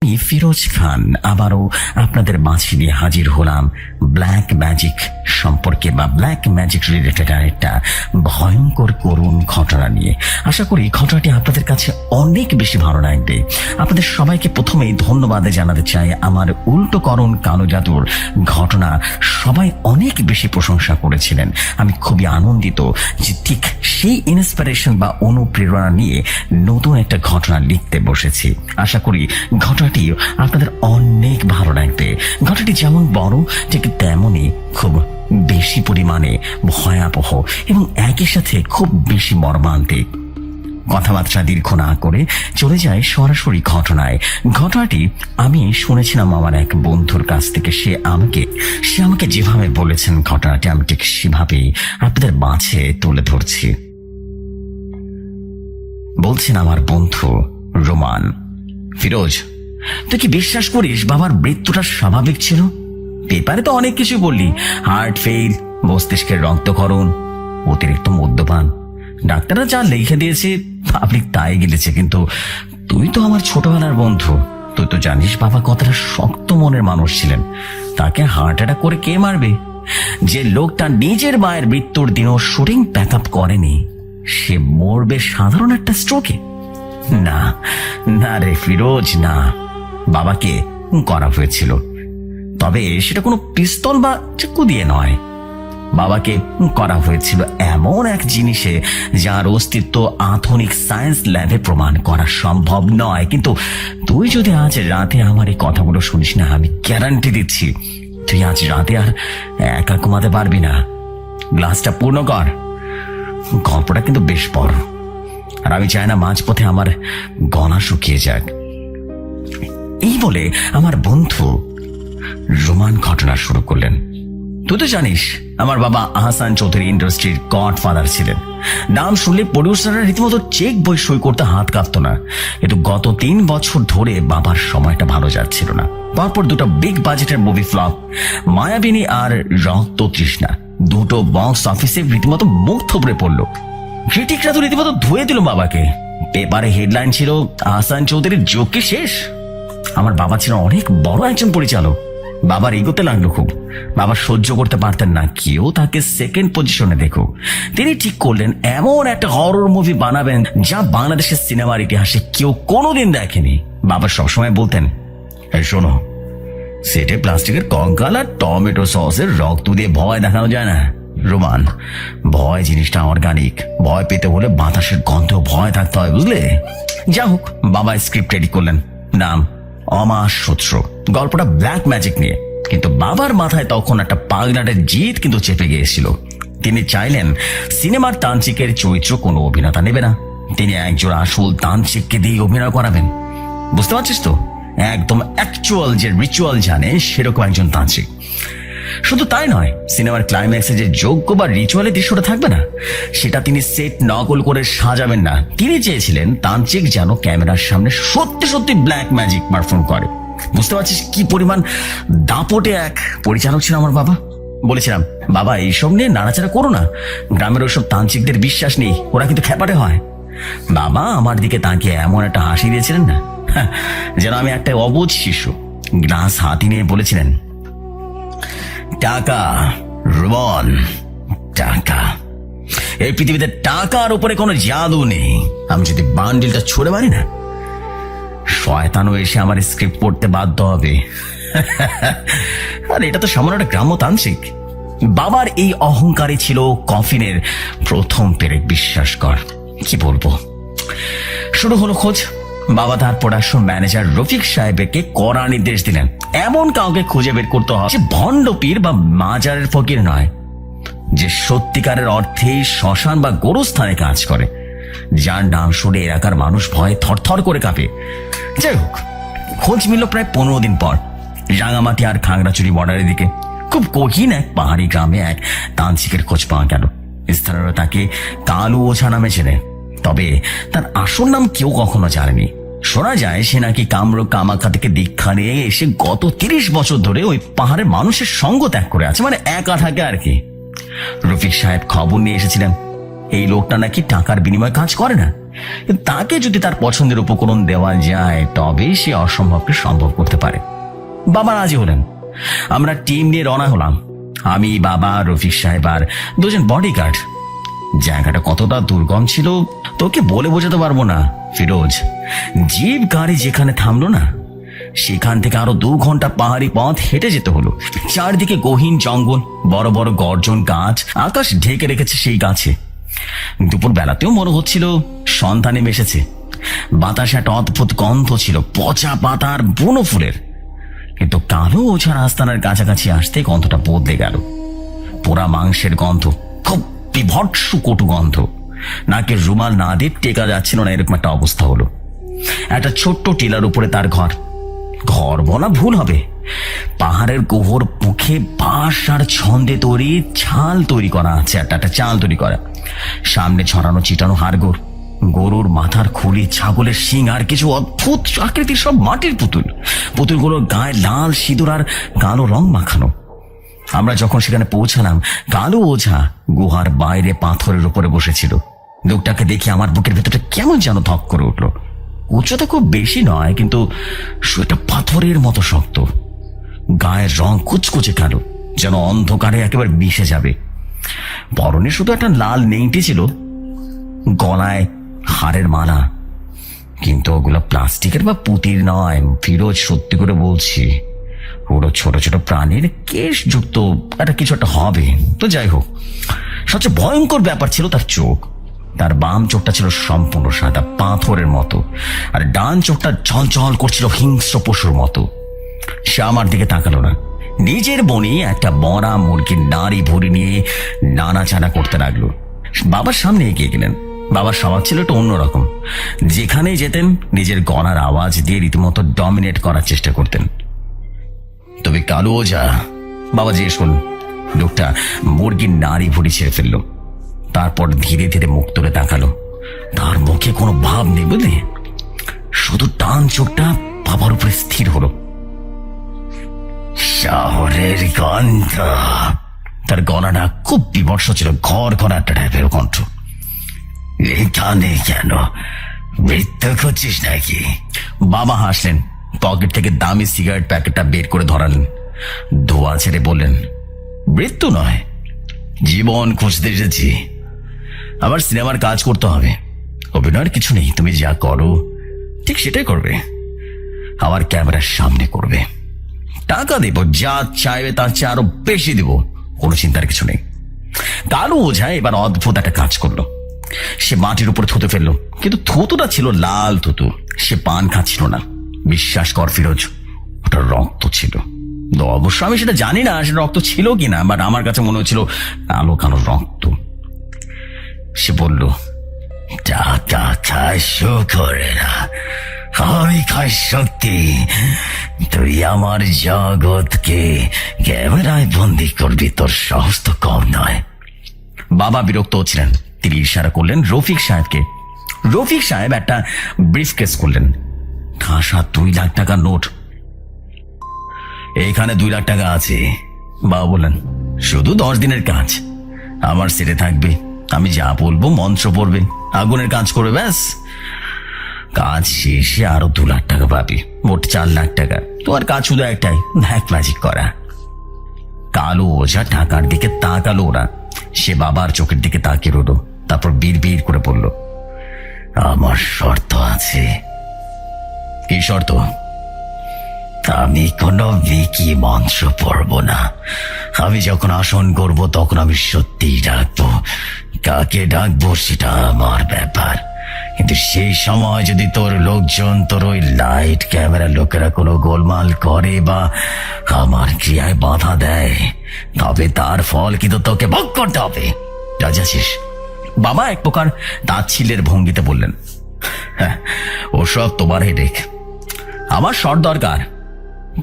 আমি ফিরোজ খান আবারও আপনাদের মাঝে নিয়ে হাজির হলাম ব্ল্যাক ম্যাজিক সম্পর্কে বা ব্ল্যাক ম্যাজিক রিলেটেড একটা ভয়ঙ্কর করুণ ঘটনা নিয়ে। আশা করি ঘটনাটি আপনাদের কাছে অনেক বেশি ভালো লাগবে। আপনাদের সবাইকে প্রথমেই ধন্যবাদ জানাতে চাই। আমার উল্টো করণ কালো জাদুর ঘটনা সবাই অনেক বেশি প্রশংসা করেছিলেন। আমি খুবই আনন্দিত যে ঠিক সেই ইন্সপিরেশন বা অনুপ্রেরণা নিয়ে নতুন একটা ঘটনা লিখতে বসেছি। আশা করি ঘটনাটি আপনাদের অনেক ভালো লাগবে। ঘটনাটি যেমন বড় ঠিক তেমনই খুব বেশি পরিমাণে ভয়াবহ এবং একই সাথে খুব বেশি মর্মান্তিক। কথাবার্তা দীর্ঘ না করে চলে যায় সরাসরি ঘটনায়। ঘটনাটি আমি শুনেছিলাম আমার এক বন্ধুর কাছ থেকে। সে আমাকে যেভাবে বলেছেন ঘটনাটি আমি ঠিক সেভাবেই আপনাদের মাঝে তুলে ধরছি। বলছেন আমার বন্ধু রোমান, ফিরোজ, তুই কি বিশ্বাস করিস বাবার মৃত্যুটা স্বাভাবিক ছিল? পেপারে তো অনেক কিছু বললি, হার্ট ফেল, মস্তিষ্কের রক্তক্ষরণ, অতিরিক্ত মদ্যপান, ডাক্তাররা যা লিখে দিয়েছে পাবলিক তাই গেলেছে। কিন্তু তুই তো আমার ছোটবেলার বন্ধু, তুই তো জানিস বাবা কতটা শক্ত মনের মানুষ ছিলেন। তাকে হার্ট অ্যাটাক করে কে মারবে? যে লোকটা নিজের মায়ের মৃত্যুর দিনও শুটিং প্যাক আপ করেনি, সে মরবে সাধারণ একটা স্ট্রোকে? না না রে ফিরোজ, না। বাবাকে করা হয়েছিল, তবে সেটা কোনো পিস্তল বা চাকু দিয়ে নয়। বাবাকে করা হয়েছিল এমন এক জিনিসে যার অস্তিত্ব আধুনিক সায়েন্স ল্যাবে প্রমাণ করা সম্ভব নয়। কিন্তু তুই যদি আজ রাতে আমার এই কথাগুলো শুনিস না, আমি গ্যারান্টি দিচ্ছি তুই আজ রাতে আর একা ঘুমাতে পারবি না। গ্লাসটা পূর্ণ কর। গল্পটা কিন্তু বেশ বড়, আর আমি চাই না মাঝপথে আমার গলা শুকিয়ে যাক। এই বলে আমার বন্ধু রোমান ঘটনা শুরু করলেন। তুই তো জানিস আমার বাবা আহসান চৌধুরী ইন্ডাস্ট্রির গডফাদার ছিলেন। নাম শুনলে প্রডিউসাররা রীতিমতো চেক বই সই করতে হাত কাঁপতো না। কিন্তু গত 3 বছর ধরে বাবার সময়টা ভালো যাচ্ছিল না। পরপর দুটো বিগ বাজেটের মুভি ফ্লপ, মায়াবিনী আর রক্ত তৃষ্ণা, দুটো বক্স অফিসে রীতিমতো মুখ থুবড়ে পড়লো। ক্রিটিকরা তো রীতিমতো ধুয়ে দিল বাবাকে। পেপারে হেডলাইন ছিল আহসান চৌধুরীর যোগ কি শেষ। আমার বাবা ছিল অনেক বড় একজন পরিচালক। বাবার এগোতে লাগলো খুব। বাবা সহ্য করতে পারতেন না কেউ তাকে সেকেন্ড পজিশনে দেখুক। তিনি ঠিক করলেন এমন একটা হরর মুভি বানাবেন যা বাংলাদেশের সিনেমার ইতিহাসে কেউ কোনোদিন দেখেনি। বাবা সবসময় বলতেন, শোনো, সেটে প্লাস্টিকের কঙ্কাল আর টমেটো সসের রক্ত দিয়ে ভয় দেখানো যায় না রোমান। ভয় জিনিসটা অর্গানিক। ভয় পেতে হলে বাতাসের গন্ধেও ভয় থাকতে হয়, বুঝলে? যা হোক, বাবা স্ক্রিপ্ট রেডি করলেন। নাম অমাস সূত্র। গল্পটা ব্ল্যাক ম্যাজিক নিয়ে। কিন্তু বাবার মাথায় তখন একটা পাগলাটের জিদ কিন্তু চেপে গিয়েছিল। তিনি চাইলেন সিনেমার তান্ত্রিকের চরিত্র কোনো অভিনেতা নেবে না, তিনি একজন আসল তান্ত্রিককে দিয়ে অভিনয় করাবেন। বুঝতে পারছিস তো? একদম অ্যাকচুয়াল যে রিচুয়াল জানে সেরকম একজন তান্ত্রিক। শুধু তাই নয়, সিনেমার ক্লাইম্যাক্সে যে যোগ্য বা রিচুয়ালের দৃশ্যটা থাকবে না, সেটা তিনি সেট নকল করে সাজাবেন না। তিনি চেয়েছিলেন তান্ত্রিক যেন ক্যামেরার সামনে সত্যি সত্যি ব্ল্যাক ম্যাজিক পারফর্ম করে। বুঝতে পারছিস কি পরিমাণ দাপটে এক পরিচালক ছিল আমার বাবা? বলেছিলাম, বাবা এইসব নিয়ে নাড়াচাড়া করো না, গ্রামের ওইসব তান্ত্রিকদের বিশ্বাস নেই, ওরা কিন্তু খ্যাপাটে হয়। বাবা আমার দিকে তাকিয়ে এমন একটা হাসি দিয়েছিলেন না, যেন আমি একটা অবুঝ শিশু। গ্লাস হাতি নিয়ে বলেছিলেন, টাকা রোমান, টাকা। এই পৃথিবীতে টাকার উপরে কোনো জাদু নেই। আমি যদি বান্ডিলটা ছুড়ে মারি না, শয়তানও এসে আমার স্ক্রিপ্ট পড়তে বাধ্য হবে। আর এটা তো সামান্য একটা গ্রাম্যতান্ত্রিক। বাবার এই অহংকারই ছিল কফিনের প্রথম পেরেক, বিশ্বাস কর। কি বলবো? শুরু হলো খোঁজ। বাবা তার প্রোডাকশন ম্যানেজার রফিক সাহেবকে কড়া নির্দেশ দিলেন এমন কাউকে খুঁজে বের করতে হবে যে ভণ্ড পীর বা মাজারের ফকির নয়, যে সত্যিকারের অর্থে শ্মশান বা গোরস্থানে কাজ করে, যার নাম শুনে এলাকার মানুষ ভয়ে থরথর করে কাঁপে। যাই হোক, খোঁজ মিলল প্রায় 15 দিন পর রাঙামাটি আর খাগড়াছড়ি বর্ডারের দিকে খুব কঠিন এক পাহাড়ি গ্রামে এক তান্ত্রিকের খোঁজ পাওয়া গেল। স্থানীয়রা তাকে কালু ওঝা নামে চেনে, তবে তার আসল নাম কেউ কখনো জানেনি। শোনা যায় সে নাকি কামরূপ কামাখ্যা থেকে দীক্ষা নিয়ে এসে গত 30 বছর ধরে ওই পাহাড়ের মানুষের সঙ্গ ত্যাগ করে আছে, মানে একা থাকে আর কি। রফিক সাহেব খবর নিয়ে এসেছিলেন এই লোকটা নাকি টাকার বিনিময়ে কাজ করে না, তাকে যদি তার পছন্দের উপকরণ দেওয়া যায় তবে সে অসম্ভবকে সম্ভব করতে পারে। বাবা রাজি হলেন। আমরা টিম নিয়ে রওনা হলাম, আমি, বাবা, রফিক সাহেব আর দুজন বডিগার্ড। জায়গাটা কতটা দুর্গম ছিল তোকে বলে বোঝাতে পারবো না ফিরোজ। জিপ গাড়ি যেখানে থামলো না সেখান থেকে আরো 2 ঘন্টা পাহাড়ি পথ হেঁটে যেতে হলো। চারদিকে গহীন জঙ্গল, বড় বড় গর্জন গাছ, আকাশ ঢেকে রেখেছে সেই গাছে। দুপুর বেলাতেও মনে হচ্ছিল সন্ধ্যা নেমে এসেছে। বাতাসে একটা অদ্ভুত গন্ধ ছিল, পচা পাতার বুনো ফুলের। কিন্তু কালো ওঝার আস্তানার কাছাকাছি আসতে গন্ধটা বদলে গেল। পোড়া মাংসের গন্ধ, খুব বিভৎস কটু গন্ধ। নাকে রুমাল না দিয়ে টেকা যাচ্ছিল না, এরকম একটা অবস্থা হলো। একটা ছোট্ট টিলার উপরে তার ঘর। ঘর বলা ভুল হবে, পাহাড়ের গুহর মুখে বাঁশ আর ছন্দে তৈরি ছাল তৈরি করা আছে, একটা চাল তৈরি করা। সামনে ছড়ানো চিটানো হাড়গোড়, গরুর মাথার খুলি, ছাগলের শিং আর কিছু অদ্ভুত আকৃতির সব মাটির পুতুল। পুতুলগুলোর গায়ে লাল সিঁদুর আর কালো রং মাখানো। আমরা যখন সেখানে পৌঁছালাম, কালো ওঝা গুহার বাইরে পাথরের উপরে বসেছিল। লোকটাকে দেখে আমার বুকের ভেতরটা কেমন যেন ধক করে উঠলো। উচ্চতা খুব বেশি নয়, কিন্তু সেটা পাথরের মতো শক্ত। গায়ের রং কুচকুচে কালো, যেন অন্ধকারে একেবারে মিশে যাবে। পরনে শুধু একটা লাল নেংটি ছিল, গলায় হাড়ের মালা। কিন্তু ওগুলো প্লাস্টিকের বা পুতির নয় ফিরোজ, সত্যি করে বলছি। ওগুলো ছোট ছোট প্রাণীর কেশ যুক্ত একটা কিছু একটা হবে। তো যাই হোক, সবচেয়ে ভয়ঙ্কর ব্যাপার ছিল তার চোখ। তার বাম চোখটা ছিল সম্পূর্ণ সাদা, পাথরের মতো, আর ডান চোখটা ঝলঝল করছিল হিংস্র পশুর মতো। সে আমার দিকে তাকালো না। নিজের বনি একটা মরা মুরগির নাড়ি ভুড়ি নিয়ে নাড়াচাড়া করতে লাগলো। বাবার সামনে এগিয়ে গেলেন। বাবার স্বভাব ছিল একটু অন্যরকম। যেখানেই যেতেন নিজের গলার আওয়াজ দিয়ে রীতিমতো ডমিনেট করার চেষ্টা করতেন। তবে কালো ওঝা, বাবা জিজ্ঞেস করলেন। লোকটা মুরগির নাড়ি ভুড়ি ছেড়ে ফেললো, তারপর ধীরে ধীরে মুখ তুলে তাকালো। তার মুখে কোনো ভাব নেই, বুঝলি, শুধু টান চোখটা বাবার উপরে স্থির হলো। শহরের গন্ধ। তার গলাটা খুব বিমর্ষ ছিল, ঘর ঘর একটা টাইপের কণ্ঠ। এখানে কেন? মৃত্যু খুঁজছিস নাকি? বাবা হাসলেন, পকেট থেকে দামি সিগারেট প্যাকেটটা বের করে ধরালেন, ধোয়া ছেড়ে বললেন, মৃত্যু নয়, জীবন খুঁজতে এসেছি। আবার সিনেমার কাজ করতে হবে, অভিনয়ের কিছু নেই। তুমি যা করো ঠিক সেটাই করবে, আবার ক্যামেরার সামনে করবে। টাকা দেব, যা চাইবে তার চেয়ে আরো বেশি দেব, কোনো চিন্তার কিছু নেই। কালো ওঝা এবার অদ্ভুত একটা কাজ করলো। সে মাটির উপরে থুতু ফেললো, কিন্তু থুতুটা ছিল লাল থুতু। সে পান খাচ্ছিল না। বিশ্বাস কর ফিরোজ, ওটা রক্ত ছিল। অবশ্য আমি সেটা জানি না সেটা রক্ত ছিল কিনা, বাট আমার কাছে মনে হচ্ছিল কালো কালো রক্ত। সে বলল, টাকা খায় করে না, আমি খাই শক্তি। তুই আমার জগৎকে ক্যামেরায় বন্দি করবি, তোর সাহস তো কম নয়। বাবা বিরক্ত হচ্ছিলেন। তিনি ইশারা করলেন রফিক সাহেবকে। রফিক সাহেব একটা ব্রিফকেস করলেন। ঠাসা 2 লাখ টাকার নোট। এখানে 2 লাখ টাকা আছে। বাবা বললেন, শুধু 10 দিনের কাজ, আমার সেরে থাকবে। আমি যা বলবো মন্ত্র পড়বে, আগুনের কাজ করবে, ব্যাস। কাজ শেষে আরো 2 লাখ টাকা পাবি, মোট 4 লাখ টাকা। তোমার কাজ শুধু একটাই, ব্যাক ম্যাজিক করা। কালো ওঝা টাকার দিকে তাকালো ওরা। সে বাবার চোখের দিকে তাকিয়ে রইল, তারপর বীর বীর করে বলল, আমার শর্ত আছে। কি শর্ত? আমি কোনো বিকি মন্ত্র পড়ব না। আমি যখন আসন করব তখন আমি সত্যিই ডাকবো। কাকে ডাকবো সেটা আমার ব্যাপার, কিন্তু সেই সময় যদি তোর লোকজন, তোর ওই লাইট ক্যামেরা লোকেরা কোনো গোলমাল করে বা আমার ক্রিয়ায় বাধা দেয়, তবে তার ফল কিন্তু তোকে ভোগ করতে হবে। রাজাছিস? বাবা এক প্রকার তাচ্ছিল্যের ভঙ্গিতে বললেন, ওসব তোমার হেডেক, আমার শট দরকার,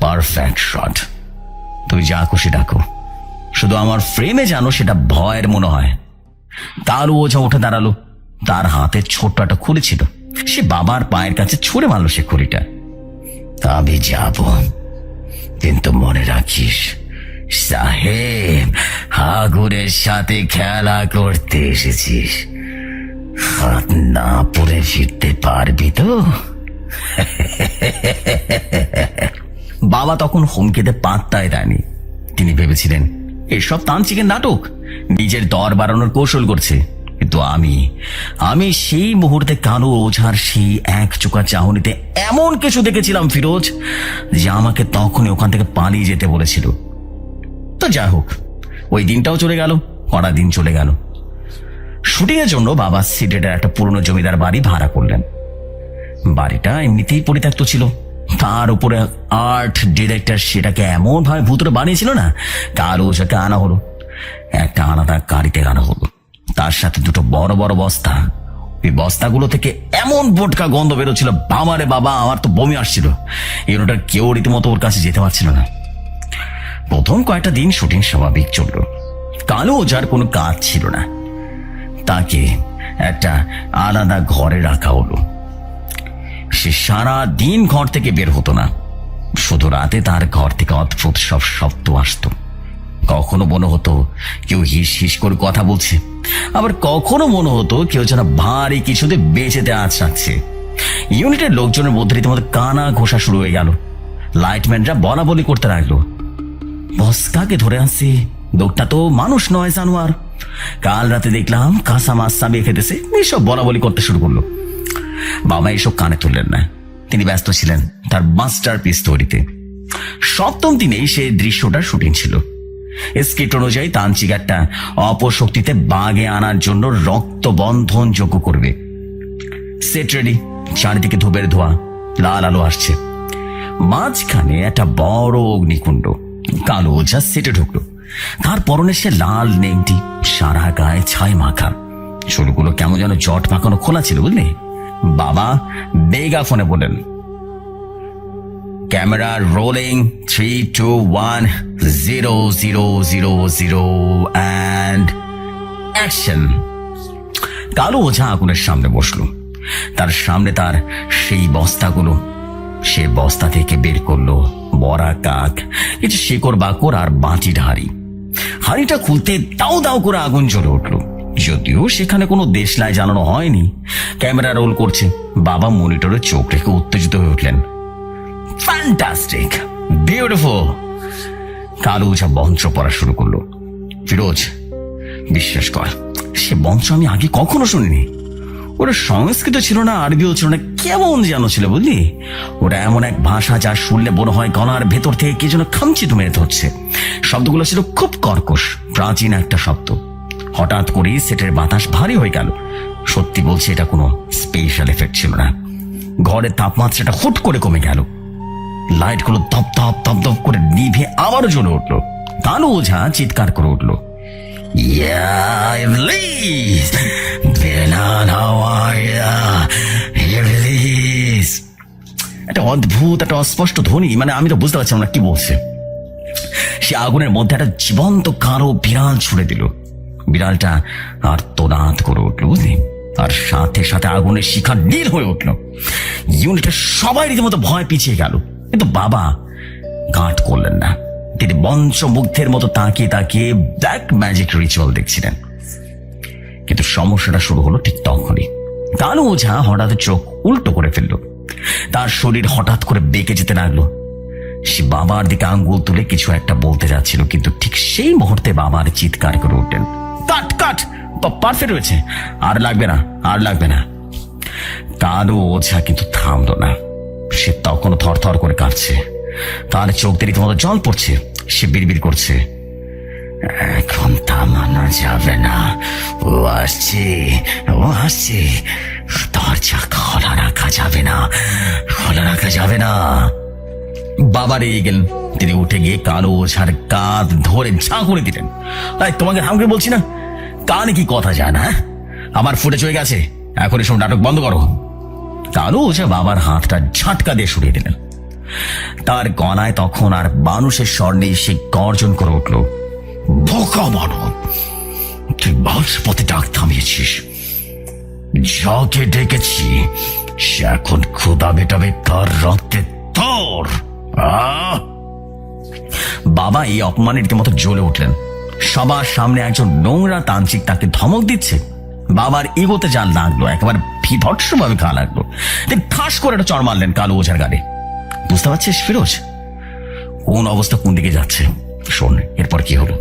পারফেক্ট শট। তুই যা খুশি ডাকো, শুধু আমার ফ্রেমে জানো সেটা ভয়ের মনে হয়। কালো ওঝা উঠে দাঁড়ালো। তার হাতে ছোট্ট একটা খুঁড়ি ছিল। সে বাবার পায়ের কাছে ছুঁড়ে মারল সে খুঁড়িটা। আমি যাব, কিন্তু মনে রাখিস সাহেব, আগুনের সাথে খেলা করতে এসেছিস। হাত না পরে ফিরতে পারবি তো? বাবা তখন হুমকিতে পাত্তায় দেয়নি। তিনি ভেবেছিলেন এসব তান্ত্রিকের নাটক, নিজের দর বাড়ানোর কৌশল করছে। কিন্তু আমি সেই মুহূর্তে কালো ওঝার সেই এক চোখা চাহনিতে এমন কিছু দেখেছিলাম ফিরোজ, যে আমাকে তখনই ওখান থেকে পালিয়ে যেতে বলেছিল। তো যাই হোক, ওই দিনটাও চলে গেল, কটা দিন চলে গেল। শুটিং এর জন্য বাবা সিলেটের একটা পুরনো জমিদার বাড়ি ভাড়া করলেন। বাড়িটা এমনিতেই পরিত্যক্ত ছিল, তার উপরে আর্ট ডিরেক্টর সেটাকে এমন ভাবে ভূতরে বানিয়েছিল না, কালো ওঝাকে আনা হলো। একটা আলাদা গাড়িতে আনা হলো, তার সাথে দুটো বড় বড় বস্তা। ওই বস্তাগুলো থেকে এমন বোটকা গন্ধ বেরোচ্ছিল, বাবারে বাবা, আমার তো বমি আসছিল। এরোটা কেউ রীতিমতো ওর কাছে যেতে পারছিল না। প্রথম কয়েকটা দিন শুটিং স্বাভাবিক চলল। কালো ওঝার কোনো কাজ ছিল না, তাকে একটা আলাদা ঘরে রাখা হলো। সে সারা দিন ঘর থেকে বের হতো না, শুধু রাতে তার ঘর থেকে অদ্ভুত সব শব্দ আসতো। কখনো মনে হতো কেউ হিস হিস করে কথা বলছে, আবার কখনো মনে হতো কেউ যেন ভারী কিছুতে বেঁচেতে আছড়াচ্ছে। ইউনিটের লোকজনের মধ্যে রীতিমতো কানা ঘোষা শুরু হয়ে গেল। লাইটম্যানরা বলা বলি করতে লাগলো, বস কাকে ধরে আসছে, লোকটা তো মানুষ নয়, জানোয়ার। কাল রাতে দেখলাম কাঁচা মাছ চাবিয়ে খেতেছে, এইসব বলা বলি করতে শুরু করলো। বাবা এসব কানে তুললেন না, তিনি ব্যস্ত ছিলেন তার মাস্টার পিস তৈরিতে। সপ্তম দিনেই সে দৃশ্যটা শুটিং ছিল। স্ক্রিপ্ট অনুযায়ী তান্ত্রিক একটা অপশক্তিতে বাগে আনার জন্য রক্তবন্ধন যজ্ঞ করবে। সেট রেডি, চারিদিকে ধূপের ধোঁয়া, লাল আলো আসছে। মাঝখানে একটা বড় অগ্নিকুণ্ড। কালো ওঝা সেটে ঢুকলো, তার পরনে সে লাল নেংটি, সারা গায়ে ছাই মাখা, চুলগুলো কেমন যেন জট পাকানো খোলা ছিল, বুঝলি। বাবা বেগা ফোনে বললেন, ক্যামেরা রোলিং, 3, 2, 1, 0, 0, 0, 0 অ্যান্ড অ্যাকশন। কালো ওঝা আগুনের সামনে বসলো, তার সামনে তার সেই বস্তাগুলো। সে বস্তা থেকে বের করলো বড়া কাক, কিছু শিকড় বাকড় আর বাটির হাড়ি। হাড়িটা খুলতে দাও দাও করে আগুন জ্বলে উঠলো, যদিও সেখানে কোনো দেশলাই জানানো হয়নি। ক্যামেরা রোল করছে, বাবা মনিটরে চোখ রেখে উত্তেজিত হয়ে উঠলেন। Fantastic, beautiful. কালো ওঝা মন্ত্র পড়া শুরু করলো। ফিরোজ, বিশ্বাস কর, সে মন্ত্র আমি আগে কখনো শুনিনি। ওটা সংস্কৃত ছিল না, আরবিও ছিল না, কেমন যেন ছিল, বুঝলি। ওটা এমন এক ভাষা যা শুনলে মনে হয় গলার ভেতর থেকে কি যেন খামচিত মেরে ধরছে। শব্দগুলো ছিল খুব কর্কশ, প্রাচীন একটা শব্দ। হঠাৎ করেই সেটের বাতাস ভারী হয়ে গেল। সত্যি বলছি, এটা কোনো স্পেশাল এফেক্ট ছিল না। ঘরের তাপমাত্রাটা হুট করে কমে গেল, লাইটগুলো ধপ ধপ ধপ ধপ করে নিভে আবারও জ্বলে উঠলো। কালো ওঝা চিৎকার করে উঠলো, একটা অদ্ভুত, একটা অস্পষ্ট ধ্বনি, মানে আমি তো বুঝতে পারছিলাম না কি বলছে। সে আগুনের মধ্যে একটা জীবন্ত কালো বিড়াল ছুড়ে দিল। বিড়ালটা আর তোনাদ করে উঠলো, বুঝলি, আর সাথে সাথে আগুনের শিখা নীল হয়ে উঠল। ইউনিটের সবাই রীতিমতো ভয় পিছিয়ে গেল, কিন্তু বাবা গাঁট করলেন না। তিনি পঞ্চমুগ্ধের মতো তাকিয়ে তাকিয়ে ব্ল্যাক ম্যাজিক রিচুয়াল দেখছিলেন। কিন্তু সমস্যাটা শুরু হলো ঠিক তখনই। কালো ওঝা হঠাৎ চোখ উল্টো করে ফেলল, তার শরীর হঠাৎ করে বেঁকে যেতে লাগলো। সে বাবার দিকে আঙ্গুল তুলে কিছু একটা বলতে যাচ্ছিল, কিন্তু ঠিক সেই মুহূর্তে বাবার চিৎকার করে উঠলেন, কাট কাট, পারফেক্ট হয়েছে, আর লাগবে না, আর লাগবে না। কালো ওঝা কিন্তু থামলো না। সে তখনও থরথর করে কাঁপছে, তার চোখ দিয়ে রীতিমতো জল পড়ছে। সে বিড়বিড় করছে, এখন থামানো যাবে না, ও আসছে, ও আসছে, দরজা খোলা রাখা যাবে না, খোলা রাখা যাবে না। বাবা রেগে গেলেন, তিনি উঠে গিয়ে কালো ওঝার কাঁধ ধরে ঝাঁ করে দিলেন। তোমাকে হামকে বলছি না, কানে কি কথা যায় না? আমার ফুটেজ হয়ে গেছে, এখন এসব নাটক বন্ধ করো। কালো ওঝা বাবার হাতটা ঝাটকা দিয়ে সরিয়ে দিলেন। তার গলায় তখন আর মানুষের স্বর নেই, সে গর্জন করে উঠল, বোকা মানব, তুই বাজপথে ডাক থামিয়েছিস। যাকে ডেকেছি সে এখন ক্ষুধা মেটাবে তার রক্তে তোর। বাবা এই অপমানের রীতিমতো জ্বলে উঠলেন। সবার সামনে একজন নোংরা তান্ত্রিক তাকে ধমক দিচ্ছে। বাবার ইগোতে জাল লাগলো, একেবারে বিভৎস ভাবে ঘা লাগলো। তিনি ঠাস করে একটা চড় মারলেন কালু ওঝার গালে। বুঝতে পারছিস ফিরোজ কোন অবস্থা কোন দিকে যাচ্ছে? শোন এরপর কি হলো।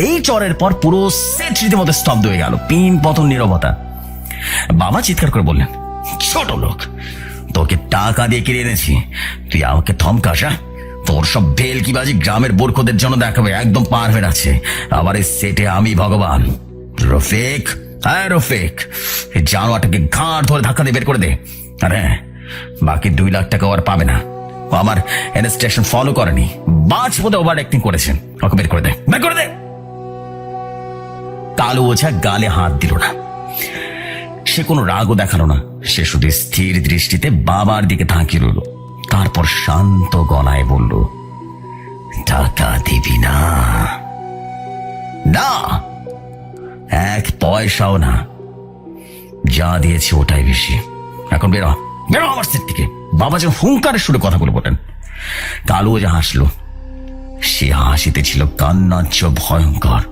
এই চরের পর পুরো সেট রীতিমতো স্তব্ধ হয়ে গেল, পিন পতন নীরবতা। বাবা চিৎকার করে বললেন, ছোট লোক, তোকে টাকা দিয়ে কিনে এনেছি, তুই আমাকে থমকাস? তোর সব ভেলকিবাজি গ্রামের বোরখদের জন্য দেখাবে, একদম পারফেক্ট আছে। আবার এই সেটে আমি ভগবান। রফিক, হ্যাঁ রফিক, এই জানোয়ারটাকে ঘাড় ধরে ধাক্কা দিয়ে বের করে দে। আরে বাকি 2 লাখ টাকা আর পাবে না। ও আমার ইনস্ট্রাকশন ফলো করেনি, বাজপদে ওভার অ্যাক্টিং করেছেন। ওকে বের করে দে, বের করে দে। কালু ওঝা গালে হাত দিল না, সে কোনো রাগও দেখালো না। সে শুধু স্থির দৃষ্টিতে বাবার দিকে তাকিয়ে রইল। তারপর শান্ত গলায় বলল, টাকা দিবি না? না, 1 পয়সাও না। যা দিয়েছি ওটাই বেশি। এখন বেরো, বেরো আমার সেট থেকে। বাবা যেন হুঙ্কারের সুরে কথা বলে বলেন। কালু ওঝা হাসলো। সে হাসিতে ছিল কান্নাচ্য ভয়ঙ্কর।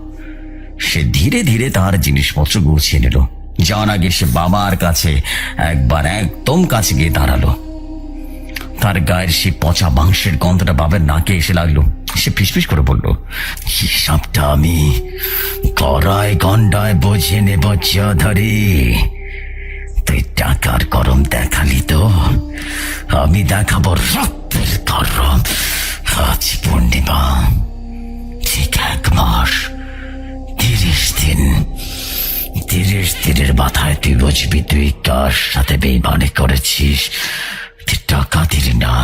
সে ধীরে ধীরে তার জিনিসপত্র গুছিয়ে নিল। যাওয়ার আগে সে বাবার কাছে একবার একদম কাছে গিয়ে দাঁড়ালো। তার গায়ের সেই পচা মাংসের গন্ধটা বাবার নাকে এসে লাগলো। সে ফিসফিস করে বলল, হিসাবটা আমি গড়ায় গন্ডায় বুঝে নেব চৌধুরী। তুই টাকার গরম দেখালি তো, আমি দেখাবো রক্তের গরম। আজ পূর্ণিমা, ঠিক 1 মাস 30 দিন। 30 দিনের মাথায় তুই বুঝবি তুই কার সাথে বেইমানি করেছিস। তুই টাকা দিলি না,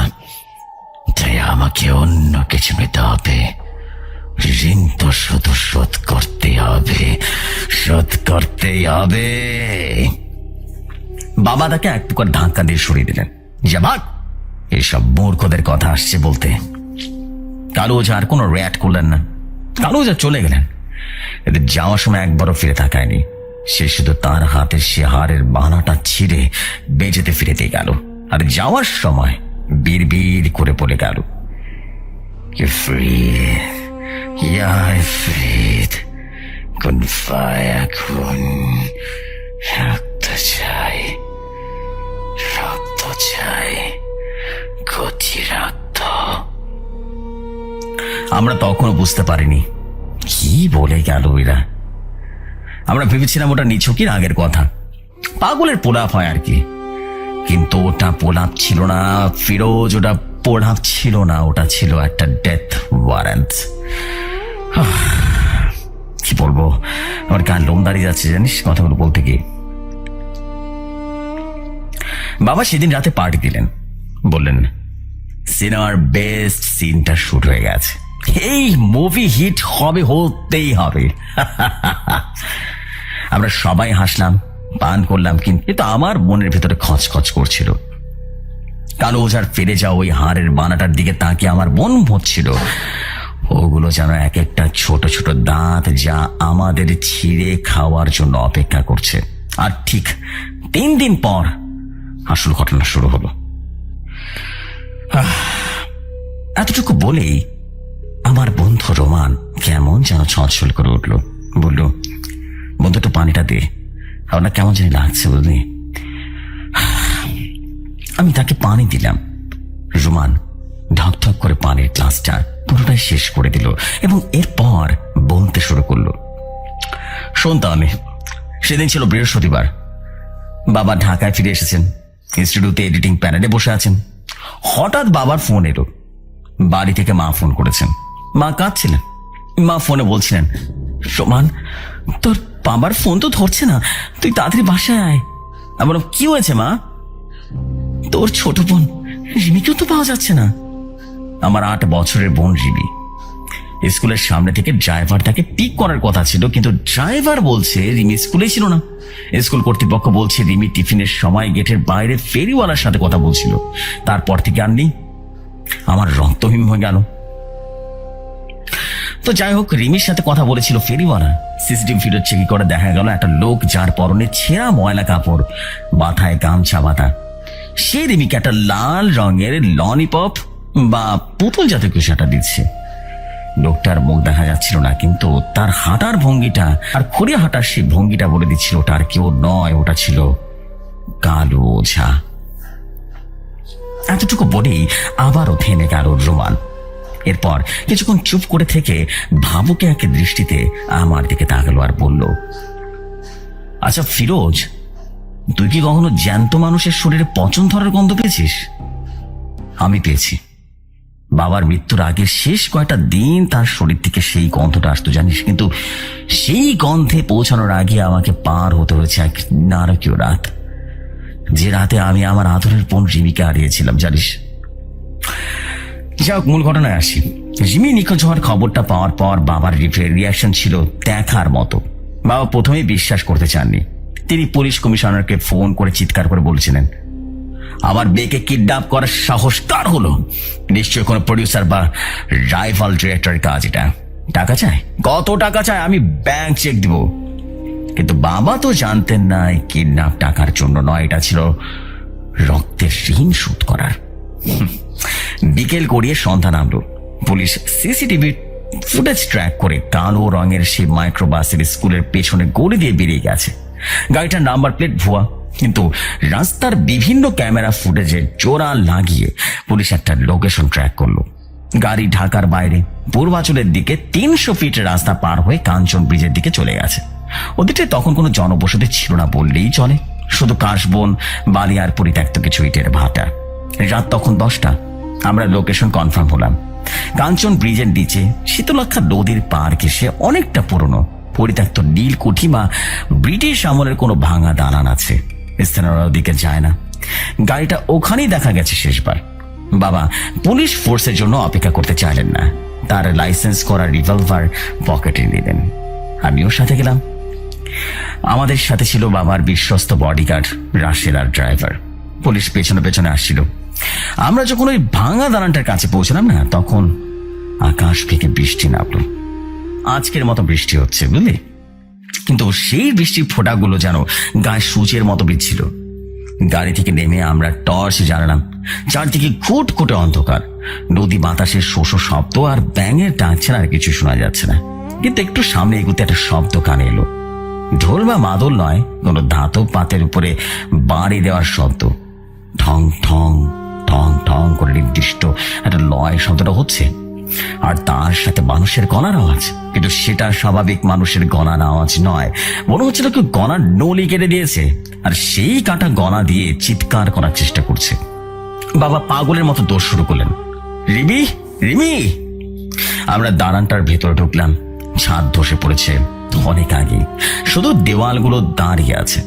তাই আমাকে অন্য কিছু নিতে হবে। ঋণ তো শুধু শোধ করতে হবে, শোধ করতেই হবে। বাবা তাকে এক প্রকার ধাক্কা দিয়ে সরিয়ে দিলেন। যা ভাগ, এইসব মূর্খদের কথা আসছে বলতে। কালু ওঝা আর কোনো র্যাট করলেন না। কালু ওঝা চলে গেলেন। এদের যাওয়ার সময় একবারও ফিরে তাকায়নি। সে শুধু তার হাতের সে হারের বানাটা ছিঁড়ে বেঁচেতে ফিরে দিয়ে গেল। আর যাওয়ার সময় বিড় করে পড়ে গেল, রক্ত চাই, রক্ত চাই, গতি রক্ত। আমরা তখনও বুঝতে পারিনি কি বলে গেল এরা। আমরা ভেবেছিলাম ওটা নিছকির আগের কথা, পাগলের পোলাপ হয় আর কি। কিন্তু ওটা পোলাপ ছিল না ফিরোজ, ওটা পোলাপ ছিল না, ওটা ছিল একটা ডেথ ওয়ারেন্ট। কি বলবো, আমার গান লোম দাঁড়িয়ে যাচ্ছে জানিস কথাগুলো বলতে গিয়ে। বাবা সেদিন রাতে পার্টি দিলেন। বললেন, সিনেমার বেস্ট সিনটা শুট হয়ে গেছে, এই মুভি হিট হবে, হতেই হবে। আমরা সবাই হাসলাম, পান করলাম, কিন্তু আমার মনের ভেতরে খচখচ করছিল। কালু ওঝার ফিরে যাওয়া ওই হাড়ের বানাটার দিকে তাকিয়ে আমার মন হচ্ছিল ওগুলো যেন এক একটা ছোট ছোট দাঁত, যা আমাদের ছিঁড়ে খাওয়ার জন্য অপেক্ষা করছে। আর ঠিক 3 দিন পর আসল ঘটনা শুরু হলো। এতটুকু বলেই আমার বন্ধু রোমান কেমন যেন ছলছল করে উঠল। বলল, বন্ধু একটু পানিটা দে, আপনার কেমন জানি লাগছে বুঝলি। আমি তাকে পানি দিলাম। রোমান ঢকঢক করে পানির গ্লাসটা পুরোটাই শেষ করে দিল এবং এরপর বলতে শুরু করলো, শোন তাহলে, সেদিন ছিল বৃহস্পতিবার। বাবা ঢাকায় ফিরে এসেছেন, ইনস্টিটিউটে এডিটিং প্যানেলে বসে আছেন। হঠাৎ বাবার ফোন এলো। বাড়ি থেকে মা ফোন করেছেন। মা কাঁদছিলেন। মা ফোনে বলছিলেন, সোমান, তোর বাবার ফোন তো ধরছে না, তুই তাড়াতাড়ি বাসায় আয়। আমি বললাম, কি হয়েছে মা? তোর ছোট বোন রিমিকেও তো পাওয়া যাচ্ছে না। আমার 8 বছরের বোন রিমি। স্কুলের সামনে থেকে ড্রাইভার তাকে পিক করার কথা ছিল, কিন্তু ড্রাইভার বলছে রিমি স্কুলেই ছিল না। স্কুল কর্তৃপক্ষ বলছে রিমি টিফিনের সময় গেটের বাইরে ফেরিওয়ালার সাথে কথা বলছিল। তারপর থেকে আর নেই। আমার রক্তহীন হয়ে গেল। তো যাই হোক, রিমির সাথে কথা বলেছিল ফেরিওয়ালা। সিসিটিভি ভিডিও চেক করে দেখা গেল একটা লোক, যার পরনে ছেঁড়া ময়লা কাপড়, মাথায় গামছা বাঁধা, সে রিমিকে একটা লাল রঙের ললিপপ বা পুতুল জাতীয় কিছু একটা দিচ্ছে। লোকটার মুখ দেখা যাচ্ছিল না, কিন্তু তার হাঁটার ভঙ্গিটা আর খড়ে হাঁটার সেই ভঙ্গিটা বলে দিচ্ছিল ওটা আর কেউ নয়, ওটা ছিল কালো ওঝা। এতটুকু বলেই আবারও থেমে গেল রোমান। এরপর কিছুক্ষণ চুপ করে থেকে ভাবুকে এক দৃষ্টিতে আমার দিকে তাকালো আর বলল, আচ্ছা ফিরোজ, তুই কি কখনো জ্যান্ত মানুষের শরীরে পচন ধরার গন্ধ পেয়েছিস? আমি পেয়েছি। বাবার মৃত্যুর আগে শেষ কয়টা দিন তার শরীর থেকে সেই গন্ধটা আসতো জানিস, কিন্তু সেই গন্ধে পৌঁছানোর আগে আমাকে পার হতে হয়েছে এক নারকীয় রাত, যে রাতে আমি আমার আদরের বোন রিমিকে হারিয়েছিলাম জানিস। যাক, মূল ঘটনায় আসি। রিমি নিখোঁজ হওয়ার খবরটা পাওয়ার পর বাবার রিয়াকশন ছিল দেখার মতো। বাবা প্রথমেই বিশ্বাস করতে চাননি। তিনি পুলিশ কমিশনারকে ফোন করে চিৎকার করে বলছিলেন, আমার মেয়েকে কিডন্যাপ করার সাহস কার হলো? নিশ্চয় কোনো প্রডিউসার বা রাইভাল ডিরেক্টরের কাজ এটা। টাকা চায়? কত টাকা চায়? আমি ব্যাংক চেক দিব। কিন্তু বাবা তো জানতেন না কিডন্যাপ টাকার জন্য নয়, এটা ছিল রক্তের ঋণ শোধ করার। বিকেল গড়িয়ে সন্ধ্যা নামলো। পুলিশ সিসিটিভি ফুটেজ ট্র্যাক করে কালো রঙের সেই মাইক্রোবাসের স্কুলের পেছনে গড়ে দিয়ে বেরিয়ে গেছে। গাড়িটার নাম্বার প্লেট ভুয়া, কিন্তু রাস্তার বিভিন্ন ক্যামেরা ফুটেজে জোড়া লাগিয়ে পুলিশ একটা লোকেশন ট্র্যাক করলো। গাড়ি ঢাকার বাইরে পূর্বাঞ্চলের দিকে 300 ফিট রাস্তা পার হয়ে কাঞ্চন ব্রিজের দিকে চলে গেছে। ওদিকটায় তখন কোনো জনবসতি ছিল না বললেই চলে, শুধু কাশবন, বালি আর পরিত্যক্ত কিছু ইটের ভাটা। রাত তখন 10টা। আমরা লোকেশন কনফার্ম হলাম। কাঞ্চন ব্রিজের নিচে শীতলক্ষা নদীর পার ঘেঁষে অনেকটা পুরনো পরিত্যক্ত নীলকুঠি বা ব্রিটিশ আমলের কোনো ভাঙা দালান আছে। স্থানীয়রা ওদিকে যায় না। গাড়িটা ওখানেই দেখা গেছে শেষবার। বাবা পুলিশ ফোর্সের জন্য অপেক্ষা করতে চাইলেন না, তার লাইসেন্স করা রিভলভার পকেটে নিলেন। আমিও সাথে গেলাম। আমাদের সাথে ছিল বাবার বিশ্বস্ত বডিগার্ড রাশেদ আর ড্রাইভার। পুলিশ পেছনে পেছনে আসছিল। আমরা যখন ওই ভাঙা দালানটার কাছে পৌঁছলাম না, তখন আকাশ থেকে বৃষ্টি নামলো। আজকের মতো বৃষ্টি হচ্ছে বুঝলি, কিন্তু সেই বৃষ্টির ফোঁটাগুলো যেন গায়ে সূচের মতো বিচ্ছিল। গাড়ি থেকে নেমে আমরা টর্চ জ্বালালাম। চারদিকে ঘুটঘুটে অন্ধকার, নদী বাতাসের শোষ শব্দ আর ব্যাঙের ডাক ছাড়া আর কিছু শোনা যাচ্ছে না। কিন্তু একটু সামনে এগুতে একটা শব্দ কানে এলো। ঢোল বা মাদল নয়, কোনো ধাতব পাতের উপরে বাড়ি দেওয়ার শব্দ। ঠং ঠং ঠং ঠং করে নির্দিষ্ট একটা লয় শব্দটা হচ্ছে, আর তার সাথে মানুষের গলার আওয়াজ। কিন্তু সেটা স্বাভাবিক মানুষের গলার আওয়াজ নয়, মনে হচ্ছিল কেউ গলার নলি কেটে দিয়েছে আর সেই কাটা গলা দিয়ে চিৎকার করার চেষ্টা করছে। বাবা পাগলের মতো দৌড় শুরু করলেন, রিমি রিমি। আমরা দালানটার ভেতরে ঢুকলাম। ছাদ ধসে পড়েছে অনেক আগে, শুধু দেওয়ালগুলো দাঁড়িয়ে আছে।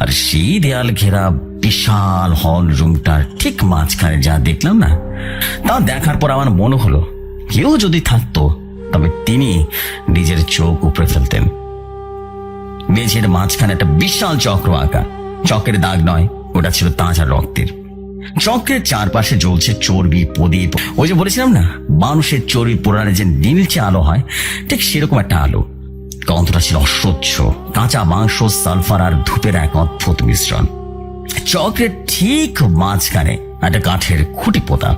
আর সেই দেয়াল ঘেরা বিশাল হল রুমটার ঠিক মাঝখানে যা দেখলাম না, তা দেখার পর আমার মনে হলো কেউ যদি থাকতো তবে তিনি নিজের চোখ উপড়ে ফেলতেন। মেঝের মাঝখানে একটা বিশাল চক্র আঁকা। চকের দাগ নয়, ওটা ছিল তাজা রক্তের। চক্রের চারপাশে জ্বলছে চর্বি প্রদীপ। ওই যে বলেছিলাম না, মানুষের চর্বি পোড়ালে যে নীলচে আলো হয়, ঠিক সেরকম একটা আলো। গন্ধটা ছিল অসহ্য। কাঁচা মাংস, সালফার আর ধূপের এক অদ্ভুত মিশ্রণ। চক্রের ঠিক মাঝখানে একটা কাঠের খুঁটি পোতা,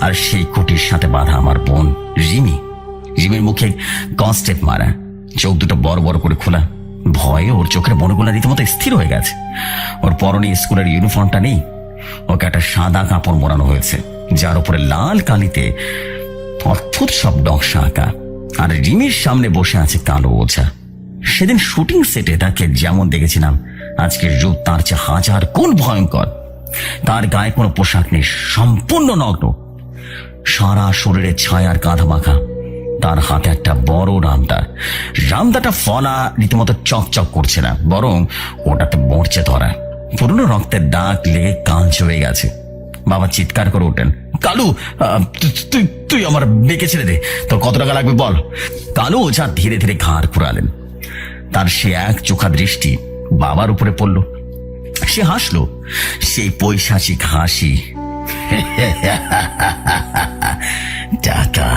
আর সেই খুঁটির সাথে বাঁধা আমার বোন রিমি। রিমির মুখে কনস্টেপ মারা, চোখ দুটো বড় বড় করে খোলা। ভয়ে ওর চোখের বনগুলা রীতিমতো স্থির হয়ে গেছে। ওর পরনে স্কুলের ইউনিফর্মটা নেই, ওকে একটা সাদা কাপড় মোড়ানো হয়েছে, যার উপরে লাল কালিতে অদ্ভুত সব নকশা আঁকা। আর রিমির সামনে বসে আছে কালো ওঝা। সেদিন শুটিং সেটে তাকে যেমন দেখেছিলাম, আজকের রূপ তার চেয়ে 1000 গুণ ভয়ঙ্কর। তার গায়ে কোনো পোশাক নেই, সম্পূর্ণ নগ্ন, সারা শরীরে ছায়ার কাঁধা মাখা। তার হাতে একটা বড় রামদা। রামদাটা ফলা রীতিমতো চকচক করছে না, বরং ওটাতে মরচে ধরা। পুরনো রক্তের দাগ লেগে কালচে হয়ে গেছে। বাবা চিৎকার করে উঠলেন, কালু, তুই তুই আমার মেয়েকে ছেড়ে দে, তোর কত টাকা লাগবে বল। কালু ওঝা ধীরে ধীরে ঘাড় ঘুরালেন। তার সে এক চোখা দৃষ্টি বাবার উপরে পড়ল। সে হাসলো, সেই পৈশাচিক হাসি। টাকা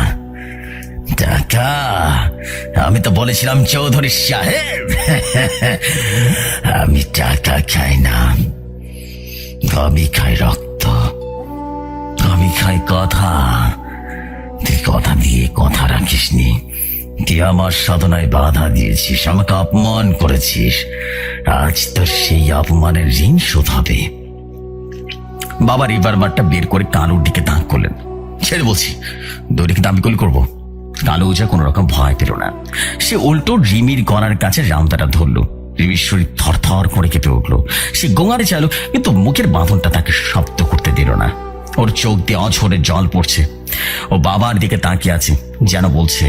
টাকা, আমি তো বলেছিলাম চৌধুরী সাহেব, আমি টাকা খাই না, আমি খাই রক্ত, আমি খাই কথা। তুই কথা দিয়ে কথা রাখ। রাখিসনি। তুই আমার সাধনায় বাধা দিয়েছিস, আমাকে অপমান করেছিস। আজ তো সেই অপমানের ঋণ শোধ হবে। বাবা রিভলভারটা বের করে কালুর দিকে তাক করলেন। ছেড়ে বলছি, দড়িকে দাবি করবো। কালু ওঝা কোন রকম ভয় পেল না। সে উল্টো রিমির গলার কাছে রামদাটা ধরলো। রিমির শরীর থর থর করে কেঁপে উঠলো। সে গোঙারে চাইল, কিন্তু মুখের বাঁধনটা তাকে শব্দ করতে দিল না। ওর চোখ দিয়ে অঝরে জল পড়ছে। ও বাবার দিকে তাকিয়ে আছে, যেন বলছে,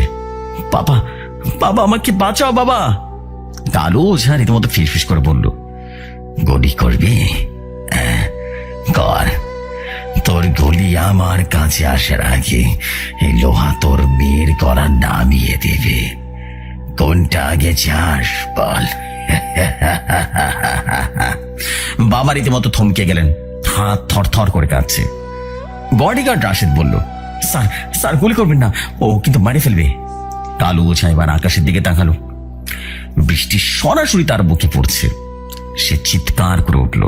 বাবা, বাবা, আমাকে বাঁচাও বাবা। কালু ওঝা রীতিমতো ফিসফিস করে বলল, গলি করবি? কর। তোর গলি আমার কাছে আসার আগে এই লোহা তোর মেয়ের গলা নামিয়ে দেবে। কোনটা আগে চাস বল? বাবা রীতিমতো থমকে গেলেন, হাত থর থর করে কাঁপছে। বডিগার্ড রাশেদ বলল, স্যার, স্যার, গুলি করবেন না, ও কিন্তু মারে ফেলবে। কালু ওঝা এবার আকাশের দিকে তাকালো। বৃষ্টি সরাসরি তার বুকে পড়ছে। সে চিৎকার করে উঠল।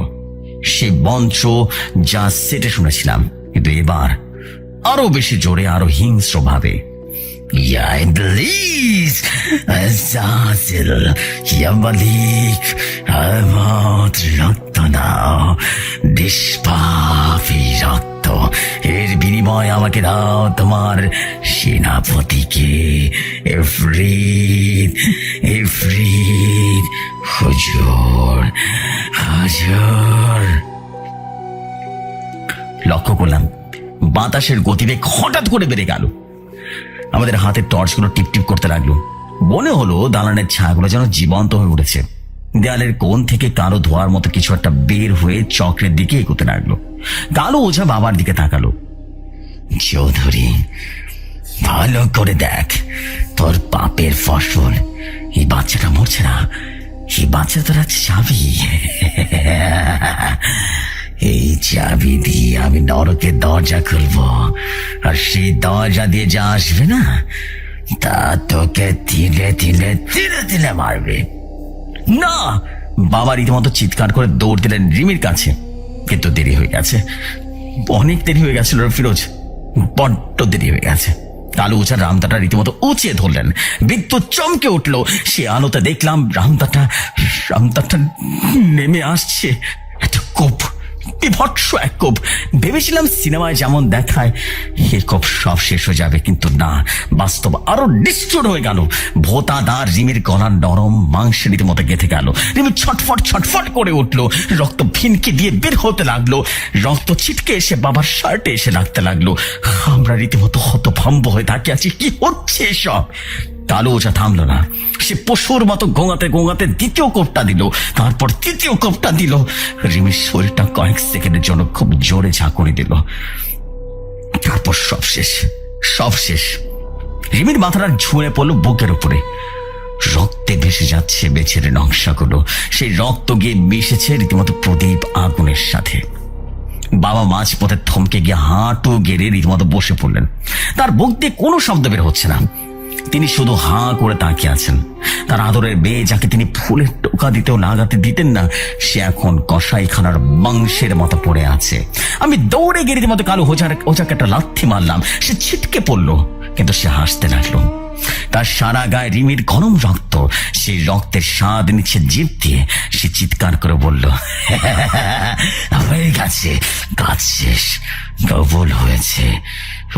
সে মঞ্চ যা সেটে শুনেছিলাম, কিন্তু এবার আরো বেশি জোরে, আরো হিংস্র ভাবে। ইয়া ইবলিস, আযাজিল, ইয়া মালিক, আমার রক্ত নাও, নিষ্পাপী রক্ত। এর বিনিময়ে আমাকে দাও তোমার সেনাপতিকে, ইফরিত, ইফরিত, হুজুর, হুজুর। লক্ষ্য করলাম বাতাসের গতিবেগ হঠাৎ করে বেড়ে গেল। আমাদের হাতের টর্চগুলো টিপটিপ করতে লাগলো। মনে হলো দালানের ছায়াগুলো যেন জীবন্ত হয়ে উঠেছে। দেয়ালের কোণ থেকে কালো ধোয়ার মতো কিছু একটা বের হয়ে চক্রের দিকে এগোতে লাগলো। কালো ওঝা বাবার দিকে তাকালো। চৌধুরী, ভালো করে দেখ, তোর পাপের ফসল। এই বাচ্চাটা মরছে না, এই বাচ্চা তোরা চাবি। এই চাবি দিয়ে আমি নরকের দরজা খুলবো, আর সেই দরজা দিয়ে যা আসবে না, তা তোকে তিলে তিলে তিলে তিলে মারবে। না! বাবা রীতিমতো চিৎকার করে দৌড় দিলেন রিমির কাছে, কিন্তু দেরি হয়ে গেছে। অনেক দেরি হয়ে গেছিল ফিরোজ, বড্ড দেরি হয়ে গেছে। কালু ওঝা রামদাটা রীতিমতো উঁচিয়ে ধরলেন। বিদ্যুৎ চমকে উঠলো। সে আলোতে দেখলাম রামদাটা নেমে আসছে। একটা কোপ, বিভৎস এক কোপ। ভেবেছিলাম সিনেমায় যেমন দেখায় এ কোপ সব শেষ হয়ে যাবে, কিন্তু না, বাস্তব আরো নিষ্ঠুর হয়ে গেল। ভোতাদার রিমির গলার নরম মাংসের রীতিমতো গেঁথে গেল। রিমি ছটফট ছটফট করে উঠলো। রক্ত ভিনকে দিয়ে বের হতে লাগলো। রক্ত ছিটকে এসে বাবার শার্টে এসে লাগতে লাগলো। আমরা রীতিমতো হতভম্ব হয়ে তাকিয়ে আছি, কি হচ্ছে এসব? কালু ওঝা থামলো না। সে পশুর মতো গোঙাতে গোঙাতে দ্বিতীয় কোপটা দিল, তারপর তৃতীয় কোপটা দিল। রিমির শরীরটা কয়েক সেকেন্ডের জন্য খুব জোরে ঝাঁকুনি দিল। তারপর সব শেষ, সব শেষ। রিমির মাথাটা ঝুঁড়ে পড়লো বুকের উপরে। রক্তে ভেসে যাচ্ছে বেছের নকশাগুলো। সেই রক্ত গিয়ে মিশেছে রীতিমতো প্রদীপ আগুনের সাথে। বাবা মাঝপথে থমকে গিয়ে হাঁটু গেড়ে রীতিমতো বসে পড়লেন। তার বুক দিয়ে কোনো শব্দ বের হচ্ছে না। তিনি শুধু হাঁ করে তাকিয়ে আছেন। তার আদরের মেয়ে, যাকে তিনি ফুলের টোকা দিতেও লাগাতে দিতেন না, সে এখন কসাইখানার মাংসের মতো পড়ে আছে। আমি দৌড়ে গিয়ে রীতিমতো কালু ওঝাকে একটা লাথি মারলাম। সে ছিটকে পড়লো, কিন্তু সে হাসতে লাগলো। তার সারা গায়ে রিমির গরম রক্ত। সেই রক্তের স্বাদ নিচ্ছে জিভ দিয়ে। সে চিৎকার করে বলল, হয়ে গেছে, কাজ শেষ, কবুল হয়েছে।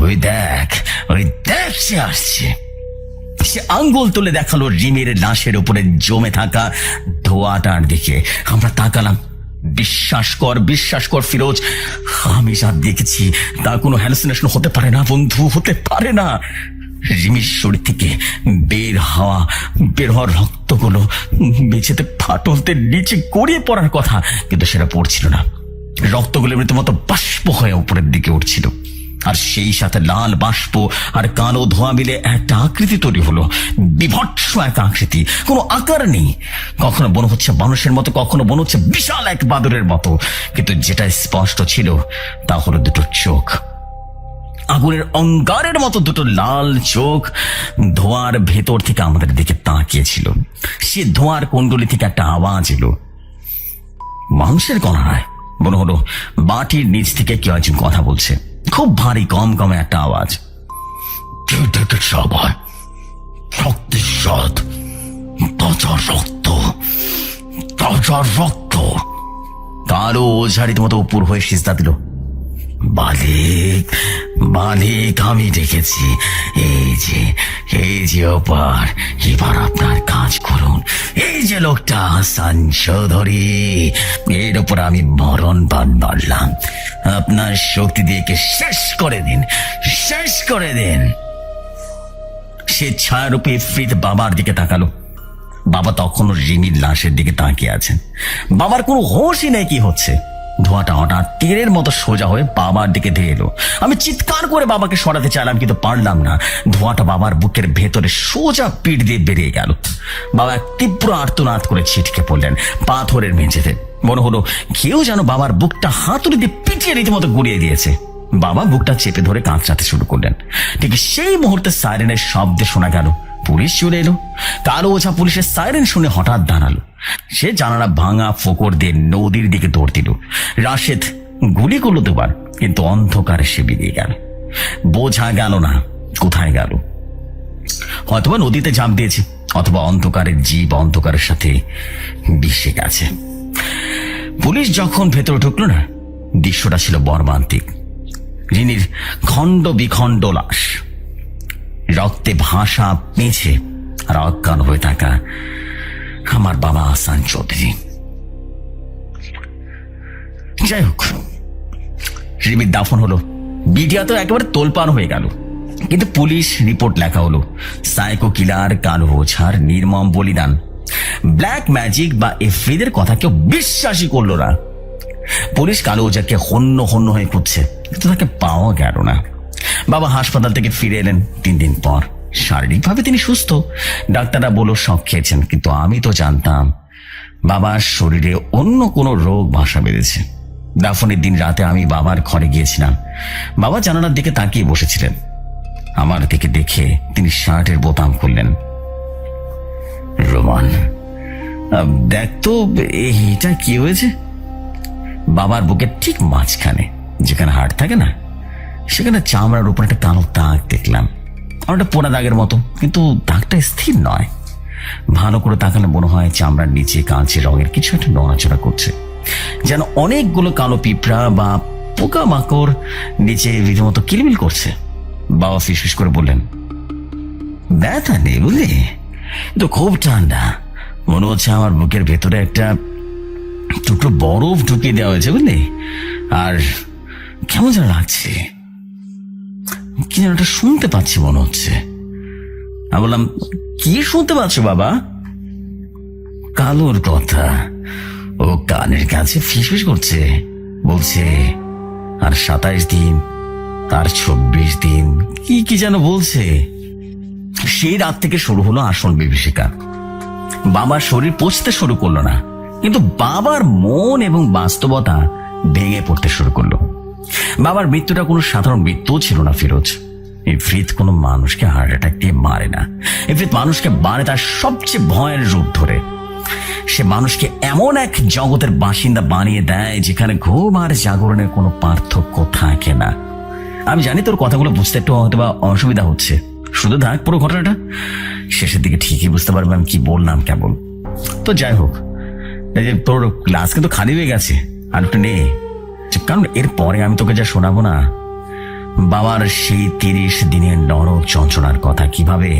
ওই দেখ, ওই দেখ, সে আসছে। সে আঙ্গুল তুলে দেখালো রিমির লাশের উপরে জমে থাকা ধোঁয়াটার দিকে। আমরা তাকালাম। বিশ্বাস কর ফিরোজ, আমি যা দেখেছি তা কোনো হ্যালুসিনেশন হতে পারে না বন্ধু, হতে পারে না। রিমির শরীর থেকে বের হওয়ার রক্তগুলো মেঝেতে ফাটলতে নিচে গড়িয়ে পড়ার কথা, কিন্তু সেটা পড়ছিল না। রক্তগুলো রীতিমতো বাষ্প হয়ে উপরের দিকে উঠছিল, আর সেই সাথে লাল বাষ্প আর কালো ধোঁয়া মিলে একটা আকৃতি তৈরি হলো। বিভৎস এক আকৃতি, কোনো আকার নেই। কখনো মনে হচ্ছে মানুষের মতো, কখনো মনে হচ্ছে বিশাল এক বাদরের মতো, কিন্তু যেটা স্পষ্ট ছিল তা হলো দুটো চোখ, আগুনের অঙ্গারের মতো দুটো লাল চোখ ধোঁয়ার ভেতর থেকে আমাদের দিকে তাকিয়েছিল। সে ধোঁয়ার কুণ্ডলি থেকে একটা আওয়াজ এলো। মানুষের গলা নয়, মনে হলো মাটির নিচ থেকে কেউ একজন কথা বলছে। খুব ভারী গম গমে একটা আওয়াজ। থেকে সবার রক্তের স্বাদ, তাজা রক্ত, তাজা রক্ত। কালো ঝাড়ির মতো উপর হয়ে সিজদা দিল। মালিক, মালিক, আমি দেখেছি। এই যে ওপার, এবার আপনার কাজ করুন। এই যে লোকটা হাসান চৌধুরী, এর উপর আমি মরণ বান মারলাম। আপনার শক্তি দিয়ে একে শেষ করে দিন, শেষ করে দিন। সে ছায়ারূপে ইফরিত বাবার দিকে তাকালো। বাবা তখনও রিমির লাশের দিকে তাকিয়ে আছেন। বাবার কোনো হোশই নেই কি হচ্ছে। ধোঁয়াটা হঠাৎ তীরের মতো সোজা হয়ে বাবার দিকে ধেয়ে এলো। আমি চিৎকার করে বাবাকে সরাতে চাইলাম, কিন্তু পারলাম না। ধোঁয়াটা বাবার বুকের ভেতরে সোজা পিঠ দিয়ে বেরিয়ে গেল। বাবা এক তীব্র আর্তনাদ করে ছিটকে পড়লেন পাথরের মেঝেতে। মনে হলো কেউ যেন বাবার বুকটা হাতুড়ি দিয়ে পিটিয়ে রীতিমতো গুড়িয়ে দিয়েছে। বাবা বুকটা চেপে ধরে কাঁদতে শুরু করলেন। ঠিক সেই মুহূর্তে সাইরেনের শব্দে শোনা গেল। পুলিশ চলে এলো। কালো ওঝা পুলিশের সাইরেন শুনে হঠাৎ দাঁড়ালো। সে জানালা ভাঙা ফোকর দিয়ে নদীর দিকে দৌড় দিল। রাশেদ গুলি করলো দুবার, কিন্তু অন্ধকারে সে বেরিয়ে গেল। বোঝা গেল না কোথায় গেল। হয়তোবা নদীতে ঝাঁপ দিয়েছে, অথবা অন্ধকারের জীব অন্ধকারের সাথে মিশে গেছে। পুলিশ যখন ভেতরে ঢুকলো না, দৃশ্যটা ছিল মর্মান্তিক। রিনির খণ্ড বিখণ্ড লাশ, রক্তে ভাসা পেঁচে আর অজ্ঞান হয়ে থাকা আমার বাবা হাসান চৌধুরী। যাই হোক, রিমির দাফন হলো। মিডিয়া তো একেবারে তোলপাড় হয়ে গেল। কিন্তু পুলিশ রিপোর্ট লেখা হলো সাইকো কিলার, কালো ওঝার নির্মম বলিদান। ব্ল্যাক ম্যাজিক বা এফরিদের কথা কেউ বিশ্বাসই করলো না। পুলিশ কালো ওঝাকে হন্য হন্য হয়ে খুঁজছে, কিন্তু তাকে পাওয়া গেল না। বাবা হাসপাতাল থেকে ফিরে এলেন 3 দিন পর। শারীরিকভাবে তিনি সুস্থ। ডাক্তাররা বলল শক খেয়েছেন, কিন্তু আমি তো জানতাম বাবার শরীরে অন্য কোনো রোগ বাসা বেঁধেছে। দাফনের দিন রাতে আমি বাবার ঘরে গিয়েছিলাম। বাবা জানালার দিকে তাকিয়ে বসেছিলেন। আমার দিকে দেখে তিনি শার্টের বোতাম খুললেন। রোমান, দেখ তো এটা কি হয়েছে। বাবার বুকের ঠিক মাঝখানে যেখানে হাড় থাকে না, সেখানে চামড়ার উপর একটা কালো দাগ দেখলাম। একটা পোড়া দাগের মতো, কিন্তু দাগটা স্থির নয়। ভালো করে তাকালে মনে হয় চামড়ার নিচে কাঁচের রঙের কিছু একটা নড়াচড়া করছে, যেন অনেকগুলো কালো পিঁপড়া বা পোকা মাকড় নিচে রীতিমতো কিলবিল করছে। বাবা ফিসফিস করে বললেন, ব্যথা নেই বুঝলি, তো খুব ঠান্ডা। মনে হচ্ছে আমার বুকের ভেতরে একটা টুকরো বরফ ঢুকিয়ে দেওয়া হয়েছে বুঝলি। আর কেমন যেন লাগছে, কি যেন একটা শুনতে পাচ্ছি মনে হচ্ছে। আমি বললাম, কি শুনতে পাচ্ছ বাবা? কালোর কথা। ও কানের কাছে ফিসফিস করছে, বলছে আর 27 দিন, আর 26 দিন, কি কি যেন বলছে। সেই রাত থেকে শুরু হলো আসল বিভীষিকা। বাবার শরীর পচতে শুরু করলো না, কিন্তু বাবার মন এবং বাস্তবতা ভেঙে পড়তে শুরু করলো। বাবার মৃত্যুটা কোনো সাধারণ মৃত্যু ছিল না ফিরোজ। ইফরিত কোনো মানুষকে হার্ট অ্যাটাক দিয়ে মারে না। ইফরিত মানুষকে মারে তার সবচেয়ে ভয়ের রূপ ধরে। সে মানুষকে এমন এক জগতের বাসিন্দা বানিয়ে দেয় যেখানে ঘুম আর জাগরণের কোনো পার্থক্য থাকে না। আমি জানি তোর কথাগুলো বুঝতে একটু হয়তো বা অসুবিধা হচ্ছে, শুধু থাক পুরো ঘটনাটা, শেষের দিকে ঠিকই বুঝতে পারবে আমি কি বললাম কেবল। তো যাই হোক, এই যে তোর গ্লাস কিন্তু খালি হয়ে গেছে, আর একটু নে। কারণ এর পরে আমি তোকে যা শোনাবো না, বাবার সেই 30 দিনের নরক যন্ত্রণার কথা, কিভাবে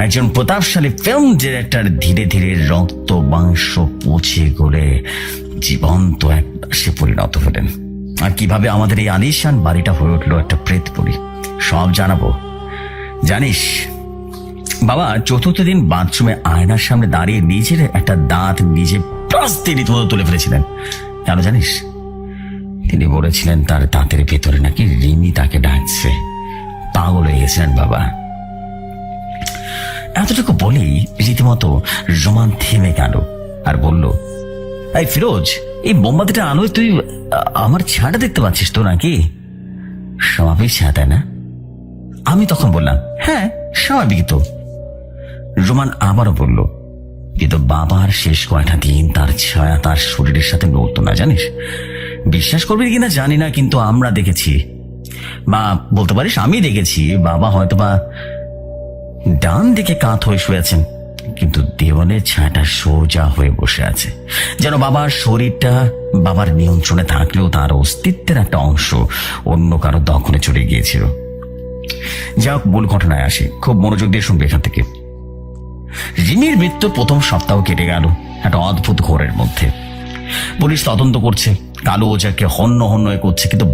একজন প্রতাপশালী ফিল্ম ডিরেক্টর ধীরে ধীরে রক্ত মাংস পচে গলে জীবন্ত এক দাসে পরিণত হলেন, আর কিভাবে আমাদের এই আলিশান বাড়িটা হয়ে উঠলো একটা প্রেতপুরী, সব জানাবো। জানিস বাবা 4th দিন বাথরুমে আয়নার সামনে দাঁড়িয়ে নিজের একটা দাঁত নিজে প্লাস্তে রীতিমতো তুলে ফেলেছিলেন। কেন জানিস? তিনি বলেছিলেন তার দাঁতের ভেতরে নাকি রিমি তাকে ডাকছে। পাগল হয়ে গেছিলেন বাবা। এতটুকু বলেই রীতিমতো রোমান থেমে গেল আর বলল, এই ফিরোজ, এই মোমবাতিটা আলোয় তুই আমার ছায়াটা দেখতে পাচ্ছিস তো নাকি? স্বাভাবিক ছায়া, তাই না? আমি তখন বললাম, হ্যাঁ স্বাভাবিক তো। রোমান আবারও বলল, কিন্তু বাবার শেষ কয়টা দিন তার ছায়া তার শরীরের সাথে নড়তো না, জানিস? বিশ্বাস করবি কিনা জানি না, কিন্তু আমরা দেখেছি, বা বলতে পারিস আমি দেখেছি। বাবা হয়তোবা ডান দিকে কাত হয়ে শুয়ে আছেন, কিন্তু দেওয়ালের ছায়াটা সোজা হয়ে বসে আছে, যেন বাবার শরীরটা বাবার নিয়ন্ত্রণে থাকলেও তার অস্তিত্বের একটা অংশ অন্য কারো দখলে চলে গিয়েছিল। যাক, মূল ঘটনায় আসে, খুব মনোযোগ দিয়ে শুনবে এখান থেকে। রিমির মৃত্যুর প্রথম সপ্তাহ কেটে গেল একটা অদ্ভুত ঘোরের মধ্যে। পুলিশ তদন্ত করছে, কালো ওঝাকে হন্য হন্য করছে, কিন্তু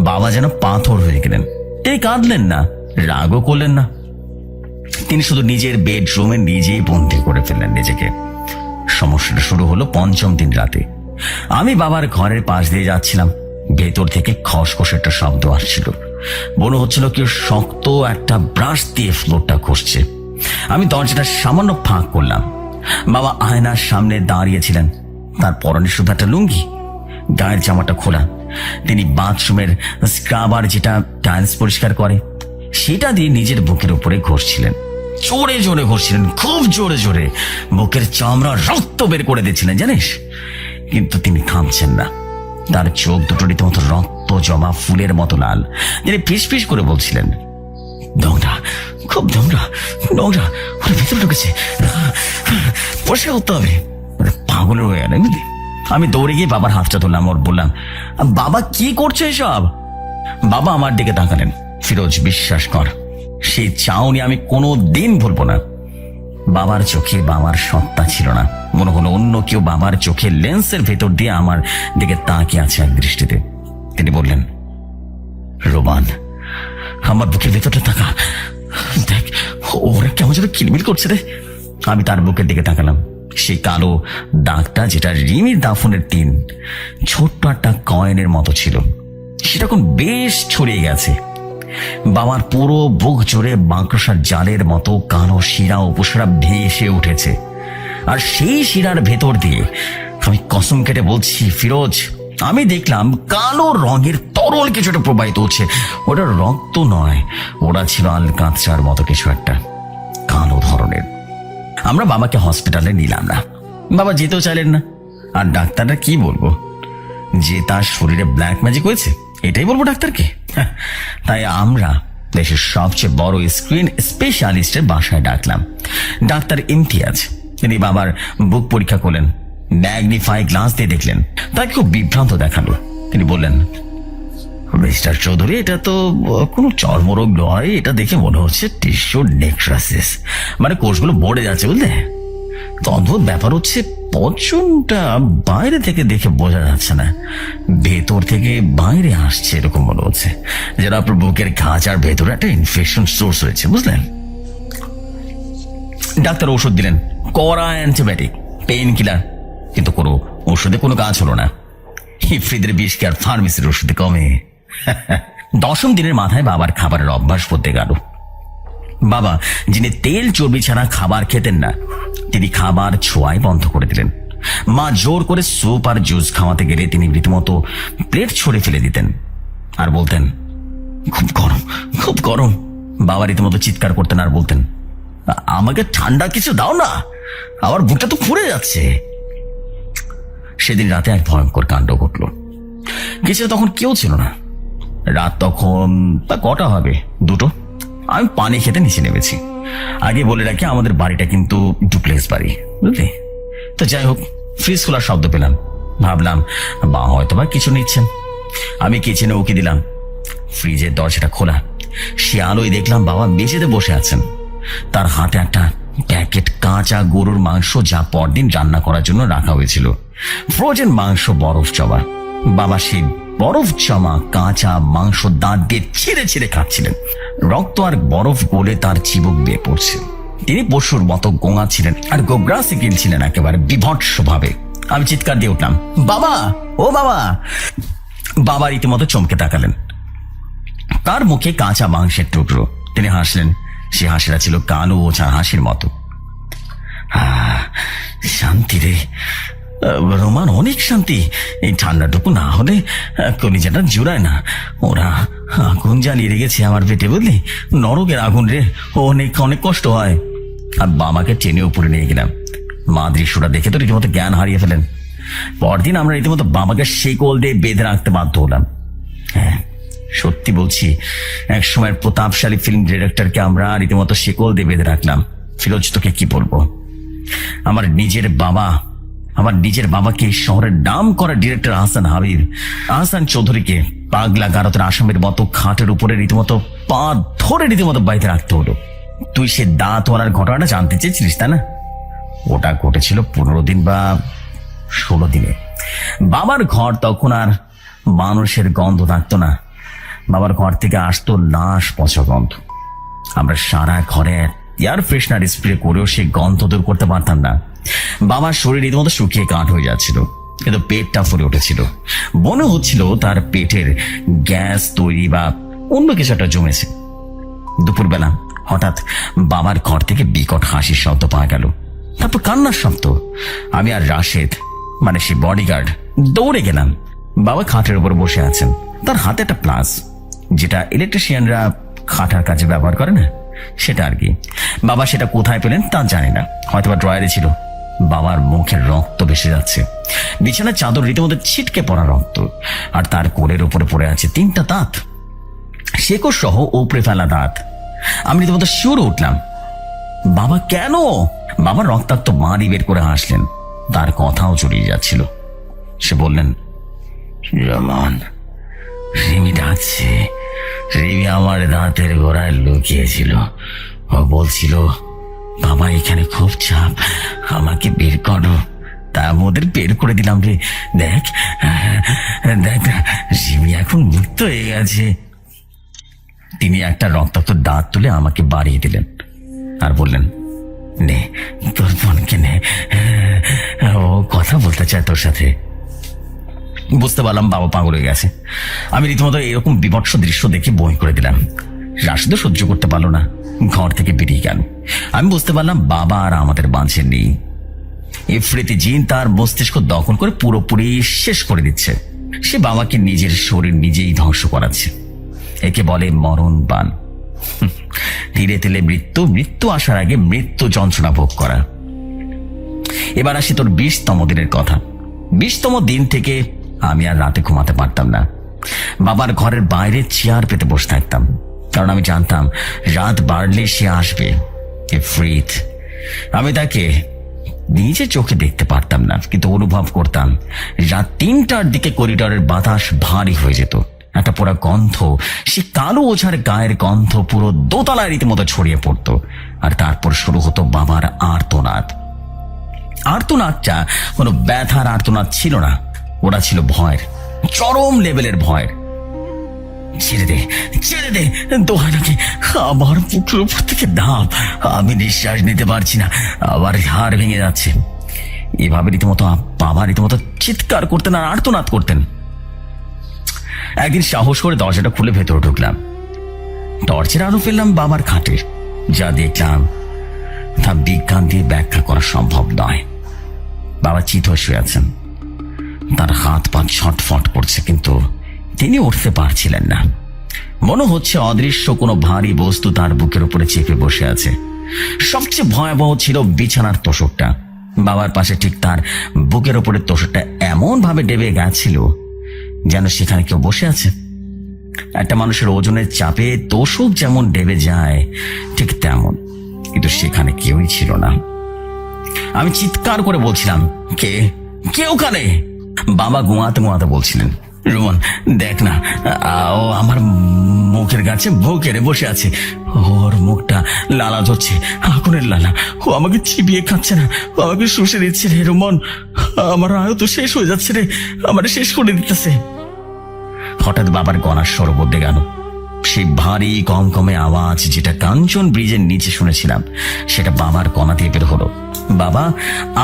বাবা যেন পাথর হয়ে গেলেন। তিনি কাঁদলেন না, রাগও করলেন না, তিনি শুধু নিজের বেডরুমে নিজেই বন্দি করে ফেললেন নিজেকে। সমস্যাটা শুরু হলো পঞ্চম দিন রাতে। আমি বাবার ঘরের পাশ দিয়ে যাচ্ছিলাম, ভেতর থেকে খসখস একটা শব্দ আসছিল, মনে হচ্ছিল কেউ শক্ত একটা ব্রাশ দিয়ে ফ্লোরটা ঘষছে। আমি দরজাটা সামান্য ফাঁক করলাম। বাবা আয়নার সামনে দাঁড়িয়েছিলেন, তার পরনে শুধু একটা লুঙ্গি, গায়ের জামাটা খোলা। তিনি বাথরুমের স্ক্রাবার, যেটা টাইলস পরিষ্কার করে, সেটা দিয়ে নিজের বুকের উপরে ঘষছিলেন। জোরে জোরে ঘষছিলেন, খুব জোরে জোরে, বুকের চামড়া রক্ত বের করে দিচ্ছিলেন জানিস। কিন্তু তিনি থামছেন না, তার চোখ দুটো রীতিমতো রক্ত জমা ফুলের মতো লাল। তিনি ফিস ফিস করে বলছিলেন, নোংরা, খুব নোংরা, নোংরা, ওর ভেতরে ঢুকেছে, পরিষ্কার করতে হবে। পাগল হয়ে গেল। আমি দৌড়ে গিয়ে বাবার হাতটা ধরলাম, ওর বললাম, বাবা কি করছো এসব? বাবা আমার দিকে তাকালেন। ফিরোজ, বিশ্বাস কর, সেই চাউনি আমি কোনো দিন ভুলবো না। বাবার চোখে বাবার সত্তা ছিল না, মনে হলো অন্য কেউ বাবার চোখের লেন্সের ভেতর দিয়ে আমার দিকে তাকিয়ে আছে এক দৃষ্টিতে। তিনি বললেন, রোমান, আমার বুকের ভেতরটা তাকা, দেখ ওরা কেমন যেন কিলমিল করছে রে। আমি তার বুকের দিকে তাকালাম। সেই কালো দাগটা, যেটা রিমির দাফনের দিন ছোট্ট একটা কয়েনের মতো ছিল, সেটা এখন বেশ ছড়িয়ে গেছে। বাবার পুরো বুক জুড়ে মাকড়সার জালের মতো কালো শিরা উপশিরা ভেসে উঠেছে। আর সেই শিরার ভেতর দিয়ে, আমি কসম কেটে বলছি ফিরোজ, আমি দেখলাম কালো রঙের তরল কিছুটা প্রবাহিত হচ্ছে। ওটা রক্ত নয়, ওটা ছিল আলকাতরার মতো কিছু একটা, কালো ধরনের। আমরা বাবাকে হসপিটালে নিলাম না, বাবা যেতেও চাইলেন না। আর ডাক্তাররা কি বলবো, যে তার শরীরে ব্ল্যাক ম্যাজিক হয়েছে, এটাই বলবো ডাক্তারকে। তাই আমরা দেশের সবচেয়ে বড় স্ক্রিন স্পেশালিস্টের বাসায় ডাকলাম, ডাক্তার ইমতিয়াজ। তিনি বাবার বুক পরীক্ষা করলেন, ম্যাগনিফাই গ্লাস দিয়ে দেখলেন, তাকে খুব বিভ্রান্ত দেখালো। তিনি বললেন, মিস্টার চৌধুরী, এটা তো কোনো চর্মরোগ নয়, এটা দেখে মনে হচ্ছে টিস্যু নেক্রাসিস, মানে কোষগুলো মরে যাচ্ছে, বুঝলে। তো অদ্ভুত ব্যাপার হচ্ছে, পচনটা বাইরে থেকে দেখে বোঝা যাচ্ছে না, ভেতর থেকে বাইরে আসছে এরকম মনে হচ্ছে, যেন আপনার বুকের খাঁচার ভেতরে একটা ইনফেকশন সোর্স হয়েছে, বুঝলেন। ডাক্তার ওষুধ দিলেন, কড়া অ্যান্টিবায়োটিক, পেইন কিলার, কিন্তু কোনো ওষুধে কোনো কাজ হলো না। হিফ্রিদের বিষ কি আর ফার্মেসির ওষুধে কমে? 10ম দিনের মাথায় বাবার খাবারের অভ্যাস করতে গেল। বাবা, যিনি তেল চর্বি ছাড়া খাবার খেতেন না, তিনি খাবার ছোঁয়াই বন্ধ করে দিলেন। মা জোর করে স্যুপ আর জুস খাওয়াতে গেলে তিনি রীতিমতো প্লেট ছড়ে ফেলে দিতেন আর বলতেন, খুব গরম, খুব গরম। বাবা রীতিমতো চিৎকার করতেন আর বলতেন, আমাকে ঠান্ডা কিছু দাও না, আমার বুকটা তো পুড়ে যাচ্ছে। সেদিন রাতে এক ভয়ঙ্কর কাণ্ড ঘটল। কিছু তখন কেউ ছিল না, রাত তখন তা কটা হবে, 2টো। আমি পানি খেতে নিচে নেমেছি। আগে বলে রাখি, আমাদের বাড়িটা কিন্তু ডুপ্লেক্স বাড়ি, বুঝলি। তো যাই হোক, ফ্রিজ খোলার শব্দ পেলাম, ভাবলাম বা হয়তো বা কিছু নিচ্ছেন। আমি কিচেনে উকি দিলাম, ফ্রিজের দরজাটা খোলা। সে আলোয় দেখলাম বাবা মেঝেতে বসে আছেন, তার হাতে একটা প্যাকেট কাঁচা গরুর মাংস, যা পরদিন রান্না করার জন্য রাখা হয়েছিল। ফ্রোজেন মাংস বরফ জমা। বাবা সেই বরফ জমা কাঁচা মাংস দাঁত দিয়ে ছিঁড়ে ছিঁড়ে খাচ্ছিলেন। রক্ত আর বরফ গলে তার চিবুক বেয়ে পড়ছে। তিনি পশুর মতো গোঙাচ্ছিলেন আর গোগ্রাসে গিলছিলেন একেবারে বিভৎস ভাবে। আমি চিৎকার দিয়ে উঠলাম, বাবা, ও বাবা। বাবা রীতিমতো চমকে তাকালেন। তার মুখে কাঁচা মাংসের টুকরো। তিনি হাসলেন, সে হাসিটা ছিল কালো ওঝা হাসির মতো। শান্তি রে রোমান, অনেক শান্তি। এই ঠান্ডাটুকু না হলে কলিজাটা জুড়ায় না। ওরা আগুন জ্বালিয়ে রেখেছে আমার পেটে, বুঝলি, নরকের আগুন রে, অনেক অনেক কষ্ট হয়। আর বাবাকে টেনে উপরে নিয়ে গেলাম। মা দৃশ্যটা দেখে তো রীতিমতো জ্ঞান হারিয়ে ফেলেন। পরদিন আমরা রীতিমতো বাবাকে শেকল দিয়ে বেঁধে রাখতে বাধ্য হলাম। হ্যাঁ, সত্যি বলছি, এক সময়ের প্রতাপশালী ফিল্ম ডিরেক্টরকে আমরা রীতিমতো শিকল দিয়ে বেঁধে রাখলাম। ফিরোজ, তোকে কি বলবো, আমার নিজের বাবাকে এই শহরের নাম করা ডিরেক্টর আহসান চৌধুরীকে পাগলা গারতের আসামের মতো খাটের উপরে রীতিমতো পা ধরে রীতিমতো বাইতে রাখতে হলো। তুই সে দাঁতওয়ালার ঘটনাটা জানতে চেয়েছিলিস, তাই না? ওটা ঘটেছিল 15 দিন বা 16 দিনে। বাবার ঘর তখন আর মানুষের গন্ধ থাকতো না। বাবার ঘর থেকে আসতো লাশ পচা গন্ধ। আমরা সারা ঘরে এয়ার ফ্রেশনার স্প্রে করেও সেই গন্ধ দূর করতে পারতাম না। বাবার শরীর রীতিমতো শুকিয়ে কাঠ হয়ে যাচ্ছিল, কিন্তু পেটটা ফুলে উঠেছিল। মনে হচ্ছিল তার পেটের গ্যাস তৈরি বা অন্য কিছু একটা জমেছে। দুপুরবেলা হঠাৎ বাবার ঘর থেকে বিকট হাসির শব্দ পাওয়া গেল, তারপর কান্নার শব্দ। আমি আর রাশেদ, মানে সে বডিগার্ড, দৌড়ে গেলাম। বাবা খাটের উপর বসে আছেন, তার হাতে একটা প্লাস, যেটা ইলেকট্রিশিয়ানরা খাটার কাজে ব্যবহার করে না, সেটা আর কি। বাবা সেটা কোথায় পেলেন তা জানি না, হয়তোবা ড্রয়ারে ছিল। বাবার মুখের রক্ত ভেসে যাচ্ছে, বিছানার চাদর রীতিমতো ছিটকে পড়া রক্ত, আর তার কোলের উপরে পড়ে আছে 3টা দাঁত, শেকড় সহ উপড়ে ফেলা দাঁত। আমি রীতিমতো শিউরে উঠলাম। বাবা কেন? বাবা রক্তাক্ত মারি বের করে হাসলেন, তার কথাও জড়িয়ে যাচ্ছিল। সে বললেন, রমান, রিমি ডাকছে। রিমি আমার দাঁতের গোড়ায় লুকিয়েছিল। ও বলছিল, বাবা এখানে খুব চাপ, আমাকে বের করো। তা ওদের বের করে দিলাম রে। দেখ দেখ, রিমি এখন মুক্ত হয়ে গেছে। তিনি একটা রক্তাক্ত দাঁত তুলে আমাকে বাড়িয়ে দিলেন আর বললেন, নে তোর বোনকে নে, ও কথা বলতে চায় তোর সাথে। বুঝতে পারলাম বাবা পাগল হয়ে গেছে। আমি রীতিমতো এরকম বিভৎস দৃশ্য দেখে বই করে দিলাম। রাশেদও সহ্য করতে পারলো না, ঘর থেকে বেরিয়ে গেল। আমি বুঝতে পারলাম বাবা আর আমাদের বাঁচে নেই। ইফরিতি জিন তার মস্তিষ্ক দখল করে পুরোপুরি শেষ করে দিচ্ছে। সে বাবাকে নিজের শরীর নিজেই ধ্বংস করাচ্ছে। একে বলে মরণ বান। ধীরে ধীরে মৃত্যু আসার আগে মৃত্যু যন্ত্রণা ভোগ করা। এবার আসি তোর 20তম দিনের কথা। 20তম দিন থেকে আমি আর রাতে ঘুমাতে পারতাম না। বাবার ঘরের বাইরে চেয়ার পেতে বসে থাকতাম, কারণ আমি জানতাম রাত বাড়লে সে আসবে। ইফরিত, আমি তাকে নিজে চোখে দেখতে পারতাম না, কিন্তু অনুভব করতাম রাত 3টার দিকে করিডোরের বাতাস ভারী হয়ে যেত। একটা পোড়া গন্ধ, সে কালো ওঝার গায়ের গন্ধ পুরো দোতলায় রীতিমতো ছড়িয়ে পড়তো। আর তারপর শুরু হতো বাবার আর্তনাদ। আর্তনাদটা কোনো ব্যথার আর্তনাদ ছিল না, ওরা ছিল ভয়ের, চরম লেভেলের ভয়ের। ছেড়ে দে, ছেড়ে দে, দোহাই নাকি, আমার বুকের উপর থেকে দাম, আমি নিঃশ্বাস নিতে পারছি না, আবার হাড় ভেঙে যাচ্ছে। এভাবে রীতিমতো বাবা রীতিমতো চিৎকার করতেন আর আর্তনাদ করতেন। একদিন সাহস করে দরজাটা খুলে ভেতরে ঢুকলাম। টর্চের আলো ফেললাম বাবার খাটে। যা দেখলাম তা বিজ্ঞান দিয়ে ব্যাখ্যা করা সম্ভব নয়। বাবা চিত হয়ে শুয়ে আছেন, তার হাত পা ছটফট করছে, কিন্তু তিনি উঠতে পারছিলেন না। মনে হচ্ছে অদৃশ্য কোনো ভারী বস্তু তার বুকের উপরে চেপে বসে আছে। সবচেয়ে ভয়াবহ ছিল বিছানার তোষকটা। বাবার পাশে ঠিক তার বুকের উপরে তোষকটা এমন ভাবে ডেবে গেছিল যেন সেখানে কেউ বসে আছে। একটা মানুষের ওজনের চাপে তোষক যেমন ডেবে যায় ঠিক তেমন, কিন্তু সেখানে কেউই ছিল না। আমি চিৎকার করে বলছিলাম, কে কে ওখানে? বাবা ঘুমাতে ঘুমাতে বলছিলেন, রোমান দেখ না, ও আমার মুখের কাছে ভোকেরে বসে আছে। ওর মুখটা লালা ঝরছে, আগুনের লালা। ও আমাকে চিবিয়ে খাচ্ছে না, ও আমাকে শুষে দিচ্ছে রে। রোমান, আমার আয়ু তো শেষ হয়ে যাচ্ছে রে, আমার শেষ করে দিতেছে। হঠাৎ বাবার গলার স্বর বদলে গেল। সেই ভারী কমকমে আওয়াজ যেটা কাঞ্চন ব্রিজের নিচে শুনেছিলাম, সেটা বাবার গলা দিয়ে বের হলো। বাবা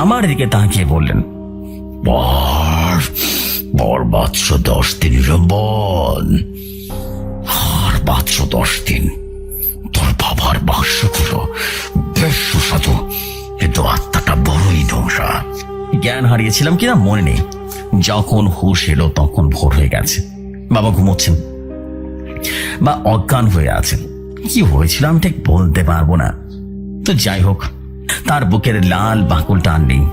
আমার দিকে তাকিয়ে বললেন, বর মাত্র 10 দিন রমন, আর মাত্র 10 দিন। তোর বাবার বাক্সগুলো বেশ সুস্বাদু, কিন্তু আত্মাটা বড়ই নোংরা। জ্ঞান হারিয়েছিলাম কিনা মনে নেই। যখন হুঁশ এলো তখন ভোর হয়ে গেছে। বাবা ঘুমোচ্ছেন বা অজ্ঞান হয়ে আছেন। কি হয়েছিল আমি ঠিক বলতে পারবো না। তো যাই হোক, তার বুকের লাল বাকুলটা আর নেই,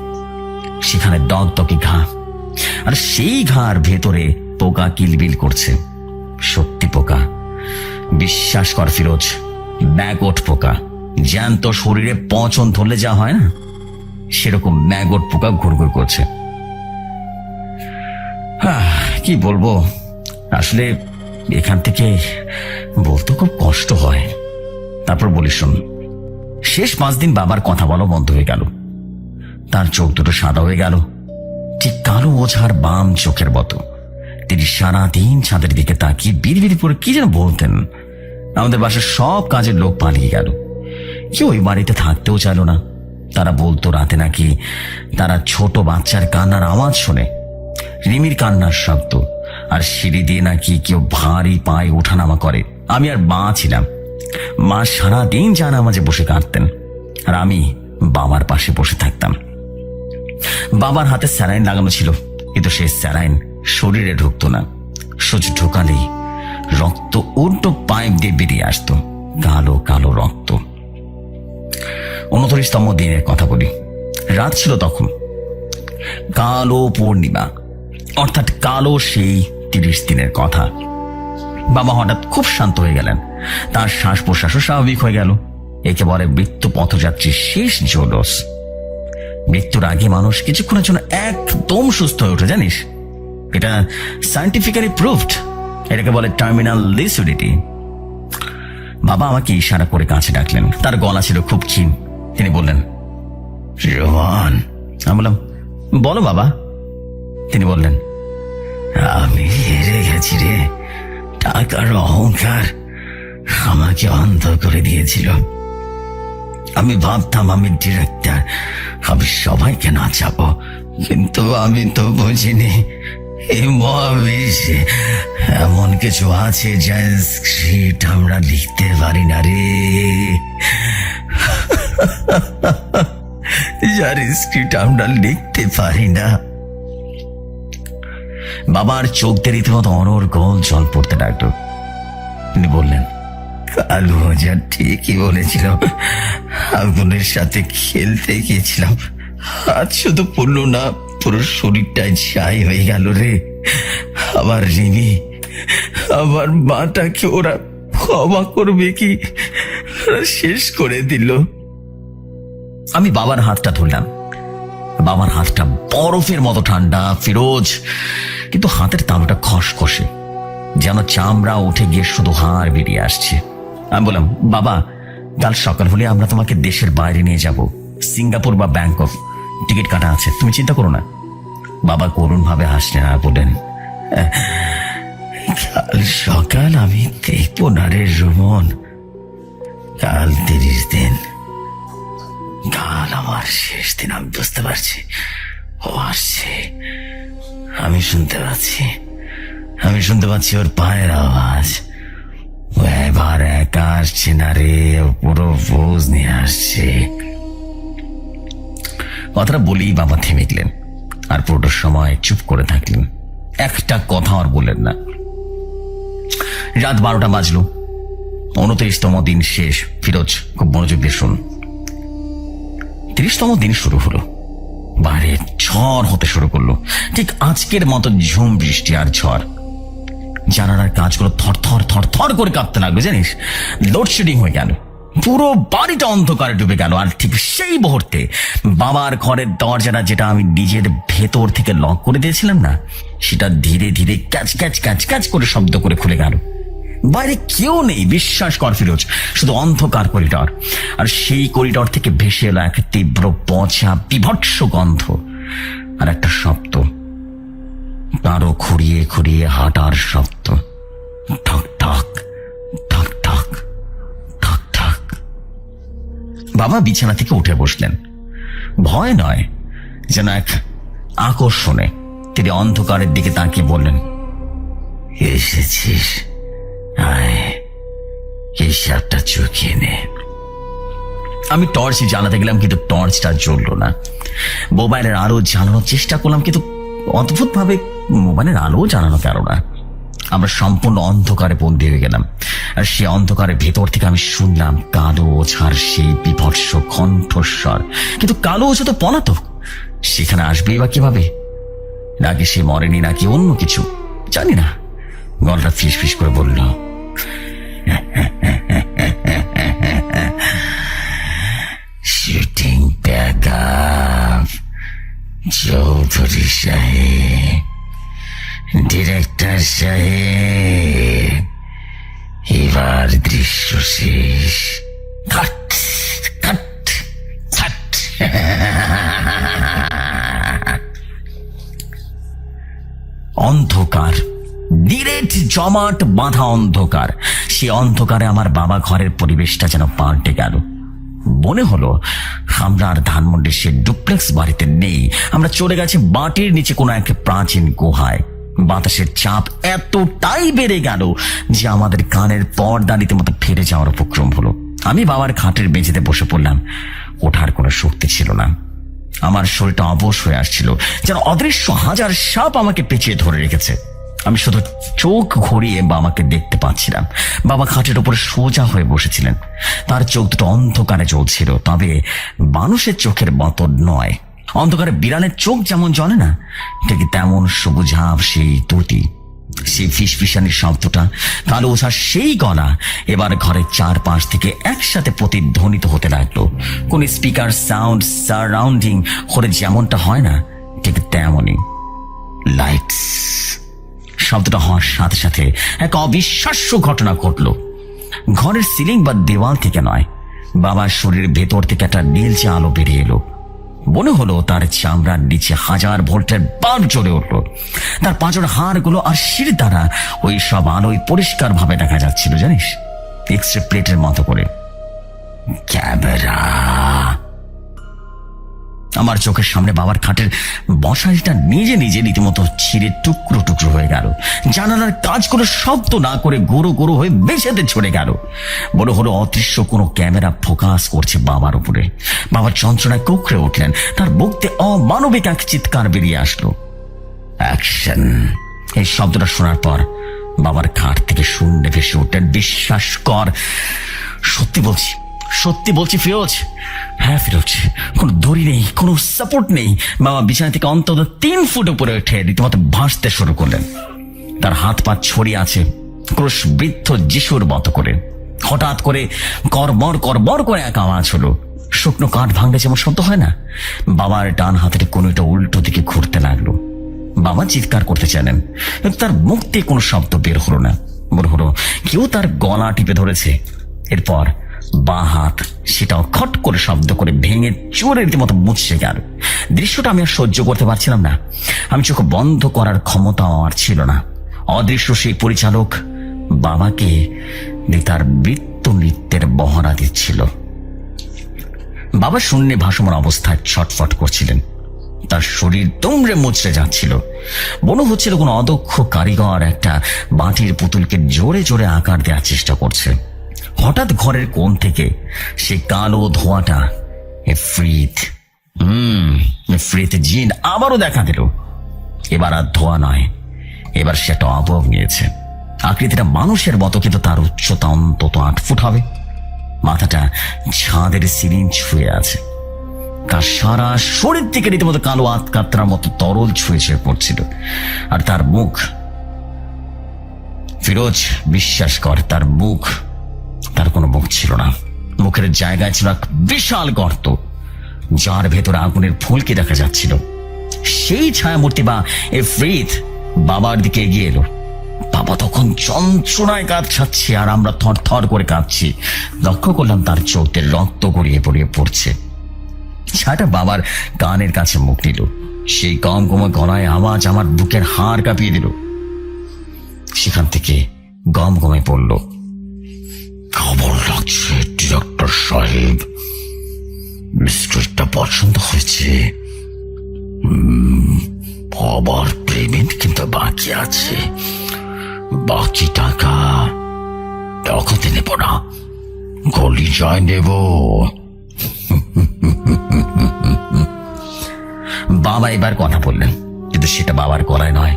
সেখানে দগদগে ঘা, আর সেই ঘার ভেতরে পোকা কিলবিল করছে। সত্যি পোকা, বিশ্বাস কর ফিরোজ, ম্যাগট পোকা। জ্যান্ত শরীরে পচন ধরলে যা হয় না, সেরকম ম্যাগট পোকা ঘুরঘুর করছে। কি বলবো, আসলে এখান থেকে বলতে খুব কষ্ট হয়। তারপর বলি শোন, শেষ 5 দিন বাবার কথা বলা বন্ধ হয়ে গেল। তার চোখ দুটো সাদা হয়ে গেল, ঠিক কালো ওঝার বাম চোখের মতো। তিনি সারাদিন ছাদের দিকে তাকিয়ে বিড়বিড় করে কি যেন বলতেন। আমাদের বাসার সব কাজের লোক পালিয়ে গেল, কেউ ওই বাড়িতে থাকতেও চাইল না। তারা বলতো রাতে নাকি তারা ছোট বাচ্চার কান্নার আওয়াজ শোনে, রিমির কান্নার শব্দ, আর সিঁড়ি দিয়ে নাকি কেউ ভারী পায়ে ওঠানামা করে। আমি আর মা ছিলাম। মা সারাদিন জানামাজে বসে কাঁদতেন, আর আমি বাবার পাশে বসে থাকতাম। বাবার হাতে স্যালাইন লাগানো ছিল, কিন্তু সেই স্যালাইন শরীরে ঢুকতো না। সোজ ঢোকালেই রক্ত উল্টো পাইপ দিয়ে বেরিয়ে আসতো, কালো কালো রক্ত। 29তম দিনের কথা বলি। রাত ছিল তখন, কালো পূর্ণিমা, অর্থাৎ কালো সেই 30 দিনের কথা। বাবা হঠাৎ খুব শান্ত হয়ে গেলেন, তার শ্বাস প্রশ্বাসও স্বাভাবিক হয়ে গেল। একে বলে মৃত্যু পথযাত্রীর শেষ জোলস। মৃত্যুর আগে মানুষ কিছুক্ষণের জন্য একদম সুস্থ হয়ে ওঠে, জানিস? এটা সায়েন্টিফিক্যালি প্রুভড। এটাকে বলে টার্মিনাল লিসিডিটি। বাবা আমাকে ইশারা করে কাছে ডাকলেন। তার গলা ছিল খুব ক্ষীণ। তিনি বললেন, রোমান। আমি বললাম, বলো বাবা। তিনি বললেন, আমি হেরে গেছি রে। টাকার অহংকার আমাকে অন্ধ করে দিয়েছিল। আমি ভাবতাম আমি ডিরেক্টর, আমি সবাইকে নাচাবো, কিন্তু আমি তো বুঝিনি এই মহাবিশ্বে এমন কিছু আছে যার স্ক্রিপ্ট আমরা লিখতে পারি না রে। যার স্ক্রিপ্ট আমরা লিখতে পারি না। বাবার চোখ দিয়ে রীতিমতো অনর্গল জল পড়তে লাগলো। তিনি বললেন, কালু যা ঠিকই বলেছিল। আগুনের সাথে খেলতে গিয়েছিলাম, হাত শুধু পড়লো না, পুরো শরীরটাই ছাই হয়ে গেল রে। আবার রিমি, আমার মাটাকে ওরা ক্ষমা করবে কি? শেষ করে দিল। আমি বাবার হাতটা ধরলাম। বাবার হাতটা বরফের মতো ঠান্ডা ফিরোজ, কিন্তু হাতের তালুটা খসখসে, যেন চামড়া উঠে গিয়ে শুধু হাড় বেরিয়ে আসছে। আমি বললাম, বাবা, কাল সকাল হলে আমরা তোমাকে দেশের বাইরে নিয়ে যাব, সিঙ্গাপুর বা ব্যাংকক। টিকিট কাটা আছে, তুমি চিন্তা করো না। বাবা করুণ ভাবে হাসলেন আর বললেন, কাল সকাল আমি দেখবো না রে রোমন। কাল 30 দিন, কাল আমার শেষ দিন। আমি বুঝতে পারছি ও আসছে। আমি শুনতে পাচ্ছি ওর পায়ের আওয়াজ। ও এবার একা আসছে না রে, পুরো ফৌজ নিয়ে আসছে। কথাটা বলেই বাবা থেমে গেলেন, আর পুরোটা সময় চুপ করে থাকলেন, একটা কথা আর বললেন না। রাত 12টা বাজলো। 29তম দিন শেষ। ফিরোজ, খুব মনোযোগ দিয়ে শুন। 30তম দিন শুরু হলো। বাইরে ঝড় হতে শুরু করলো, ঠিক আজকের মতো ঝুম বৃষ্টি আর ঝড়। জানালার কাজগুলো থর থর থর থর করে কাঁপতে লাগলো, জানিস? লোডশেডিং হয়ে গেল, পুরো বাড়িটা অন্ধকারে ডুবে গেল। আর ঠিক সেই মুহূর্তে বাবার ঘরের দরজাটা, যেটা আমি নিজের ভেতর থেকে লক করে দিয়েছিলাম না, সেটা ধীরে ধীরে ক্যাচ ক্যাচ ক্যাচ ক্যাচ করে শব্দ করে খুলে গেল। বাইরে কেউ নেই, বিশ্বাস কর ফিরোজ, শুধু অন্ধকার করিডর। আর সেই করিডর থেকে ভেসে এলো এক তীব্র পচা বিভৎস গন্ধ, আর একটা শব্দ, কারো খুঁড়িয়ে খুঁড়িয়ে হাঁটার শব্দ। ঠক ঠক ঠক ঠক ঠক ঠক। বাবা বিছানা থেকে উঠে বসলেন। ভয় নয়, যেন এক আকর্ষণে। তিনি অন্ধকারের দিকে তাকিয়ে বললেন, এসেছিস, আয়, হিসাবটা চুকিয়ে নে। আমি টর্চ জ্বালাতে গেলাম, কিন্তু টর্চটা জ্বললো না। মোবাইলের আলো জ্বালানোর চেষ্টা করলাম, কিন্তু অদ্ভুত ভাবে মোবাইলের আলো জ্বালানো গেল না। আমরা সম্পূর্ণ অন্ধকারে বন্দী হয়ে গেলাম। আর সে অন্ধকারের ভেতর থেকে আমি শুনলাম কালো ওঝার সেই বিভৎস কণ্ঠস্বর। কিন্তু কালো ওঝা তো পলাতক, সেখানে আসবেই বা কিভাবে? নাকি সে মরেনি, নাকি অন্য কিছু, জানি না। গলাটা ফিস ফিস করে বলল, শুটিং ব্যাক আপ চৌধুরী সাহেব, ডিরেক্টর সাহেব, এবার দৃশ্য শেষ। কাট কাট কাট। অন্ধকার, ডিরেক্ট জমাট বাঁধা অন্ধকার। সে অন্ধকারে আমার বাবা ঘরের পরিবেশটা যেন পাল্টে গেল। মনে হলো আমরা আর ধানমন্ডির সে ডুপ্লেক্স বাড়িতে নেই, আমরা চলে গেছি মাটির নিচে কোনো এক প্রাচীন গুহায়। বাতাসের চাপ এতটাই বেড়ে গেল যে আমাদের কানের পর্দা রীতিমতো ফেটে যাওয়ার উপক্রম হলো। আমি বাবার খাটের বেঞ্চিতে বসে পড়লাম। ওঠার কোনো শক্তি ছিল না। আমার শরীরটা অবশ হয়ে আসছিল, যেন অদৃশ্য হাজার সাপ আমাকে পেঁচিয়ে ধরে রেখেছে। আমি শুধু চোখ ঘুরিয়ে বাবাকে দেখতে পাচ্ছিলাম। বাবা খাটের উপরে সোজা হয়ে বসেছিলেন। তার চোখ দুটো অন্ধকারে জ্বলছিল, তবে মানুষের চোখের মতো নয়। অন্ধকারে বিড়ালের চোখ যেমন জ্বলে না, ঠিক তেমন সবুজাভ সেই দুটি। সেই ফিসফিসানির শব্দটা, কালো ওঝার সেই গলা এবার ঘরের চারপাশ থেকে একসাথে প্রতিধ্বনিত হতে লাগলো। কোন স্পিকার সাউন্ড সারাউন্ডিং করে যেমনটা হয় না, ঠিক তেমনই। লাইটস শব্দটা হওয়ার সাথে সাথে এক অবিশ্বাস্য ঘটনা ঘটল। ঘরের সিলিং বা দেওয়াল থেকে নয়, বাবার শরীরের ভেতর থেকে একটা নীলচে আলো বেরিয়ে এলো। মনে হলো তার চামড়ার নিচে 1000 ভোল্টের বাল্ব জ্বলে উঠল। তার পাঁজর হাড়গুলো আর শির দ্বারা ওই সব আলোয় পরিষ্কার ভাবে দেখা যাচ্ছিল, জানিস, এক্সরে প্লেটের মতো করে। ক্যামেরা। আমার চোখের সামনে বাবার খাটের বসাইটা নিজে নিজে রীতিমতো ছিঁড়ে টুকরো টুকরো হয়ে গেল। জানালার কাজগুলো শব্দ না করে গুঁড়ো গুঁড়ো হয়ে বেঁচেতে ছড়ে গেল। মনে হলো অদৃশ্য কোনো ক্যামেরা ফোকাস করছে বাবার উপরে। বাবা যন্ত্রণায় কুঁকড়ে উঠলেন। তার মুখে অমানবিক এক চিৎকার বেরিয়ে আসলো। অ্যাকশন। এই শব্দটা শোনার পর বাবার খাট থেকে শূন্যে ভেসে উঠলেন, বিশ্বাস কর, সত্যি বলছি ফিরোজ। হ্যাঁ ফিরোজ, কোনো দড়ি নেই, কোনো সাপোর্ট নেই। বাবা বিছানা থেকে অন্তত 3 ফুট উপরে উঠে রীতিমতো ভাসতে শুরু করলেন। তার হাত পা ছড়িয়ে আছে ক্রুশবৃদ্ধ যিশুর মতো করে। হঠাৎ করে করমর করে এক আওয়াজ হলো। শুকনো কাঠ ভাঙলে যেমন শব্দ হয় না, বাবার ডান হাতের কোনোটা উল্টো দিকে ঘুরতে লাগলো। বাবা চিৎকার করতে চাইলেন, তার মুখ দিয়ে কোনো শব্দ বের হলো না। মনে হলো কেউ তার গলা টিপে ধরেছে। এরপর বাঁ হাত সেটাও খট করে শব্দ করে ভেঙে চোরের রীতিমতো মুছড়ে গেল। দৃশ্যটা আমি আর সহ্য করতে পারছিলাম না। আমি চোখ বন্ধ করার ক্ষমতা আমার ছিল না। অদৃশ্য সেই পরিচালক বাবাকে তার মৃত্যু নৃত্যের বহরা দিচ্ছিল। বাবা শূন্যে ভাসমান অবস্থায় ছটফট করছিলেন। তার শরীর দুমড়ে মুচড়ে যাচ্ছিল। মনে হচ্ছিল কোন অদক্ষ কারিগর একটা মাটির পুতুলকে জোরে জোরে আকার দেওয়ার চেষ্টা করছে। হঠাৎ ঘরের কোণ থেকে সে কালো ধোঁয়াটা এফরিত জিন আবারও দেখা দিল। এবার আর ধোঁয়া নয়, এবার সে একটা অবয়ব নিয়েছে। আকৃতিটা মানুষের মতো, কিন্তু তার উচ্চতা অন্তত 8 ফুট হবে। মাথাটা ছাদের সিলিং ছুঁয়ে আছে। তার সারা শরীর থেকে রীতিমতো কালো আতকাত্রার মতো তরল ছুঁয়ে ছুঁয়ে পড়ছিল। আর তার মুখ, ফিরোজ বিশ্বাস কর, তার কোনো মুখ ছিল না। মুখের জায়গায় ছিল এক বিশাল গর্ত, যার ভেতরে আগুনের ফুলকি দেখা যাচ্ছিল। সেই ছায়ামূর্তি বা এফরিত বাবার দিকে এগিয়ে এলো। বাবা তখন যন্ত্রণায় কাঁদছে, আর আমরা থর থর করে কাঁদছি। লক্ষ্য করলাম তার চোখে রক্ত গড়িয়ে গড়িয়ে পড়ছে। ছায়াটা বাবার কানের কাছে মুখ নিল। সেই গমগমে গলায় আওয়াজ আমার বুকের হাড় কাঁপিয়ে দিল। সেখান থেকে গমগমে পড়ল, খবর লাগছে ডিরেক্টর সাহেব, মিস্ট্রিটা পছন্দ হয়েছে। আবার পেমেন্ট কিন্তু বাকি আছে। বাকি টাকা নগদে নেব না, গলি যায় নেব। বাবা এবার কথা বললেন, কিন্তু সেটা বাবার গলায় নয়।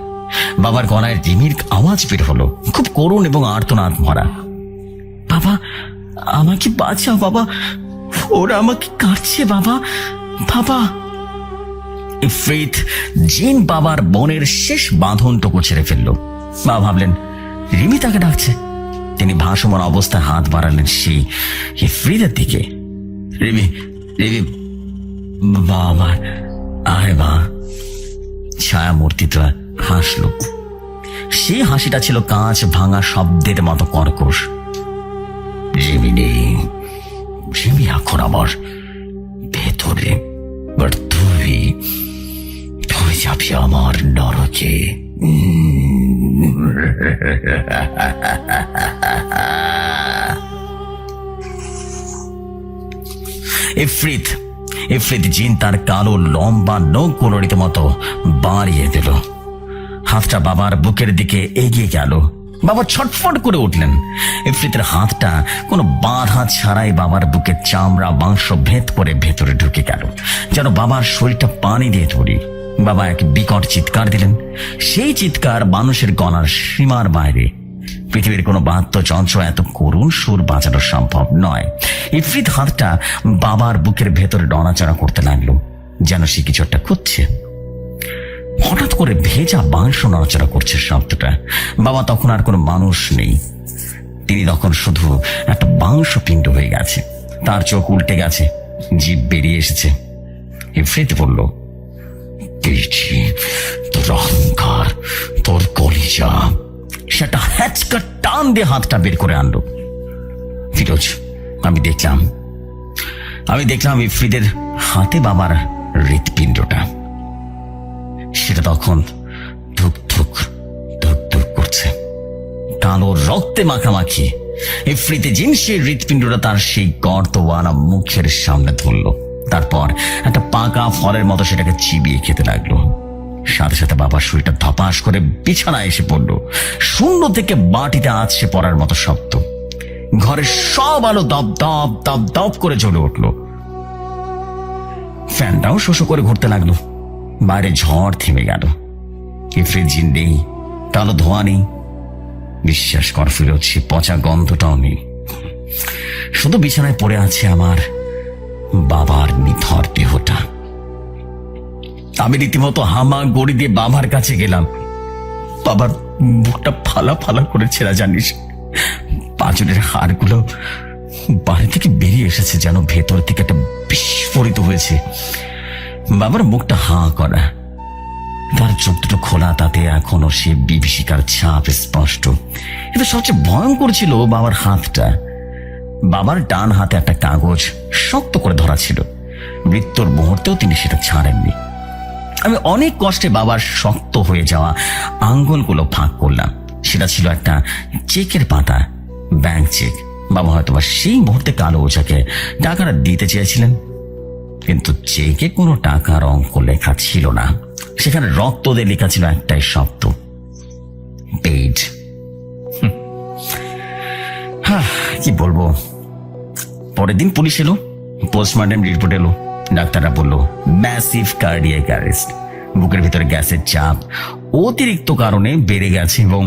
বাবার গলায় রিমির আওয়াজ বের হলো, খুব করুণ এবং আর্তনাদ ভরা। বাবা, আমাকে বাঁচাও বাবা, ওরা আমাকে কাটছে বাবা, বাবা। ইফরিত জিন বাবার বোনের শেষ বাঁধনটুকু ছেড়ে ফেললো। মা ভাবলেন রিমি তাকে ডাকছে। তিনি ভাসমান অবস্থায় হাত বাড়ালেন সেই ইফরিতের দিকে। রিমি, রিমি, বাবা, আয় মা। ছায়া মূর্তিটা হাসলো। সেই হাসিটা ছিল কাঁচ ভাঙা শব্দের মতো কর্কশ। রিমি নেই, রিমি এখন আমার ভেতরে, তুই যাবি আমার নরকে। ইফরিত জিন তার কালো লম্বা নখগুলো রীতিমতো বাড়িয়ে দিল। হাতটা বাবার বুকের দিকে এগিয়ে গেল। বাবা ছটফট করে উঠলেন। ইফরিতের হাতটা কোনো বাধা ছাড়াই বাবার বুকের চামড়া মাংস ভেদ করে ভেতরে ঢুকে গেল, যেন বাবার শরীরটা পানি দিয়ে তৈরি। বাবা এক বিকট চিৎকার দিলেন। সেই চিৎকার মানুষের গলার সীমার বাইরে। পৃথিবীর কোনো বাদ্যযন্ত্র এত করুণ সুর বাজানো সম্ভব নয়। ইফরিত হাতটা বাবার বুকের ভেতরে নড়াচড়া করতে লাগলো, যেন সে কিছু একটা খুঁজছে। হঠাৎ করে ভেজা মাংস নড়াচড়া করছে শব্দটা। বাবা তখন আর কোনো মানুষ নেই, তিনি তখন শুধু একটা মাংস পিণ্ড হয়ে গেছে। তার চোখ উল্টে গেছে, জিভ বেরিয়ে এসেছে। ইফরিত বলল, তোর অহংকার, তোর কলিজা। সেটা হ্যাচকা টান দিয়ে হাতটা বের করে আনলো। ফিরোজ, আমি দেখলাম ইফরিতের হাতে বাবার হৃৎপিণ্ডটা। সেটা তখন ধুক ধুক ধুক ধুক করছে, কালো রক্তে মাখামাখি। ইফরিতে জিন সেই হৃৎপিণ্ডটা তার সেই গর্তওয়ালা মুখের সামনে ধরল। তারপর একটা পাকা ফলের মতো সেটাকে চিবিয়ে খেতে লাগলো। সাথে সাথে বাবার শরীরটা ধপাস করে বিছানায় এসে পড়ল। শূন্য থেকে মাটিতে আছড়ে পড়ার মতো শব্দ। ঘরের সব আলো দপ দপ দপ দপ করে জ্বলে উঠল। ফ্যানটাও শোষো করে ঘুরতে লাগলো। বাইরে ঝড় থেমে গেল। ইফরিত জিন নেই, কালো ধোঁয়া নেই। বিশ্বাস কর ফিরোজ, সে পচা গন্ধটাও নেই। শুধু বিছানায় পড়ে আছে আমার বাবার নিথর দেহটা। আমি রীতিমতো হামা গড়ি দিয়ে বাবার কাছে গেলাম। বাবার মুখটা ফালা ফালা করে ছেঁড়া, জানিস, পাঁজরের হাড়গুলো বাড়ি থেকে বেরিয়ে এসেছে, যেন ভেতর থেকে একটা বিস্ফোরিত হয়েছে। বাবার মুখটা হাঁ করা, তার চোখ দুটো খোলা, তাতে এখনো সে বিভীষিকার ছাপ স্পষ্ট। কিন্তু সবচেয়ে ভয়ঙ্কর ছিল বাবার হাতটা। বাবার ডান হাতে একটা কাগজ শক্ত করে ধরা ছিল। মৃত্যুর মুহূর্তেও তিনি সেটা ছাড়েননি। আমি অনেক কষ্টে বাবার শক্ত হয়ে যাওয়া আঙ্গুলগুলো ফাঁক করলাম। সেটা ছিল একটা চেকের পাতা, ব্যাংক চেক। বাবা হয়তো সেই মুহূর্তে কালো ওঝাকে টাকাটা দিতে চেয়েছিলেন, কিন্তু চেকে কোনো টাকার অঙ্ক লেখা ছিল না। সেখানে রক্ত দিয়ে লেখা ছিল একটাই শব্দ, পেইড। কি বলবো। পরের দিন পুলিশ এলো, পোস্টমর্টম রিপোর্ট এলো। ডাক্তাররা বললো ম্যাসিভ কার্ডিয়াক অ্যারেস্ট। বুকের ভিতরে গ্যাসের চাপ অতিরিক্ত কারণে বেড়ে গেছে এবং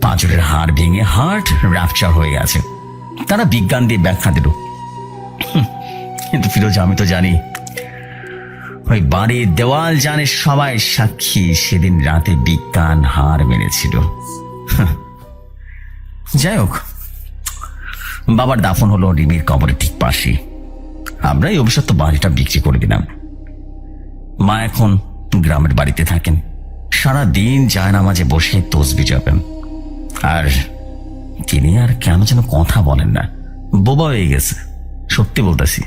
পাঁজরের হাড় ভেঙে হার্ট র্যাপচার হয়ে গেছে। তারা বিজ্ঞান দিয়ে ব্যাখ্যা দিল। কিন্তু ফিরোজ, আমি তো জানি, ওই বাড়ির দেওয়াল জানে, সবাই সাক্ষী, সেদিন রাতে বিজ্ঞান হার মেনেছিল। যাই হোক, বাবার দাফন হলো রিমির কবরের ঠিক পাশে। আমরা এই অভিশপ্ত বাড়িটা বিক্রি করে দিলাম। মা এখন গ্রামের বাড়িতে থাকেন। সারা দিন জায়নামাজে বসে তসবি জপেন। আর তিনি আর কেন যেন কথা বলেন না, বোবা হয়ে গেছে। সত্যি বলতেছি,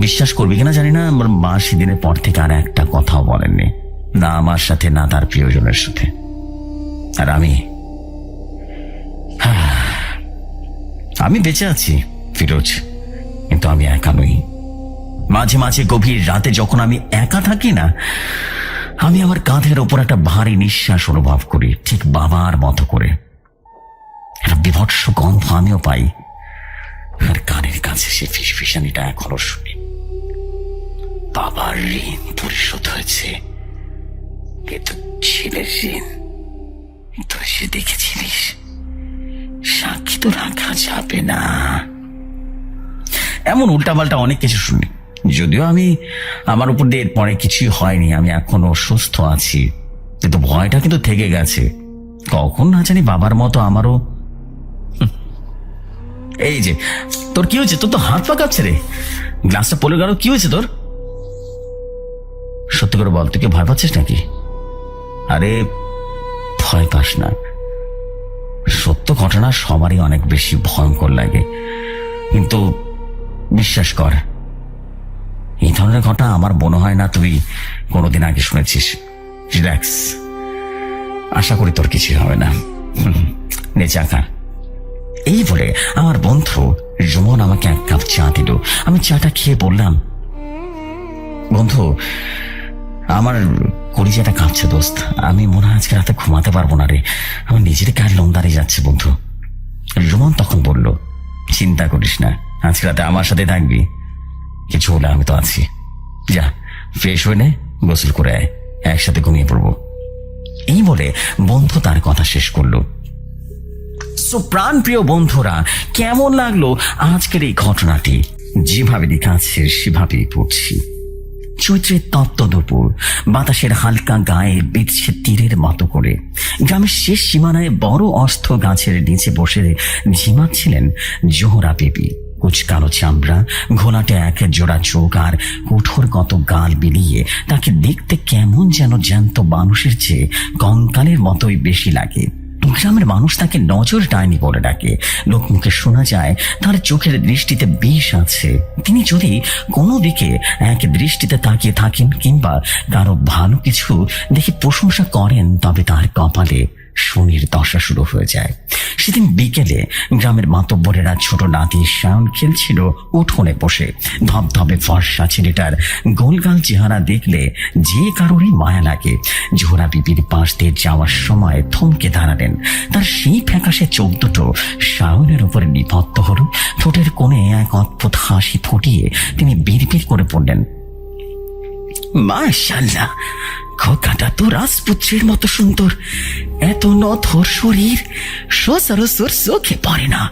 বিশ্বাস করবি কিনা জানি না, আমার মা সেদিনের পর থেকে আর একটা কথাও বলেননি, না আমার সাথে না তার প্রিয়জনের সাথে। আর আমি বেঁচে আছি ফিরোজ, কিন্তু আমি একা নই। মাঝে মাঝে গভীর রাতে যখন আমি একা থাকি না, আমি আমার কাঁধের ওপর একটা ভারী নিঃশ্বাস অনুভব করি, ঠিক বাবার মতো করে। একটা বিভৎস গন্ধ আমিও পাই, আর কানের কাছে সে ফিসফিসানিটা এখনো শুনি। বাবার ঋণ পরিশোধ হয়েছে, কিন্তু ছেলের ঋণ তুই সে দেখেছিলিস, সাক্ষী তো রাখা যাবে না। এমন উল্টাপাল্টা অনেক কিছু শুনি। যদিও আমার উপর দিয়ে এরপরে কিছুই হয়নি, আমি এখনো সুস্থ আছি, কিন্তু ভয়টা কিন্তু থেকে গেছে। কখন না জানি বাবার মতো আমারও। এই যে, তোর কি হয়েছে? তোর তো হাত পা কাঁপছে রে, গ্লাসটা পড়ে গেল, কি হয়েছে তোর? সত্যি করে বল, তুই কি ভয় পাচ্ছিস নাকি? আরে ভয় পাস না, সত্য ঘটনা সবারই অনেক বেশি ভয়ঙ্কর লাগে, কিন্তু বিশ্বাস কর, এই ধরনের ঘটনা আমার মনে হয় না তুই কোনোদিন আগে শুনেছিস। রিল্যাক্স, আশা করি তোর কিছু হবে না। নে চা খা। এই বলে আমার বন্ধু রুমন আমাকে এক কাপ চা দিল। আমি চাটা খেয়ে বললাম, বন্ধু, আমার কলিজাটা কাঁপছে দোস্ত, আমি মনে হয় আজকে রাতে ঘুমাতে পারবো না রে, আমার নিজের গায়ে লোম দাঁড়িয়ে যাচ্ছে বন্ধু। রুমন তখন বলল, চিন্তা করিস না, আজকে রাতে আমার সাথে থাকবি, কিছু হলে আমি তো আছি। যা ফ্রেশ হয়ে নে, গোসল করে আয়, একসাথে ঘুমিয়ে পড়বো। এই বলে বন্ধু তার কথা শেষ করলো। সো প্রাণ প্রিয় বন্ধুরা, কেমন লাগলো আজকের এই ঘটনাটি? যেভাবে লেখা আছে সেভাবেই পড়ছি। চৈত্রের তপ্ত দুপুর, বাতাসের হালকা গায়ে বিচ্ছে তীরের মতো করে গ্রামের শেষ সীমানায় বড় অস্ত গাছের নিচে বসে ঝিমাচ্ছিলেন জোহরা বেবি। কুচকালো চামড়া, ঘোলাটে এক জোড়া চোখ আর কঠোর কত গাল বিলিয়ে তাকে দেখতে কেমন যেন জ্যান্ত মানুষের চেয়ে কঙ্কালের মতোই বেশি লাগে। গ্রামের মানুষ তাকে নজর ডাইনি বলে ডাকে। লোকমুখে শোনা যায় তার চোখের দৃষ্টিতে বিষ আছে। তিনি যদি কোনো দিকে এক দৃষ্টিতে তাকিয়ে থাকেন কিংবা কারো ভালো কিছু দেখে প্রশংসা করেন, তবে তার কপালে শনির দশা শুরু হয়ে যায়। সেদিন বিকেলে গ্রামের মাতব্বরেরা ছোট নাতি শায়ন খেলছিল উঠোনে বসে। ধবধবে ফর্সা ছেলেটার গোলগাল চেহারা দেখলে যে কারোরই মায়া লাগে। জোহরা বিবির পাশ দিয়ে যাওয়ার সময় থমকে দাঁড়ালেন। তার সেই ফ্যাকাশে চোখ দুটো শায়নের উপরে নিবদ্ধ হল। ঠোঁটের কোণে এক অদ্ভুত হাসি ফুটিয়ে তিনি বিড়বিড় করে পড়লেন, মাশাআল্লাহ, খোকাটা তো রাজপুত্রের মতো সুন্দর, এত নথর শরীর সচরাচর চোখে পড়ে না।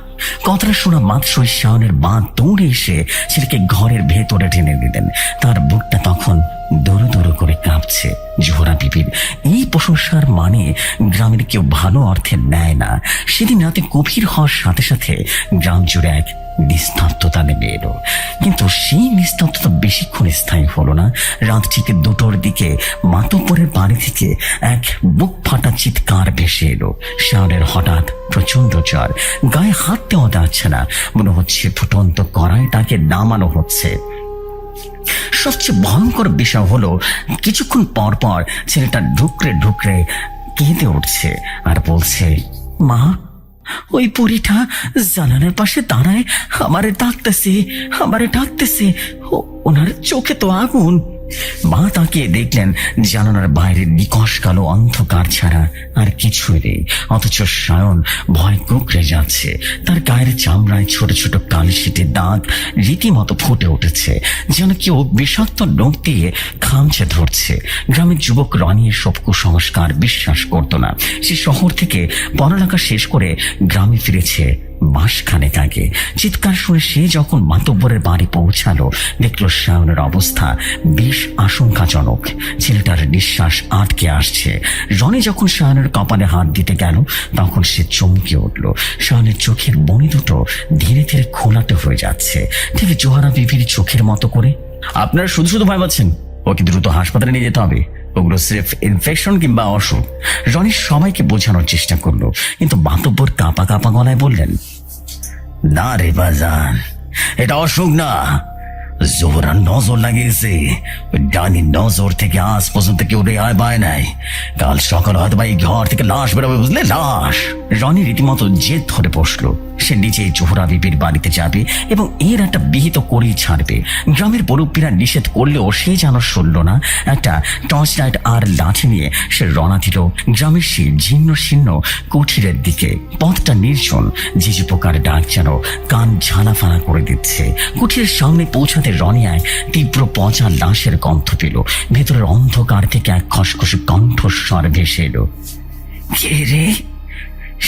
কথাটা শোনা মাত্রই শায়নের মা দৌড়ে এসে ছেলেকে ঘরের ভেতরে টেনে নিলেন। তার বুকটা তখন দৌড়ো দৌড়ো করে কাঁপছে। জোহরা বিবির এই প্রশংসার মানে গ্রামের কেউ ভালো অর্থে নেয় না। সেদিন রাতে গভীর হওয়ার সাথে সাথে গ্রাম জুড়ে এক নিস্তব্ধতা নেমে এলো। কিন্তু সেই নিস্তব্ধতা বেশিক্ষণ স্থায়ী হলো না। রাত ঠিক 2টোর দিকে মাতব্বরের বাড়ি থেকে এক বুক ফাটা চিৎকার ভেসে এলো। শায়নের হঠাৎ প্রচন্ড জ্বর, গায়ে হাত দেওয়া যাচ্ছে না, মনে হচ্ছে ফুটন্ত কড়াইটাকে নামানো হচ্ছে। সবচেয়ে ভয়ঙ্কর বিষয় হলো কিছুক্ষণ পর পর ছেলেটা ঢুকরে ঢুকরে কেঁদে উঠছে আর বলছে, মা, ওই বুড়িটা জানালার পাশে দাঁড়ায় আমারে ডাকতেছে, ওনার চোখে তো আগুন। মা তাকিয়ে দেখলেন জানালার বাইরে নিকশ কালো অন্ধকার ছাড়া আর কিছুই নেই। অথচ শায়ন ভয় কুঁকড়ে যাচ্ছে। তার গায়ের চামড়ায় ছোট ছোট কালশিটে দাগ রীতিমতো ফুটে উঠেছে, যেন কেউ বিষাক্ত নখ দিয়ে খামচে ধরছে। গ্রামের যুবক রনি এসব কুসংস্কার বিশ্বাস করত না। সে শহর থেকে পড়ালেখা শেষ করে গ্রামে ফিরেছে মাসখানেক আগে। চিৎকার শুনে সে যখন মাতব্বরের বাড়ি পৌঁছালো, দেখল শায়নের অবস্থা বেশ আশঙ্কাজনক। ছেলেটার নিঃশ্বাস আটকে আসছে। রনি যখন শায়নের কপালে হাত দিতে গেল, তখন সে চমকে উঠল। শায়নের চোখের মণি দুটো ধীরে ধীরে খোলাটে হয়ে যাচ্ছে, ঠিক জোহরা বিবির চোখের মতো করে। আপনারা শুধু শুধু ভয় পাচ্ছেন, ওকে দ্রুত হাসপাতালে নিয়ে যেতে হবে, ওগুলো সির্ফ ইনফেকশন কিংবা অসুখ। রনি সবাইকে বোঝানোর চেষ্টা করলো, কিন্তু মাতব্বর কাঁপা কাঁপা গলায় বললেন, না রে বাজান, এটা অসুখ না, জোহরার নজর লাগিয়েছে। ওই ডানির নজর থেকে আজ পর্যন্ত কেউ রেহাই পায় নাই। কাল সকাল হয়তো বা এই ঘর থেকে লাশ বেরোবে, বুঝলে, লাশ। রনি রীতিমতো জেদ ধরে বসলো। সে নিজেই জোহরা বিবির বাড়িতে যাবে এবং এর একটা বিহিত করেই ছাড়বে। গ্রামের মুরব্বীরা নিষেধ করলেও সে যেন শুনল না। একটা টর্চ লাইট আর লাঠি নিয়ে সে রওনা দিল গ্রামের সেই জীর্ণ শীর্ণ কুঠিরের দিকে। পথটা নির্জন, ঝিঝি পোকার ডাক যেন কান ঝালাফালা করে দিচ্ছে। কুঠিরের সামনে পৌঁছাতে রনি এক তীব্র পচা লাশের গন্ধ পেল। ভেতরের অন্ধকার থেকে এক খসখসে কণ্ঠস্বর ভেসে এলো, কে রে,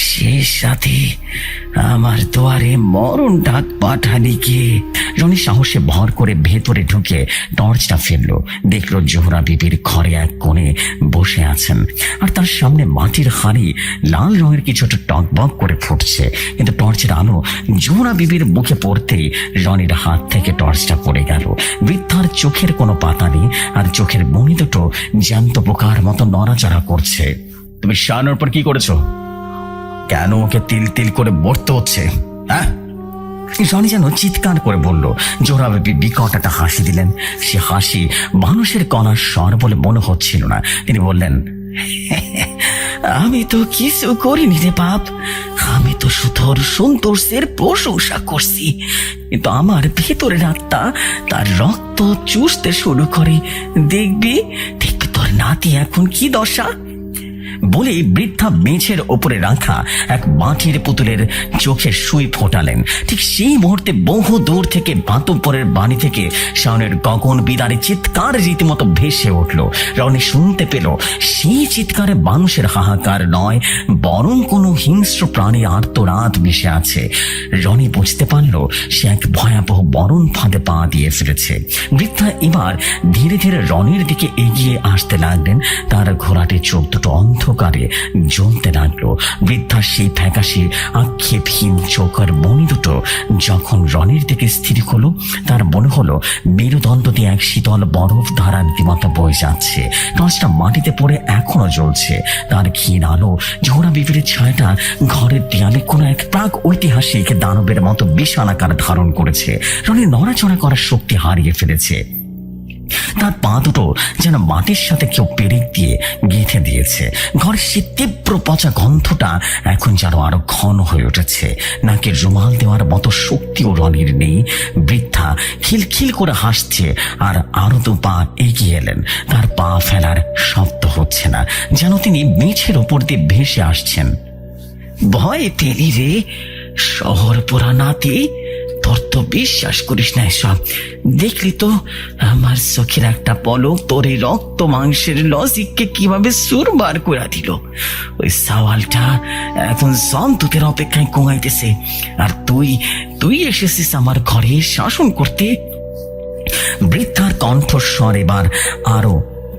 শেষ সাথে আমার দুয়ারে মরণ ডাক পাঠালি কে? রনি সাহসে ভর করে ভেতরে ঢুকে টর্চটা ফেললো। দেখলো জোহরা বিবির ঘরে এক কোণে বসে আছেন, আর তার সামনে মাটির হাঁড়ি লাল রঙের কিছু একটা টকবক করে ফুটছে। কিন্তু টর্চের আলো জোহরা বিবির মুখে পড়তেই রনির হাত থেকে টর্চটা পড়ে গেল। বৃদ্ধার চোখের কোনো পাতা নেই, আর চোখের মণি দুটো জ্যান্ত পোকার মতো নড়াচড়া করছে। তুমি শাহানুর পর কি করেছো? কেন ওকে তিল তিল করে মরতে হচ্ছে? হ্যাঁ, রনি যেন চিৎকার করে বলল। জোহরা বিবি বিকট একটা হাসি দিলেন। সে হাসি মানুষের কণার স্বর বলে মনে হচ্ছিল না। তিনি বললেন, আমি তো কিছু করিনি রে বাপ, আমি তো শুধু সন্তোষের প্রশংসা করছি, কিন্তু আমার ভেতরের আত্মা তার রক্ত চুষতে শুরু করে। দেখবি দেখবি তোর নাতি এখন কি দশা। বলে বৃদ্ধা মেঝের ওপরে রাখা এক মাটির পুতুলের চোখে সুই ফোটালেন। ঠিক সেই মুহূর্তে বহু দূর থেকে বাতুপুরের বাড়ি থেকে শাওনের গগন বিদারে চিৎকার রীতিমতো ভেসে উঠল। রনি শুনতে পেল সেই চিৎকারে মানুষের হাহাকার নয়, বরং কোনো হিংস্র প্রাণী আর্তনাদ মিশে আছে। রনি বুঝতে পারল সে এক ভয়াবহ বরণ ফাঁদে পা দিয়ে ফেলেছে। বৃদ্ধা এবার ধীরে ধীরে রনির দিকে এগিয়ে আসতে লাগলেন। তার ঘোড়াটি চোখ দুটো অন্ধকারে জ্বলতে লাগলো। বৃদ্ধার সেই ফ্যাকাশে আক্ষেপহীন চোখ আর মনি দুটো যখন রনির দিকে স্থির হলো, তার মনে হলো মেরুদণ্ড দিয়ে এক শীতল বরফ ধারা রীতিমতো বয়ে যাচ্ছে। টর্চটা মাটিতে পড়ে এখনো জ্বলছে। তার ক্ষীণ আলো জোহরা বিবির ছায়াটা ঘরের দেয়ালে কোনো এক প্রাক ঐতিহাসিক দানবের মতো বিশাল আকার ধারণ করেছে। রনি নড়াচড়া করার শক্তি হারিয়ে ফেলেছে। তার পা দুটো যেন মাটির সাথে কেউ পেরেক দিয়ে গেঁথে দিয়েছে। ঘরের সে তীব্র পচা গন্ধটা এখন যেন আরো ঘন হয়ে উঠেছে। নাকের রুমাল দেওয়ার মতো শক্তিও রনির নেই। বৃদ্ধা খিলখিল করে হাসছে আর আরো দু পা এগিয়ে এলেন। তার পা ফেলার শব্দ হচ্ছে না, যেন তিনি মেঝের ওপর দিয়ে ভেসে আসছেন। ভয় পেলি রে শহর পোড়া নাতি, তোর তো বিশ্বাস করিস না এসব। দেখলি তো আমার চোখের একটা পলক তোর এই রক্ত মাংসের লজিককে কিভাবে সুরবার করে দিল। ওই সাওয়ালটা এখন জন্তুকের অপেক্ষায় ঘুমাইতেছে, আর তুই এসেছিস আমার ঘরে শাসন করতে। বৃদ্ধার কণ্ঠস্বর এবার আরো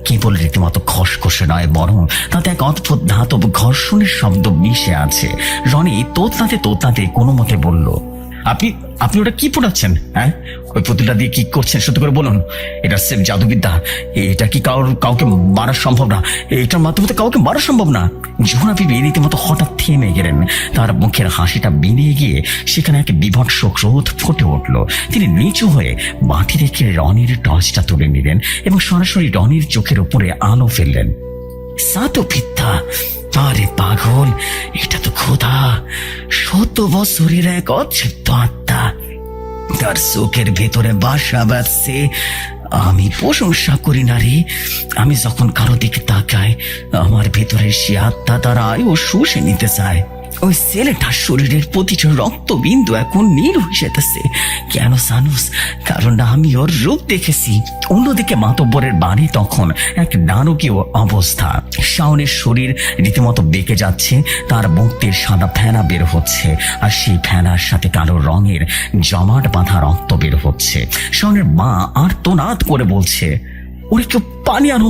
কেবল রীতিমতো খসখসে নয়, বরং তাতে এক অদ্ভুত ধাতব ঘর্ষণের শব্দ মিশে আছে। রনি তোতলাতে কোনো মতে বলল, আপনি ওটা কি পড়াচ্ছেন? হ্যাঁ, ওই পুতুলটা দিয়ে কি করছেন সত্যি করে বলুন। এটা সেফ জাদুবিদ্যা, এটা কি কাউকে মারা সম্ভব না, এটার মাধ্যমে কাউকে মারা সম্ভব না। জোহরা বিবি রীতিমতো হঠাৎ থেমে গেলেন। তার মুখের হাসিটা বেরিয়ে গিয়ে সেখানে এক বিভৎস ক্রোধ ফুটে উঠল। তিনি নিচু হয়ে মাটি রেখে রনির টর্চটা তুলে নিলেন এবং সরাসরি রনির চোখের উপরে আলো ফেললেন। জাদুবিদ্যা? আরে পাগল, এটা তো খোদা, 100 বছরের এক অচ্ছেদ্য আত্মা, তার চোখের ভেতরে বাসা বাঁধছে। আমি প্রশংসা করি না রে, আমি যখন কারো দিকে তাকাই আমার ভেতরে সে আত্মা তার আয়ু শুষে নিতে চায়। ওই ছেলেটার শরীরের প্রতিটা রক্তবিন্দু এখন নীল হয়ে যেতেছে। কেন জানুস? কারণ আমি ওর রূপ দেখেছি। অন্যদিকে মাতব্বরের বাড়ি তখন এক নারকীয় অবস্থা। শাওনের শরীর রীতিমতো বেঁকে যাচ্ছে, তার মুখ দিয়ে সাদা ফেনা বের হচ্ছে, আর সেই ফেনার সাথে কালো রঙের জমাট বাঁধা রক্ত বের হচ্ছে। শাওনের মা আর্তনাদ করে বলছে, ওরে কেউ পানি আনো,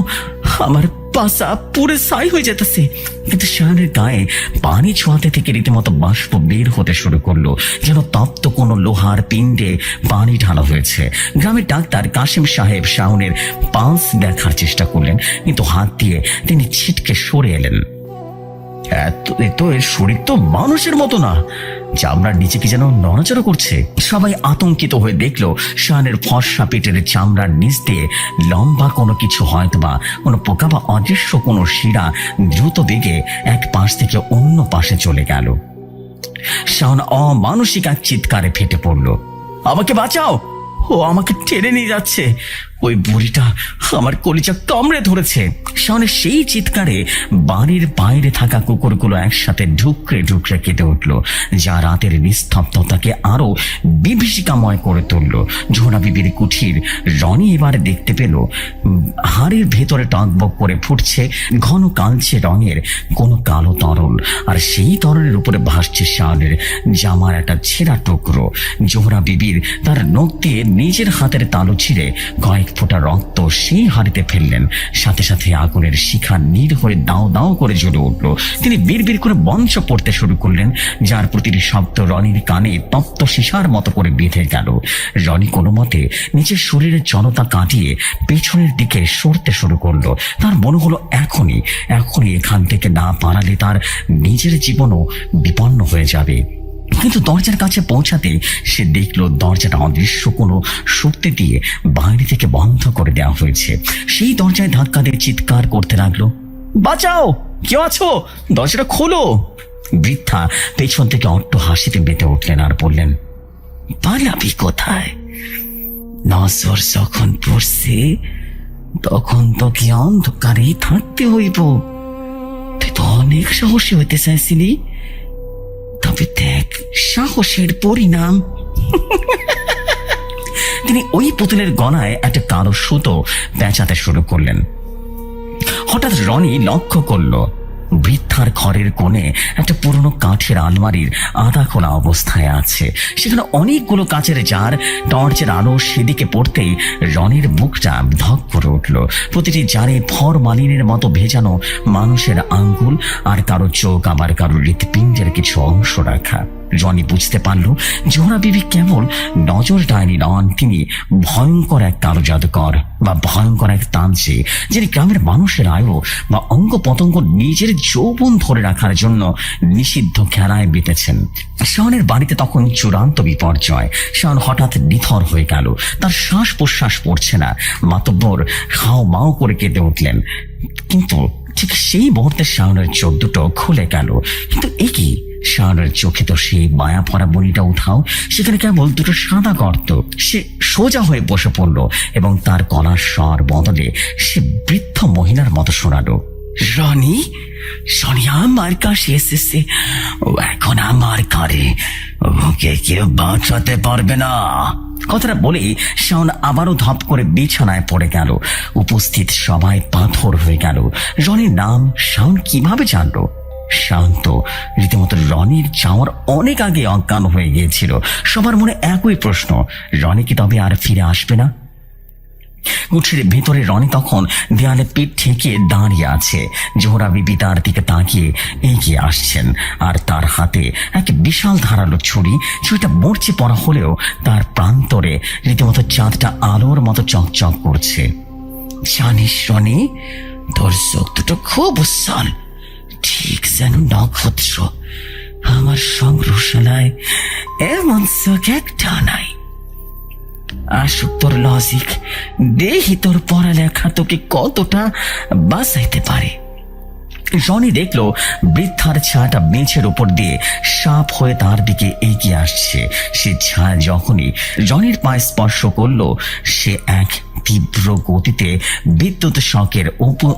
আমার পাশা পুরে ছাই হয়ে যেতেছে। কিন্তু শাওনের গায়ে পানি ছোঁয়াতে থেকে রীতিমতো বাষ্প বের হতে শুরু করলো, যেন তপ্ত কোনো লোহার পিণ্ডে পানি ঢালা হয়েছে। গ্রামের ডাক্তার কাশিম সাহেব শাওনের পালস দেখার চেষ্টা করলেন, কিন্তু হাত দিয়ে তিনি ছিটকে সরে এলেন। এর শরীর তো মানুষের মতো না, চামড়ার নিচে কি যেন নড়াচড়া করছে। সবাই আতঙ্কিত হয়ে দেখলো শাওনের ফর্সা পেটের চামড়ার নিচ দিয়ে লম্বা কোনো কিছু, হয়তোবা কোনো পোকা বা অদৃশ্য কোনো শিরা দ্রুত বেগে এক পাশ থেকে অন্য পাশে চলে গেল। শাওন অমানসিক এক চিৎকারে ফেটে পড়ল, আমাকে বাঁচাও, ও আমাকে টেনে নিয়ে যাচ্ছে, ওই বুড়িটা আমার কলিজা কামড়ে ধরেছে। শাওনের সেই চিৎকারে বাড়ির বাইরে থাকা কুকুরগুলো একসাথে ঢুকরে ঢুকরে কেটে উঠল, যা রাতের নিস্তব্ধতাকে আরো বিভীষিকাময় করে তুলল। জোহরা বিবির কুঠির রনি এবার দেখতে পেল হাড়ের ভেতরে টকবক করে ফুটছে ঘন কালচে রঙের কোনো কালো তরল, আর সেই তরলের উপরে ভাসছে শাওনের জামার একটা ছেঁড়া টুকরো। জোহরা বিবির তার নখ দিয়ে নিজের হাতের তালু ছিঁড়ে কয়েক ফোঁটা রক্ত সেই হাড়িতে ফেললেন। সাথে সাথে আগুনের শিখা নীল হয়ে দাও দাও করে জ্বলে উঠল। তিনি বিড়বিড় করে বঞ্চ পড়তে শুরু করলেন, যার প্রতিটি শব্দ রনির কানে তপ্ত সীসার মতো করে বেঁধে গেল। রনি কোনো মতে নিজের শরীরের জড়তা কাটিয়ে পেছনের দিকে সরতে শুরু করলো। তার মনে হলো এখনই এখান থেকে না পালালে তার নিজের জীবনও বিপন্ন হয়ে যাবে। কিন্তু দরজার কাছে পৌঁছাতে সে দেখলো দরজাটা অদৃশ্য কোনো শক্তি দিয়ে বাইরে থেকে বন্ধ করে দেওয়া হয়েছে। সেই দরজায় ধাক্কা দিয়ে চিৎকার করতে লাগলো, বাঁচাও, কেউ আছো, দরজাটা খোলো। বৃদ্ধা পেছন থেকে অট্ট হাসিতে মেতে উঠলেন আর বললেন, পালাবি কোথায়? নজর যখন পড়ছে তখন তোকে অন্ধকারেই থাকতে হইব। তুই তো অনেক সাহসী হইতে চাইছিলি, তবে দেখ সাহসের পরিণাম। তিনি ওই পুতুলের গলায় একটা কালো সুতো পেঁচাতে শুরু করলেন। হঠাৎ রনি লক্ষ্য করলো বৃদ্ধার ঘরের কোণে একটা পুরনো কাঠের আলমারির আধা খোলা অবস্থায় আছে। সেখানে অনেকগুলো কাচের জার। টর্চের আলো সেদিকে পড়তেই রনির বুকটা ধক করে উঠল। প্রতিটি জারে ফরমালিনের মতো ভেজানো মানুষের আঙ্গুল, আর কারো চোখ, আবার কারো হৃৎপিণ্ডের কিছু অংশ রাখা। রনি বুঝতে পারল জোহরা বিবি কেবল নজর ডাইনি নন, তিনি ভয়ঙ্কর এক কালো জাদুকর বা ভয়ঙ্কর এক তান্ত্রিক, যিনি গ্রামের মানুষের আয়ু বা অঙ্গ পতঙ্গ নিজের যৌবন ধরে রাখার জন্য নিষিদ্ধ খেলায় বেঁধেছেন। শাওনের বাড়িতে তখন চূড়ান্ত বিপর্যয়। শাওন হঠাৎ নিথর হয়ে গেল, তার শ্বাস প্রশ্বাস পড়ছে না। মাতব্বর হাও মাও করে কেঁদে উঠলেন। কিন্তু ঠিক সেই মুহূর্তে শাওনের চোখ দুটো খুলে গেল। কিন্তু একই শাওনের চোখে তো সেই মায়া ভরা বলিটা উঠাও, সেখানে কেবল দুটো সাদা গর্ত। সে সোজা হয়ে বসে পড়ল এবং তার গলার স্বর বদলে সে বৃদ্ধ মহিলার মতো শোনালো, রনি, শনি আমার কাছে এসেছে, ও এখন আমার ঘরে, ওকে কেউ বাঁচাতে পারবে না। কথাটা বলেই শাওন আবারও ধপ করে বিছানায় পড়ে গেল। উপস্থিত সবাই পাথর হয়ে গেল। রনির নাম শাওন কিভাবে জানলো? শান্ত রীতিমতো রনির যাওয়ার অনেক আগে অজ্ঞান হয়ে গিয়েছিল। সবার মনে একই প্রশ্ন, রনি কি তবে আর ফিরে আসবে না? কুঠির ভেতরে রনি তখন দেয়ালে পিঠ ঠেকিয়ে দাঁড়িয়ে আছে। জোহরা বিবি তার দিকে তাকিয়ে এগিয়ে আসছেন, আর তার হাতে এক বিশাল ধারালো ছুরিটা মরচে পড়া হলেও তার প্রান্তরে রীতিমতো চাঁদটা আলোর মতো চকচক করছে। জানিস রনি, তোর চোখ দুটো খুব উজ্জ্বল, ঠিক যেন নক্ষত্র। আমার সংগ্রহশালায় এমন চোখ একটা নাই। আসুক তোর লজিক, দেখি তোর পড়ালেখা তোকে কতটা বাঁচাইতে পারে। রনি দেখলো বৃদ্ধার ছায়াটা বেঞ্চের উপর দিয়ে সাপ হয়ে তার দিকে এগিয়ে আসছে। সে ছায়া যখনই রনির পায়ে স্পর্শ করলো, সে এক তীব্র গতিতে বিদ্যুৎ শকের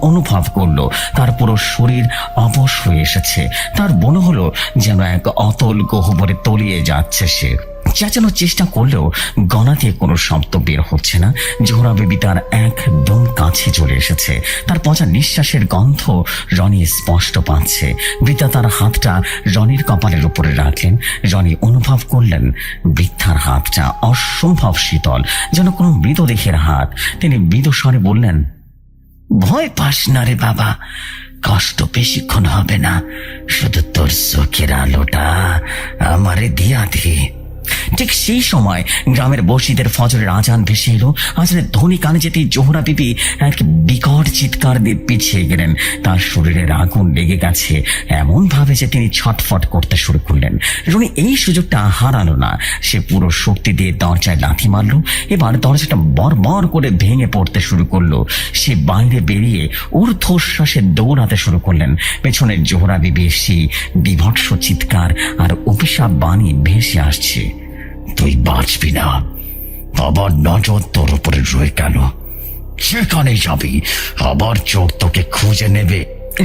অনুভব করলো। তার পুরো শরীর অবশ হয়ে এসেছে। তার মনে হলো যেন এক অতল গহ্বরে তলিয়ে যাচ্ছে সে। চেঁচানোর চেষ্টা করলেও গলা দিয়ে কোনো শব্দ বের হচ্ছে না। জোহরা বিবি তার একদম কাছে চলে এসেছে। তার পচা নিঃশ্বাসের গন্ধ রনি স্পষ্ট পাচ্ছে। বৃদ্ধা তার হাতটা রনির কপালের উপরে রাখলেন। রনি অনুভব করলেন বৃদ্ধার হাতটা অসম্ভব শীতল, যেন কোনো মৃতদেহের হাত। তিনি মৃদু স্বরে বললেন, ভয় পাস না রে বাবা, কষ্ট বেশিক্ষণ হবে না, শুধু তোর চোখের আলোটা আমারে দিয়া দে। ঠিক সেই সময় গ্রামের বসিদের ফজরের আজান ভেসে এলো। আজানের ধ্বনি কানে যেতেই জোহরা বিবি এক বিকট চিৎকার দিয়ে পিছিয়ে গেলেন। তার শরীরের আগুন লেগে গেছে এমন ভাবে যে তিনি ছটফট করতে শুরু করলেন। রনি এই সুযোগটা হারালো না। সে পুরো শক্তি দিয়ে দরজায় লাথি মারল। এবার দরজাটা বড় করে ভেঙে পড়তে শুরু করলো। সে বাইরে বেরিয়ে ঊর্ধ্বশ্বাসে দৌড়াতে শুরু করলেন। পেছনের জোহরা বিবি সেই বিভৎস চিৎকার আর অভিশাপ বাণী ভেসে আসছে, তুই বাঁচবি না, বাবার নজর তোর উপরে রয়ে গেল, সেখানে যাবি, আবার চোর তোকে খুঁজে নেবে।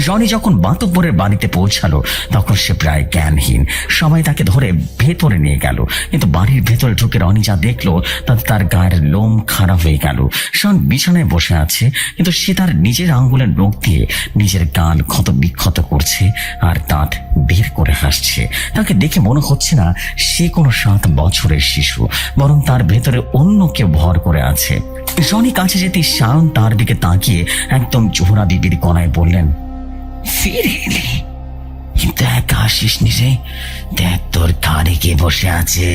রনি যখন মাতব্বরের বাড়িতে পৌঁছালো তখন সে প্রায় জ্ঞানহীন। সবাই তাকে ধরে ভেতরে নিয়ে গেল, কিন্তু বাড়ির ভেতরে ঢুকে রনি যা দেখলো তাতে তার গায়ের লোম খারাপ হয়ে গেল। শাওন বিছানায় বসে আছে, কিন্তু সে তার নিজের আঙ্গুলের নখ দিয়ে নিজের গাল ক্ষত বিক্ষত করছে আর দাঁত বের করে হাসছে। তাকে দেখে মনে হচ্ছে না সে কোনো 7 বছরের শিশু, বরং তার ভেতরে অন্য কেউ ভর করে আছে। রনি কাছে যেতে শাওন তার দিকে তাকিয়ে একদম জোহরা বিবির কনায় বললেন, ফিরে এলি, কিন্তু একা আসিস নি রে, দেখ তোর ঘাড়ে কে বসে আছে।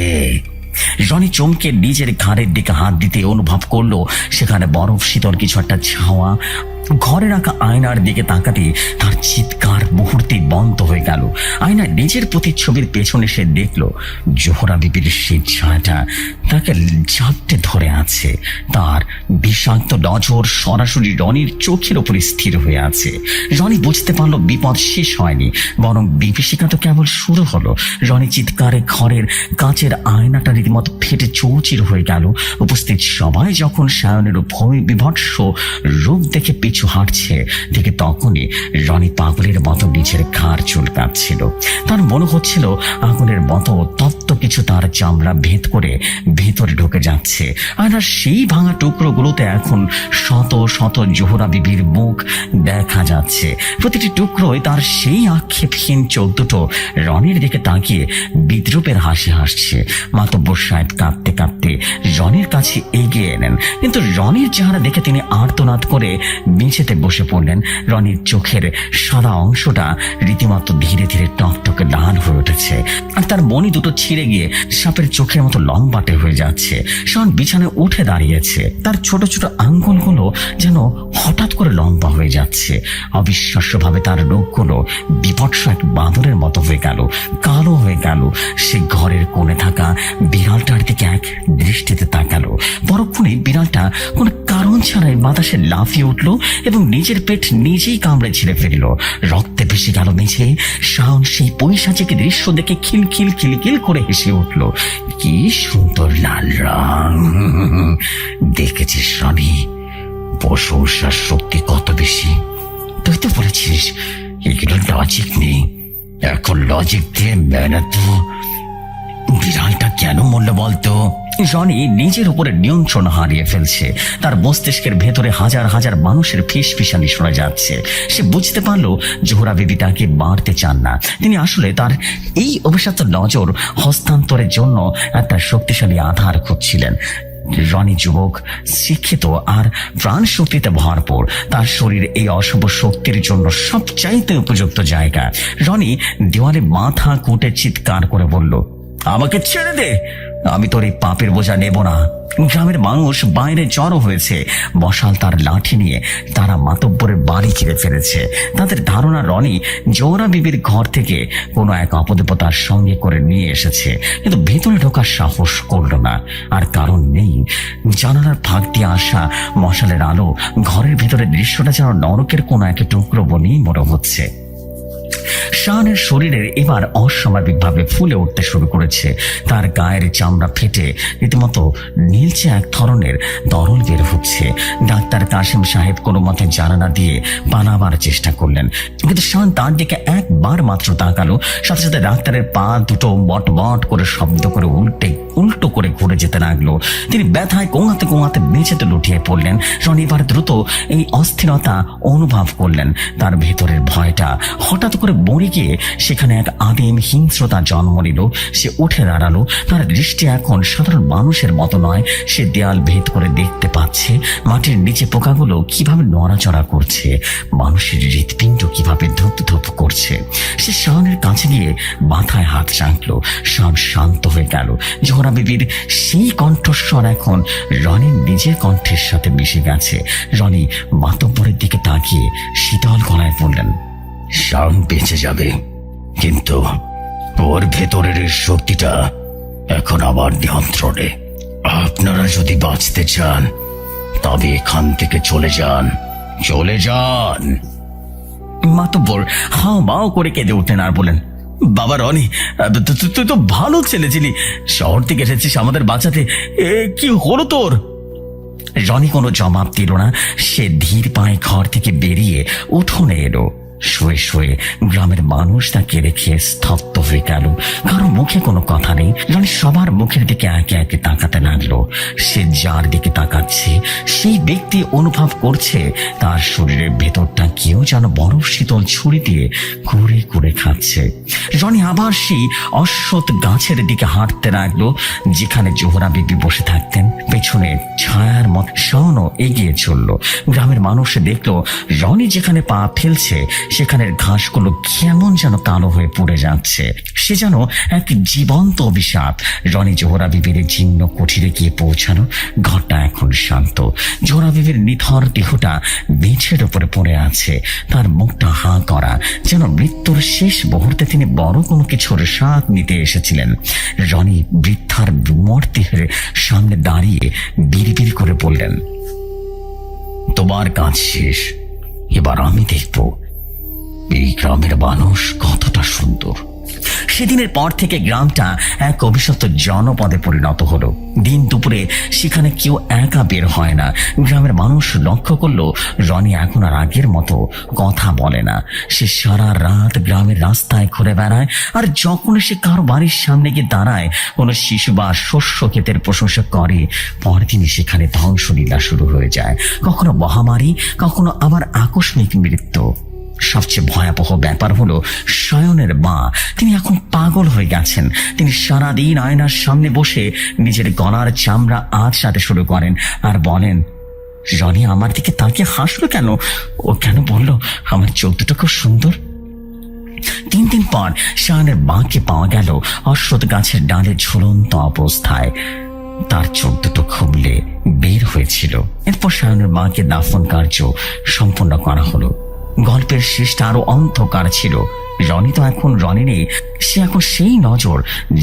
রনি চমকে নিজের ঘাড়ের দিকে হাত দিতে অনুভব করলো সেখানে বরফ শীতল কিছু একটা ছাওয়া। ঘরে রাখা আয়নার দিকে তাকাতে তার চিৎকার মুহূর্তে বন্ধ হয়ে গেল। আয়নায় নিজের প্রতিচ্ছবির পেছনে সে দেখলো জোহরা বিবির সেই ছায়াটা তাকে ঝাপটে ধরে আছে। তার বিষাক্ত নজর সরাসরি রনির চোখের উপরে স্থির হয়ে আছে। রনি বুঝতে পারলো বিপদ শেষ হয়নি, বরং বিভীষিকা তো কেবল শুরু হলো। রনি চিৎকারে ঘরের কাচের আয়নাটা রীতিমতো ফেটে চৌচির হয়ে গেল। উপস্থিত সবাই যখন সায়নের ভয় বিভৎস রূপ দেখে পিছু হাঁটছে দেখে তখনই রনি পাগলের মতো নিজের ঘাড় চুলকাচ্ছিল। তার মনে হচ্ছিল আগুনের মতো তত্ত্ব কিছু তার চামড়া ভেদ করে ভেতরে ঢুকে যাচ্ছে। আর সেই ভাঙা টুকরোগুলোতে এখন শত শত জোহরা বিবির মুখ দেখা যাচ্ছে। প্রতিটি টুকরোয় তার সেই আক্ষেপহীন চোখ দুটো রনির দিকে তাকিয়ে বিদ্রুপের হাসি হাসছে। মাতব্বর সাহেব কাঁদতে কাঁদতে রনির কাছে এগিয়ে এলেন, কিন্তু রনির চেহারা দেখে তিনি আর্তনাদ করে মেঝেতে বসে পড়লেন। রনির চোখের সাদা অংশটা রীতিমতো ধীরে ধীরে টকটকে লাল হয়ে উঠেছে, আর তার মনি দুটো ছিঁড়ে গিয়ে সাপের চোখের মতো লম্বাটে হয়ে যাচ্ছে। শাওন বিছানায় উঠে দাঁড়িয়েছে, তার ছোট ছোট আঙ্গুলগুলো যেন হঠাৎ করে লম্বা হয়ে যাচ্ছে। অবিশ্বাস্যভাবে তার রোগগুলো বিভৎস এক বাঁদরের মতো হয়ে গেল, কালো হয়ে গেল। সে ঘরের কোণে থাকা বিড়ালটার দিকে এক দৃষ্টিতে তাকালো। পরক্ষণে বিড়ালটা কোনো কারণ ছাড়াই বাতাসে লাফিয়ে উঠল এবং নিজের পেট নিজেই কামড়ে ছিঁড়ে ফেলল। রক্তে ভেসে গেল মেঝে। শাওন সেই পৈশাচিক দৃশ্য দেখে খিলখিল খিলখিল করে হেসে উঠল। কি সুন্দর লাল রং! দেখেছিস রনি, প্রশংসার শক্তি কত বেশি। তুই তো বলেছিস এগুলো লজিক নেই, এখন লজিক দিয়ে মেহনত। বিড়ালটা কেন মরল বলতো? রনি নিজের উপরে নিয়ন্ত্রণ হারিয়ে ফেলছে। তার মস্তিষ্কের ভেতরে হাজার হাজার মানুষের ফিসফিসানি শোনা যাচ্ছে। সে বুঝতে পারলো জোহরা বিবি তাকে মারতে চান না। তিনি আসলে তার এই অভিশপ্ত নজর হস্তান্তরের জন্য একটা শক্তিশালী আধার খুঁজছিলেন। রনি যুবক, শিক্ষিত আর প্রাণ শক্তিতে ভরপুর। তার শরীর এই অশুভ শক্তির জন্য সবচাইতে উপযুক্ত জায়গা। রনি দেওয়ালে মাথা কুটে চিৎকার করে বলল, আমাকে ছেড়ে দে, আমি তোর এই পাপের বোঝা নেব না। গ্রামের মানুষ বাইরে জড়ো হয়েছে। মশাল তার লাঠি নিয়ে তারা মাতব্বরের বাড়ি ঘিরে ফেলেছে। তাদের ধারণা রনি জোহরা বিবির ঘর থেকে কোনো এক অপদেবতার সঙ্গে করে নিয়ে এসেছে, কিন্তু ভেতরে ঢোকার সাহস করল না। আর কারণ নেই, জানালার ফাঁক দিয়ে আসা মশালের আলো ঘরের ভেতরে দৃশ্যটা যেন নরকের কোনো এক টুকরো বলেই মনে হচ্ছে। শাওনের শরীরের এবার অস্বাভাবিকভাবে ফুলে উঠতে শুরু করেছে। তার গায়ের চামড়া ফেটে রীতিমতো নীলচে এক ধরনের তরল বের হচ্ছে। ডাক্তার কাশিম সাহেব কোনো মতে জানালা দিয়ে পালাবার চেষ্টা করলেন, কিন্তু শাওন তার দিকে একবার মাত্র তাকালো। সাথে সাথে ডাক্তারের পা দুটো বট বট করে শব্দ করে উল্টো করে ঘুরে যেতে লাগলো। তিনি ব্যথায় কোঙাতে কোঙাতে মেঝেতে লুটিয়ে পড়লেন। শনিবার দ্রুত এই অস্থিরতা অনুভব করলেন। তার ভেতরের ভয়টা হঠাৎ করে মরে গিয়ে সেখানে এক আদিম হিংস্রতা জন্ম নিল। সে উঠে দাঁড়ালো। তার দৃষ্টি এখন সাধারণ মানুষের মতো নয়। সে দেয়াল ভেদ করে দেখতে পাচ্ছে মাটির নিচে পোকাগুলো কিভাবে নড়াচড়া করছে, মানুষের হৃৎপিণ্ড কিভাবে ধূপ ধূপ করছে। সে শাওনের কাছে গিয়ে মাথায় হাত রাখলো। শাওন শান্ত হয়ে গেল। জোহরা বিবির সেই কণ্ঠস্বর এখন রনির নিজের কণ্ঠের সাথে মিশে গেছে। রনি মাতব্বরের দিকে তাকিয়ে শীতল গলায় বললেন, শাওন বেঁচে যাবে, কিন্তু ওর ভেতরের শক্তিটা এখন আমার নিয়ন্ত্রণে। আপনারা যদি বাঁচতে চান তবে এখান থেকে চলে যান, চলে যান। মাতব্বর হাও মাও করে কেঁদে উঠলেন আর বলেন, বাবা রনি, তুই তো ভালো ছেলে ছিলি, শহর থেকে এসেছিস আমাদের বাঁচাতে, কি হলো তোর? রনি কোনো জবাব দিল না। সে ধীর পায়ে ঘর থেকে বেরিয়ে উঠোনে এলো। শুয়ে শুয়ে গ্রামের মানুষ তাকে রেখে স্তব্ধ হয়ে গেল। কারো মুখে কোনো কথা নেই। রনি সবার মুখের দিকে একে একে তাকাতে লাগলো। সে যার দিকে তাকাচ্ছে সেই ব্যক্তি অনুভব করছে তার শরীরের ভেতরটা কেউ যেন বরফ শীতল ছুরি দিয়ে কুড়ে কুড়ে খাচ্ছে। রনি আবার সেই অশ্বত্থ গাছের দিকে হাঁটতে লাগলো যেখানে জোহরা বিবি বসে থাকতেন। পেছনে ছায়ার মত শাওনও এগিয়ে চলল। গ্রামের মানুষ দেখলো রনি যেখানে পা ফেলছে সেখানের ঘাসগুলো কেমন যেন কালো হয়ে পড়ে যাচ্ছে। সে যেন এক জীবন্ত অভিশাপ। রনি জোহরা বিবির জীর্ণ কুঠিরে গিয়ে পৌঁছানো। ঘরটা এখন শান্ত। জোহরা বিবির নিথর দেহটা মেঝের উপরে পড়ে আছে। তার মুখটা হাঁ করা, যেন মৃত্যুর শেষ মুহূর্তে তিনি বড় কোনো কিছুর স্বাদ নিতে এসেছিলেন। রনি বৃদ্ধার মূর্তির সামনে দাঁড়িয়ে বিড়বিড় করে বললেন, তোমার কাজ শেষ, এবার আমি দেখব এই গ্রামের মানুষ কতটা সুন্দর। সেদিনের পর থেকে গ্রামটা এক অভিশপ্ত জনপদে পরিণত হলো। দিন দুপুরে সেখানে কেউ একা বের হয় না। গ্রামের মানুষ লক্ষ্য করলো রনি এখন আর আগের মতো কথা বলে না। সে সারা রাত গ্রামের রাস্তায় ঘুরে বেড়ায়, আর যখন সে কারো বাড়ির সামনে গিয়ে দাঁড়ায়, কোনো শিশু বা শস্য ক্ষেতের প্রশংসা করে, পরদিনই সেখানে ধ্বংসলীলা শুরু হয়ে যায়। কখনো মহামারী, কখনো আবার আকস্মিক মৃত্যু। সবচেয়ে ভয়াবহ ব্যাপার হলো সায়নের মা। তিনি এখন পাগল হয়ে গেছেন। তিনি সারাদিন আয়নার সামনে বসে নিজের গলার চামড়া আঁচড়াতে শুরু করেন আর বলেন, রনি আমার দিকে তাকিয়ে হাসলো কেন? ও কেন বললো আমার চোখ দুটো খুব সুন্দর? 3 দিন পর সায়নের মাকে পাওয়া গেল অশ্বত্থ গাছের ডালে ঝুলন্ত অবস্থায়। তার চোখ দুটো খুবলে বের হয়েছিল। এরপর সায়নের মাকে দাফন কার্য সম্পন্ন করা হলো। গল্পের শেষটা আরো অন্ধকার ছিল। রনি তো এখন রনি নেই, সে এখন সেই নজর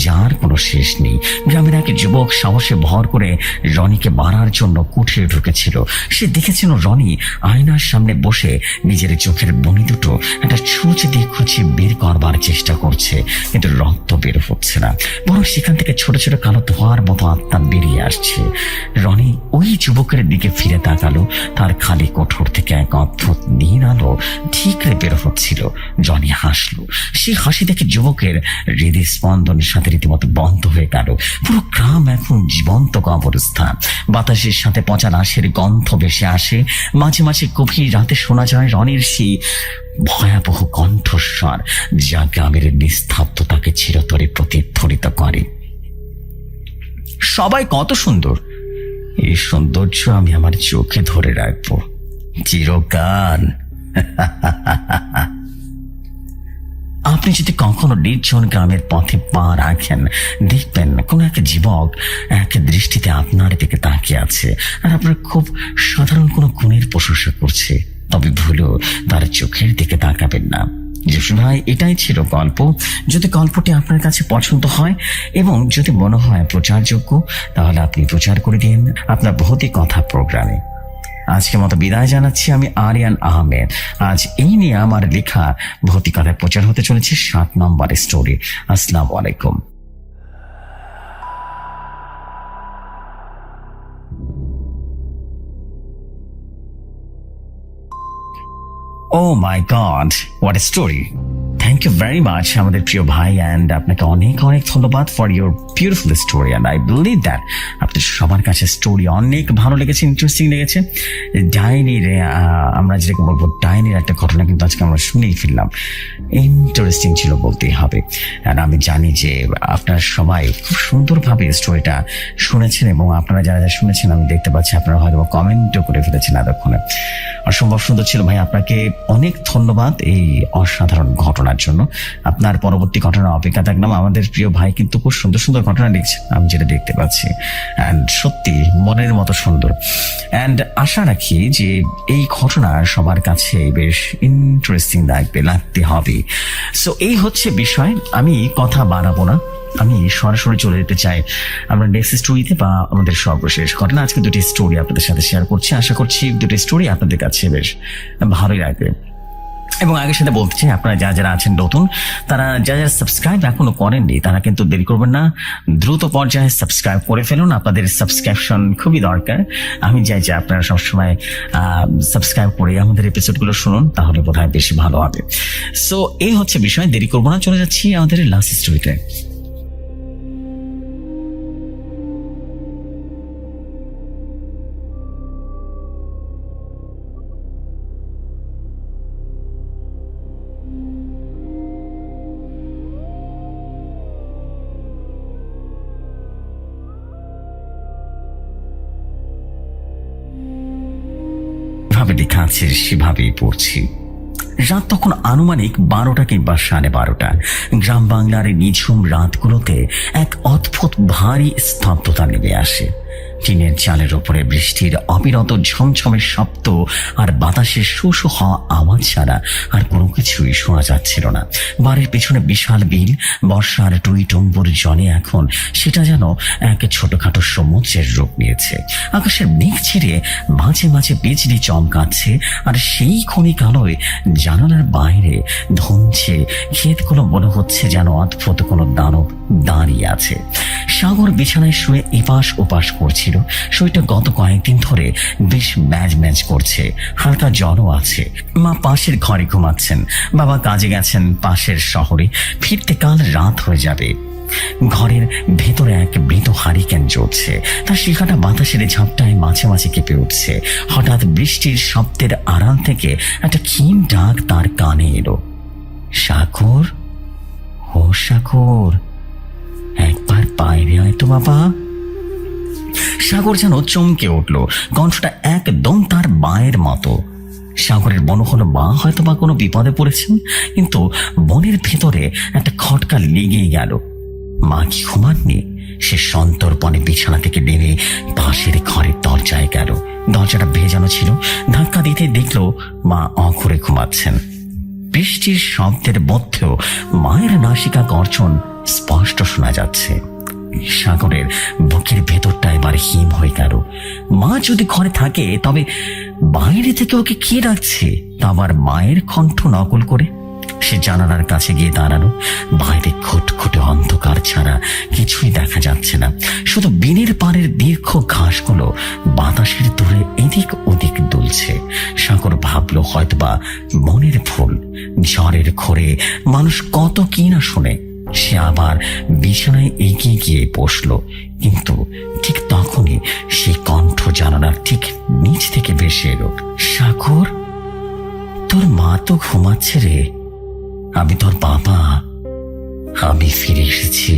যার কোনো শেষ নেই। গ্রামের এক যুবক সাহসে ভর করে রনিকে মারার জন্য কুঠিরে ঢুকেছিল। সে দেখেছিল রনি আয়নার সামনে বসে নিজের চোখের বনি দুটো একটা ছুঁচ দিয়ে খুঁচিয়ে বের করবার চেষ্টা করছে, কিন্তু রক্ত বের হচ্ছে না, বরং সেখান থেকে ছোট ছোট কালো ধোঁয়ার মতো আত্মা বেরিয়ে আসছে। রনি ওই যুবকের দিকে ফিরে তাকালো। তার খালি কোঠর থেকে এক অদ্ভুত নীল আলো ঠিকরে বের হচ্ছিল। রনি হাসলো। সেই হাসি দেখে যুবকের হৃদয় স্পন্দনের সাথে রীতিমতো বন্ধ হয়ে গেল। পুরো গ্রাম এখন জীবন্ত কবরস্থান। বাতাসের সাথে পচা লাশের গন্ধ ভেসে আসে। মাঝে মাঝে গভীর রাতে শোনা যায় রনির সেই ভয়াবহ কণ্ঠস্বর, যা গ্রামের নিস্তব্ধতাকে চিরতরে প্রতিধ্বনিত করে। সবাই কত সুন্দর, এই সৌন্দর্য আমি আমার চোখে ধরে রাখবো চিরকাল। আপনি যদি কখনো নির্জন গ্রামের পথে পা রাখেন, দেখবেন কোন এক যুবক এক দৃষ্টিতে আপনার দিকে তাকিয়ে আছে, আর আপনার খুব সাধারণ কোনো গুণের প্রশংসা করছে। তবে ভুলেও তার চোখের দিকে তাকাবেন না। জসিম ভাই, এটাই ছিল গল্প। যদি গল্পটি আপনার কাছে পছন্দ হয় এবং যদি মনে হয় প্রচারযোগ্য, তাহলে আপনি প্রচার করে দিন আপনার ভৌতিক কথা প্রোগ্রামে। আজকের মতো বিদায় জানাচ্ছি আমি আরিয়ান আহমেদ। আজ এই নিয়ে আমার লেখা ভৌতিকতায় প্রচার হতে চলেছে 7 নম্বর স্টোরি। আসসালামু আলাইকুম। Oh my God, what a story! Thank you very much, আমাদের প্রিয় ভাই, and আপনাকে অনেক অনেক ধন্যবাদ for your beautiful story, and I believe that আপনাদের সবার কাছে স্টোরি অনেক ভালো লেগেছে, ইন্টারেস্টিং লেগেছে। ডাইনির আমরা যেরকম বলবো, ডাইনির একটা ঘটনা কিন্তু আজকে আমরা শুনেই ফেললাম। ইন্টারেস্টিং ছিল বলতেই হবে। আর আমি জানি যে আপনারা সবাই খুব সুন্দরভাবে স্টোরিটা শুনেছেন, এবং আপনারা যারা যারা শুনেছেন আমি দেখতে পাচ্ছি আপনারা হয়তো কমেন্টও করে ফেলেছেন এতক্ষণে। অসম্ভব সুন্দর ছিল ভাই, আপনাকে অনেক ধন্যবাদ এই অসাধারণ ঘটনার জন্য। আপনার পরবর্তী ঘটনার অপেক্ষা থাকলাম। আমাদের প্রিয় ভাই কিন্তু খুব সুন্দর সুন্দর ঘটনা লিখছেন, আমি যেটা দেখতে পাচ্ছি, অ্যান্ড সত্যি মনের মতো সুন্দর। অ্যান্ড আশা রাখি যে এই ঘটনা সবার কাছে বেশ ইন্টারেস্টিং লাগতে হবে। সো এই হচ্ছে বিষয়, আমি কথা বাড়াবো না, আমি সরাসরি চলে যেতে চাই আমরা নেক্সট স্টোরিতে বা আমাদের সর্বশেষ ঘটনা। আজকে 2টি স্টোরি আপনাদের সাথে শেয়ার করছি। আশা করছি 2টি স্টোরি আপনাদের কাছে বেশ ভালোই লাগবে। এবং আগের সাথে বলতে চাই, আপনারা যারা যারা আছেন নতুন, তারা যারা যারা সাবস্ক্রাইব এখনো করেননি তারা কিন্তু দেরি করবেন না, দ্রুত পর্যায়ে সাবস্ক্রাইব করে ফেলুন। আপনাদের সাবস্ক্রিপশন খুবই দরকার। আমি চাই যে আপনারা সবসময় সাবস্ক্রাইব করে আমাদের এপিসোডগুলো শুনুন, তাহলে বোধহয় বেশি ভালো হবে। সো এই হচ্ছে বিষয়, দেরি করবো না, চলে যাচ্ছি আমাদের লাস্ট স্টোরিতে। ভাবে লেখা আছে সেভাবেই পড়ছি। রাত তখন আনুমানিক 12টা কিংবা 12:30। গ্রাম বাংলার নিঝুম রাতগুলোতে এক অদ্ভুত ভারী স্তব্ধতা নেমে আসে। টিনের চালের ওপরে বৃষ্টির অবিরত ঝমঝমের শব্দ আর বাতাসের শো শো হওয়া আওয়াজ ছাড়া আর কোনো কিছুই শোনা যাচ্ছিল না। বাড়ির পেছনে বিশাল বিল, বর্ষার টুইটম্বুর জলে এখন সেটা যেন এক ছোটখাটো সমুদ্রের রূপ নিয়েছে। আকাশের মেঘ ছেড়ে মাঝে মাঝে বিজলি চমকাচ্ছে, আর সেই ক্ষণিক আলোয় জানালার বাইরে ধুনছে ক্ষেতগুলো, মনে হচ্ছে যেন অদ্ভুত কোনো দানব দাঁড়িয়ে আছে। সাগর বিছানায় শুয়ে এপাশ ওপাশ করছিল। শরীরটা গত কয়েকদিন ধরে বেশ ম্যাজ ম্যাজ করছে, হালকা জ্বরও আছে। মা পাশের ঘরে ঘুমাচ্ছেন, বাবা কাজে গেছেন পাশের শহরে, ফিরতে কাল রাত হয়ে যাবে। ঘরের ভেতরে এক মৃত হারিকেন জ্বলছে, তার শিখাটা বাতাসের ঝাপটায় মাঝে মাঝে কেঁপে উঠছে। হঠাৎ বৃষ্টির শব্দের আড়াল থেকে একটা ক্ষীণ ডাক তার কানে এলো, সাগর, ও সাগর, একবার বাইরে আয় তো বাবা। সাগর যেন চমকে উঠল, কণ্ঠটা একদম তার মায়ের মতো। সাগরের মনে হলো মা হয়তো বা কোনো বিপদে পড়েছেন, কিন্তু মনের ভেতরে একটা খটকা লেগেই গেল। মা কি ঘুমাননি? সে সন্তর্পণে বিছানা থেকে নেমে পাশের ঘরের দরজায় গেল। দরজাটা ভেজানো ছিল, ধাক্কা দিতে দেখলো মা অঘরে ঘুমাচ্ছেন। বৃষ্টির শব্দের মধ্যেও মায়ের নাসিকা গর্জন স্পষ্ট শোনা যাচ্ছে। সাগরের বুকের ভেতরটা এবার হিম হয়ে গেল। মা যদি ঘরে থাকে তবে বাইরে থেকে ওকে কে ডাকছে, তা আবার মায়ের কণ্ঠ নকল করে। সে জানালার কাছে গিয়ে দাঁড়ালো। বাইরে খুটখুটে অন্ধকার ছাড়া কিছুই দেখা যাচ্ছে না, শুধু বিনের পাড়ের দীর্ঘ ঘাসগুলো বাতাসের দূরে এদিক ওদিক দুলছে। সাগর ভাবলো হয়তোবা মনের ভুল, ঝড়ের ঘোরে মানুষ কত কি না শোনে। সে আবার বিছানায় এগিয়ে গিয়ে বসলো, কিন্তু ঠিক তখনই সেই কণ্ঠ জানালার ঠিক নিচ থেকে ভেসে এলো, সাগর, তোর মা তো ঘুমাচ্ছে রে, আমি তোর বাবা, আমি ফিরে এসেছি।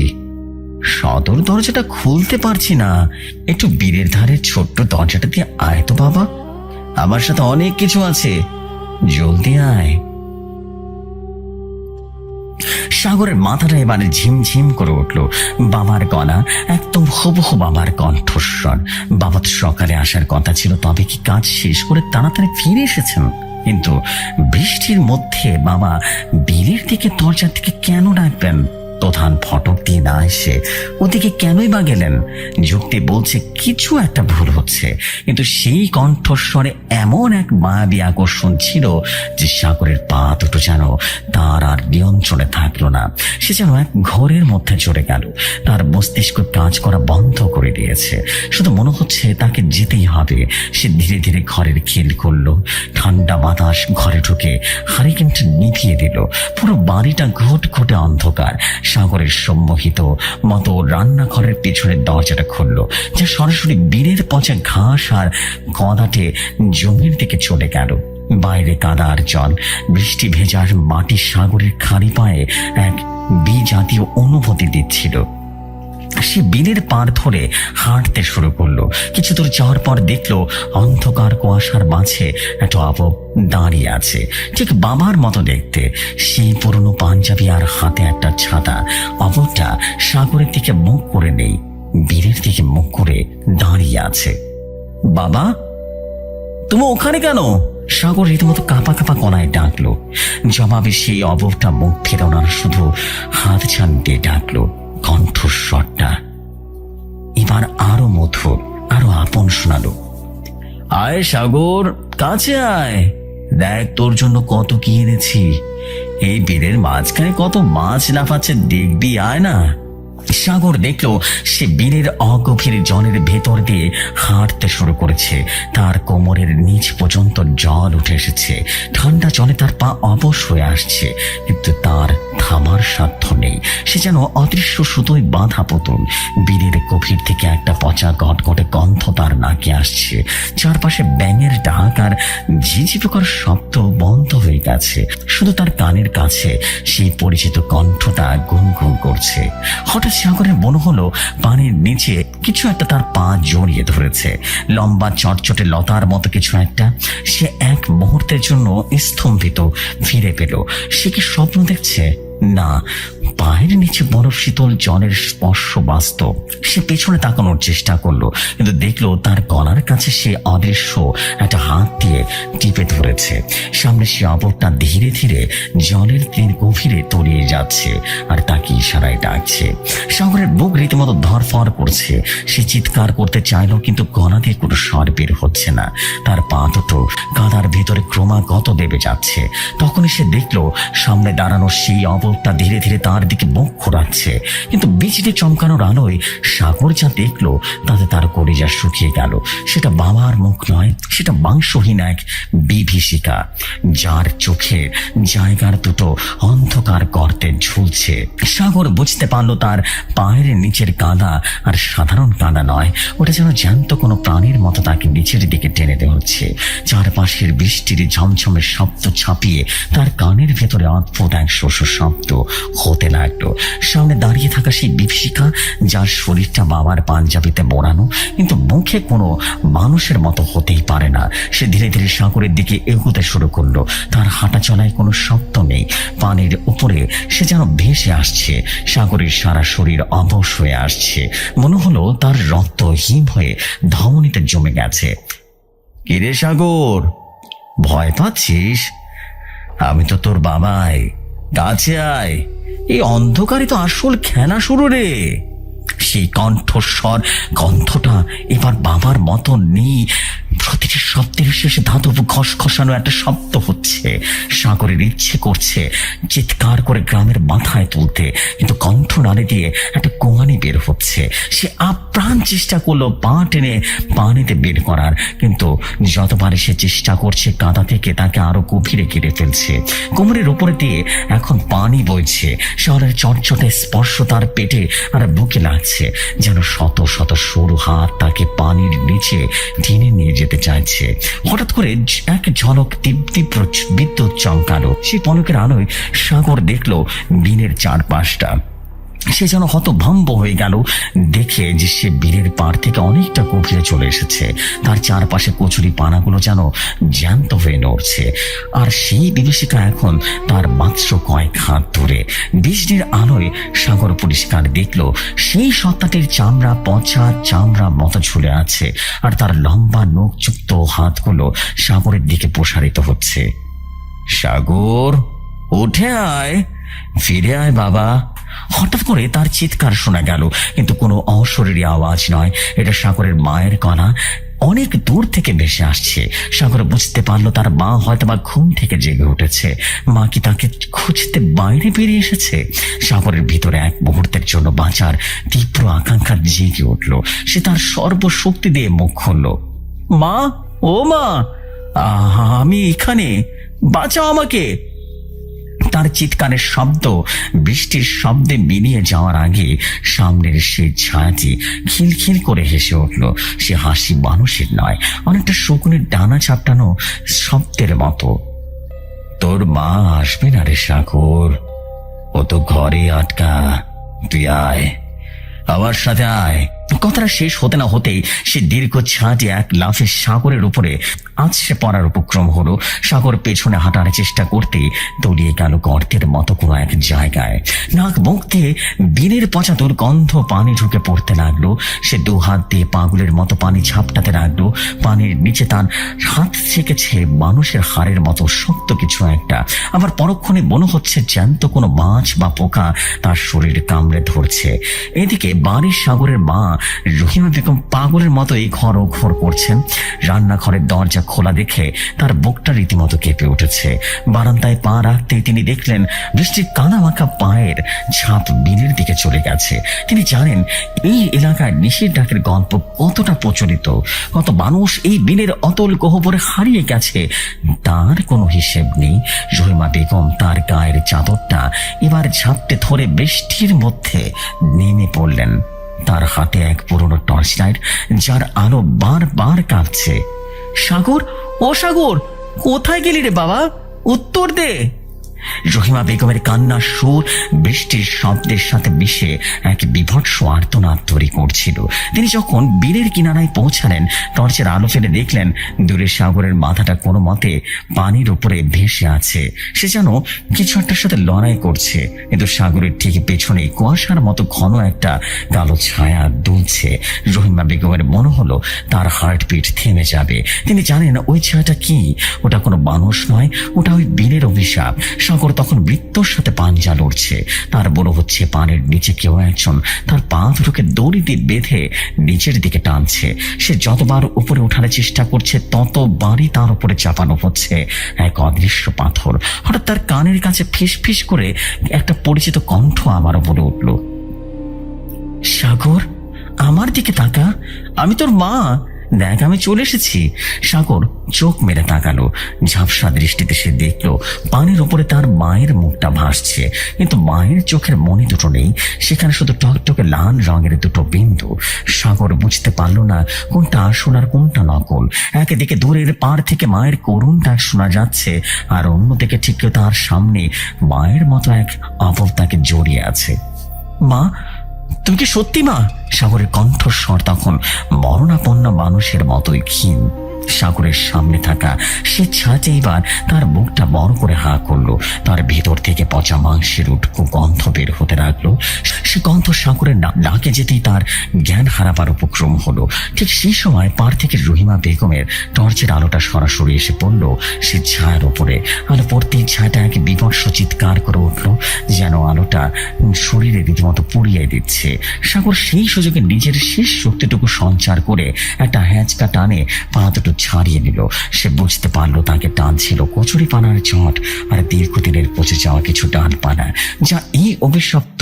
সদর দরজাটা খুলতে পারছি না, একটু বীরের ধারের ছোট্ট দরজাটা দিয়ে আয় তো বাবা, আমার সাথে অনেক কিছু আছে, জলদি আয়। সাগরের মাথাটা এবারে ঝিমঝিম করে উঠল। বাবার গলা একদম হুবহু বাবার কণ্ঠস্বর। বাবা তো সকালে আসার কথা ছিল, তবে কি কাজ শেষ করে তাড়াতাড়ি ফিরে এসেছেন? কিন্তু বৃষ্টির মধ্যে বাবা বীরের দিকে দরজা থেকে কেন ডাকবেন? প্রধান ফটক দিয়ে না এসে ওদিকে কেনই বা গেলেন? যুক্তি বলছে কিছু একটা ভুল হচ্ছে, কিন্তু সেই কণ্ঠস্বরে এমন এক মায়াবী আকর্ষণ ছিল যে সাগরের পা দুটো যেন তার আর নিয়ন্ত্রণে থাকলো না। সে যেন এক ঘোরের মধ্যে চলে গেল। তার মস্তিষ্ক কাজ করা বন্ধ করে দিয়েছে, শুধু মনে হচ্ছে তাকে যেতেই হবে। সে ধীরে ধীরে ঘরের খেল করলো। ঠান্ডা বাতাস ঘরে ঢুকে হারিকেনটা নিভিয়ে দিল। পুরো বাড়িটা ঘুটঘুটে অন্ধকার। সাগরের সম্মোহিত মতো রান্নাঘরের পেছনের দরজাটা খুলল, যা সরাসরি বীরের পচা ঘাস আর কদাটে জমির দিকে চলে গেল। বাইরে কাদা আর জল, বৃষ্টি ভেজার মাটি সাগরের খালি পায়ে এক বিজাতীয় অনুভূতি দিচ্ছিল। সে বিলের পার ধরে হাঁটতে শুরু করলো। কিছু দূর যাওয়ার পর দেখলো অন্ধকার কুয়াশার মাঝে একটা অবব দাঁড়িয়ে আছে, ঠিক বাবার মতো দেখতে। সেই পুরনো পাঞ্জাবি আর হাতে একটা ছাতা। অববটা সাগরের দিকে মুখ করে নেই, বীরের দিকে মুখ করে দাঁড়িয়ে আছে। বাবা, তুমি ওখানে কেন? সাগর রীতিমতো কাঁপা কাঁপা গলায় ডাকলো। জবাবে সেই অববটা মুখ ফেরানোর শুধু হাত ছান দিয়ে ডাকলো। কণ্ঠস্বরটা এবার আরো মধুর, আরো আপন শোনালো, আয় সাগর, কাছে আয়, দেখ তোর জন্য কত কি এনেছি। এই বিলের মাঝখানে কত মাছ লাফাচ্ছে, দেখবি, আয় না। সাগর দেখলো সে বিলের অগভীর জলের ভেতর দিয়ে হাঁটতে শুরু করেছে। তার কোমরের নিচ পর্যন্ত জল উঠে এসেছে। ঠান্ডা জলে তার পা অবশ হয়ে আসছে, কিন্তু তার থামার সাধ্য নেই। সে যেন অদৃশ্য সুতোয় বাঁধা পুতুল। বিলের গভীর থেকে একটা পচা গটগটে গন্ধ তার নাকে আসছে। চারপাশে ব্যাঙের ডাক আর ঝিঝি পোকার শব্দ বন্ধ হয়ে গেছে। শুধু তার কানের কাছে সেই পরিচিত কণ্ঠটা গুনগুন করছে। হঠাৎ সাগরের মনে হলো পানির নিচে কিছু একটা তার পা জড়িয়ে ধরেছে, লম্বা চটচটে লতার মতো কিছু একটা। সে এক মুহূর্তের জন্য স্তম্ভিত। ফিরে পেল। সে কি স্বপ্ন দেখছে? না, পায়ের নিচে বরফ শীতল জলের স্পর্শ বাস্তব। সে পেছনে তাকানোর চেষ্টা করলো, কিন্তু দেখলো তার গলার কাছে সে অদৃশ্য একটা হাত দিয়ে টিপে ধরেছে। সামনে সে অবরটা ধীরে ধীরে জলের তীর গভীরে তলিয়ে যাচ্ছে আর তাকে ইশারায় ডাকছে। সাগরের বুক রীতিমতো ধরফর করছে। সে চিৎকার করতে চাইলো, কিন্তু গলা দিয়ে কোনো স্বর বের হচ্ছে না। তার পা দুটো কাদার ভেতরে ক্রমাগত দেবে যাচ্ছে। তখনই সে দেখলো সামনে দাঁড়ানো সেই অবরটা ধীরে ধীরে তার দিকে মুখ ঘোরাচ্ছে। কিন্তু বিজলি চমকানোর আলোয় সাগর যা দেখলো তাতে তার কলিজা শুকিয়ে গেল। সেটা বাবার মুখ নয়, সেটা মাংসহীন এক বিভীষিকা, যার চোখের জায়গার দুটো অন্ধকার গর্তে ঝুলছে। সাগর বুঝতে পারলো তার পায়ের নিচের কাদা আর সাধারণ কাদা নয়, ওটা যেন জ্যান্ত কোনো প্রাণীর মতো তাকে নিচের দিকে টেনে দেওয়া হচ্ছে। চারপাশের বৃষ্টির ঝমঝমের শব্দ ছাপিয়ে তার কানের ভেতরে অদ্ভুত এক শোষ শব্দ হতে লাগলো। সামনে দাঁড়িয়ে থাকা সেই বিভীষিকা, যার শরীরটা বাবার পাঞ্জাবিতে মোড়ানো, কিন্তু মুখে কোনো মানুষের মতো হতেই পারে না। সে ধীরে ধীরে সাগরের দিকে এগোতে শুরু করলো। তার হাঁটা চলায় কোনো শব্দ নেই। পানির উপরে সে যেন ভেসে আসছে। সাগরের সারা শরীর অবশ হয়ে আসছে। মনে হলো তার রক্ত হিম হয়ে ধমনীতে জমে গেছে। কিরে সাগর, ভয় পাচ্ছিস? আমি তো তোর বাবাই, কাছে আয়। এই অন্ধকারে তো আসল খেলা শুরু রে। সেই কণ্ঠস্বর, কণ্ঠটা এবার বাবার মতো নেই। প্রতিটি শব্দের শেষে ধাতব খসখসানো একটা শব্দ হচ্ছে। সাগরের ইচ্ছে করছে চিৎকার করে গ্রামের মাথায় তুলতে, কিন্তু কণ্ঠ নাড়ে দিয়ে একটা কোঙানি বের হচ্ছে। সে আপ্রাণ চেষ্টা করলো পা টেনে পানিতে বের করার, কিন্তু যতবারে সে চেষ্টা করছে কাদা থেকে তাকে আরো গভীরে ঘিরে ফেলছে। কোমরের উপরে দিয়ে এখন পানি বইছে। শহরের চটচটে স্পর্শ তার পেটে আর বুকে লাগছে, যেন শত শত সরু হাত তাকে পানির নিচে টেনে নিয়ে যেতে চাইছে। হঠাৎ করে এক ঝলক তীব্র বিদ্যুৎ চমকালো। সেই পলকের আলোয় সাগর দেখলো বিলের চারপাশটা। সে যেন হতভম্ব হয়ে গেল দেখে যে সে বিলের পাড় থেকে অনেকটা গভীরে চলে এসেছে। তার চারপাশে কচুরি পানাগুলো যেন জ্যান্ত হয়ে নড়ছে, আর সেই বিভীষিকা এখন তার মাত্র কয়েক হাত দূরে। বৃষ্টির আলোয় সাগর পরিষ্কার দেখলো সেই সত্তাটির চামড়া পচা চামড়া মতো ঝুলে আছে, আর তার লম্বা নখযুক্ত হাতগুলো সাগরের দিকে প্রসারিত হচ্ছে। সাগর, উঠে আয়, ফিরে আয় বাবা। হঠাৎ করে তার চিৎকার শোনা গেল, কিন্তু কোনো অশরীরী আওয়াজ নয়। এটা সাগরের মায়ের গলা, অনেক দূর থেকে ভেসে আসছে। সাগর বুঝতে পারলো তার মা হয়তো বা ঘুম থেকে জেগে উঠেছে। মা কি তাকে খুঁজতে বাইরে বেরিয়ে এসেছে? সাগরের ভিতরে এক মুহূর্তের জন্য বাঁচার তীব্র আকাঙ্ক্ষা জেগে উঠল। সে তার সর্বশক্তি দিয়ে মুখ খুলল। মা, ও মা, আমি এখানে, বাঁচাও আমাকে। তার চিৎকারের শব্দ বৃষ্টির শব্দে মিলিয়ে যাওয়ার আগে সামনের সেই ছায়াটি খিলখিল করে হেসে উঠল। সে হাসি মানুষের নয়, অনেকটা শকুনের ডানা চাপটানো শব্দের মতো। তোর মা আসবে না রে সাগর, ও তো ঘরে আটকা। তুই আয়, আমার সাথে আয়। কথাটা শেষ হতে না হতেই সে দীর্ঘ ছাঁটে এক লাফে সাগরের উপরে আছড়ে পড়ার উপক্রম হলো। সাগর পেছনে হাঁটার চেষ্টা করতেই তলিয়ে গেল গর্তের মতো কোনো এক জায়গায়। নাক মুখ দিয়ে বিনের পচা দুর্গন্ধ পানি ঢুকে পড়তে লাগলো। সে দু হাত দিয়ে পাগলের মতো পানি ঝাপটাতে লাগলো। পানির নিচে তার হাত ছেকেছে মানুষের হাড়ের মতো শক্ত কিছু একটা। আবার পরক্ষণে মনে হচ্ছে জ্যান্ত কোনো মাছ বা পোকা তার শরীর কামড়ে ধরছে। এদিকে বাড়ির সাগরের মা রহিমা বেগম পাগলের মতো এই ঘর ও ঘর করছেন। রান্নাঘরের দরজা খোলা দেখে তার বুকটা রীতিমতো কেঁপে উঠেছে। বারান্দায় পা রাখতেই তিনি দেখলেন বৃষ্টির কানামাখা পায়ের ছাপ বিলের দিকে চলে গেছে। তিনি জানেন এই এলাকায় নিশির ডাকের গল্প কতটা প্রচলিত, কত মানুষ এই বিলের অতল গহ্বরে হারিয়ে গেছে, তার কোনো হিসেব নেই। রহিমা বেগম তার গায়ের চাদরটা এবার ঝাপটে ধরে বৃষ্টির মধ্যে নেমে পড়লেন। তার হাতে এক পুরনো টর্চ লাইট, যার আলো বারবার কাঁপছে। সাগর, ও সাগর, কোথায় গেলি রে বাবা? উত্তর দে। রহিমা বেগমের কান্নার সুর বৃষ্টির শব্দের সাথে মিশে এক বিভৎস আর্তনাদ তৈরি করছিল। তিনি যখন বিলের কিনারায় পৌঁছালেন, টর্চের আলো ফেলে দেখলেন দূরে সাগরের মাথাটা কোনো মতে পানির উপরে ভেসে আছে। সে যেন কিছু একটার সাথে লড়াই করছে, কিন্তু সাগরের ঠিক পেছনে কুয়াশার মতো ঘন একটা কালো ছায়া দুলছে। রহিমা বেগমের মনে হলো তার হার্টবিট থেমে যাবে। তিনি জানেন ওই ছায়াটা কি। ওটা কোনো মানুষ নয়, ওটা ওই বিলের অভিশাপ। সাগর তখন বৃত্তর সাথে পাঞ্জা লড়ছে। তার মনে হচ্ছে পানির নিচে কেউ একজন তার পা দুটোকে দড়ি দিয়ে বেঁধে নিচের দিকে টানছে। সে যতবার উপরে ওঠার চেষ্টা করছে ততবারই তার উপরে চাপানো হচ্ছে এক অদৃশ্য পাথর। হঠাৎ তার কানের কাছে ফিস ফিস করে একটা পরিচিত কণ্ঠ আবারও বলে উঠল, সাগর, আমার দিকে তাকা, আমি তোর মা, দেখ আমি চলে এসেছি। সাগর চোখ মেরে তাকালো। ঝাপসা দৃষ্টিতে সে দেখলো পানির উপরে তার মায়ের মুখটা ভাসছে, কিন্তু মায়ের চোখের মনি দুটো নেই, সেখানে শুধু টকটকে লাল রঙের দুটো বিন্দু। সাগর বুঝতে পারলো না কোনটা আসল আর কোনটা নকল। একদিকে দূরের পাড় থেকে মায়ের করুণ ডাক শোনা যাচ্ছে, আর অন্যদিকে ঠিক তার সামনে মায়ের মতো এক আপদ তাকে জড়িয়ে আছে। মা, তুমি কি সত্যি মা? সাগরের কণ্ঠস্বর তখন মরণাপন্ন মানুষের মতোই ক্ষীণ। সাগরের সামনে থাকা সে ছাঁচে এবার তার মুখটা বড় করে হা করলো। তার ভেতর থেকে পচা মাংসের উটকো গন্ধ বের হতে লাগলো। সে গন্ধ সাগরের নাকে যেতেই তার জ্ঞান হারাবার উপক্রম হলো। ঠিক সেই সময় পার থেকে রহিমা বেগমের টর্চের আলোটা সরাসরি এসে পড়লো সে ছায়ার উপরে। আলো পড়তেই ছায়াটা এক বিভৎস চিৎকার করে উঠল, যেন আলোটা শরীরে রীতিমতো পুড়িয়ে দিচ্ছে। সাগর সেই সুযোগে নিজের শেষ শক্তিটুকু সঞ্চার করে একটা হ্যাঁচকা টানে পা দুটো ছাড়িয়ে নিল। সে বুঝতে পারলো তাকে টানছিল কচুরি পানার চট আর দীর্ঘদিনের পচে যাওয়া কিছু ডালপালা, যা এই অভিশপ্ত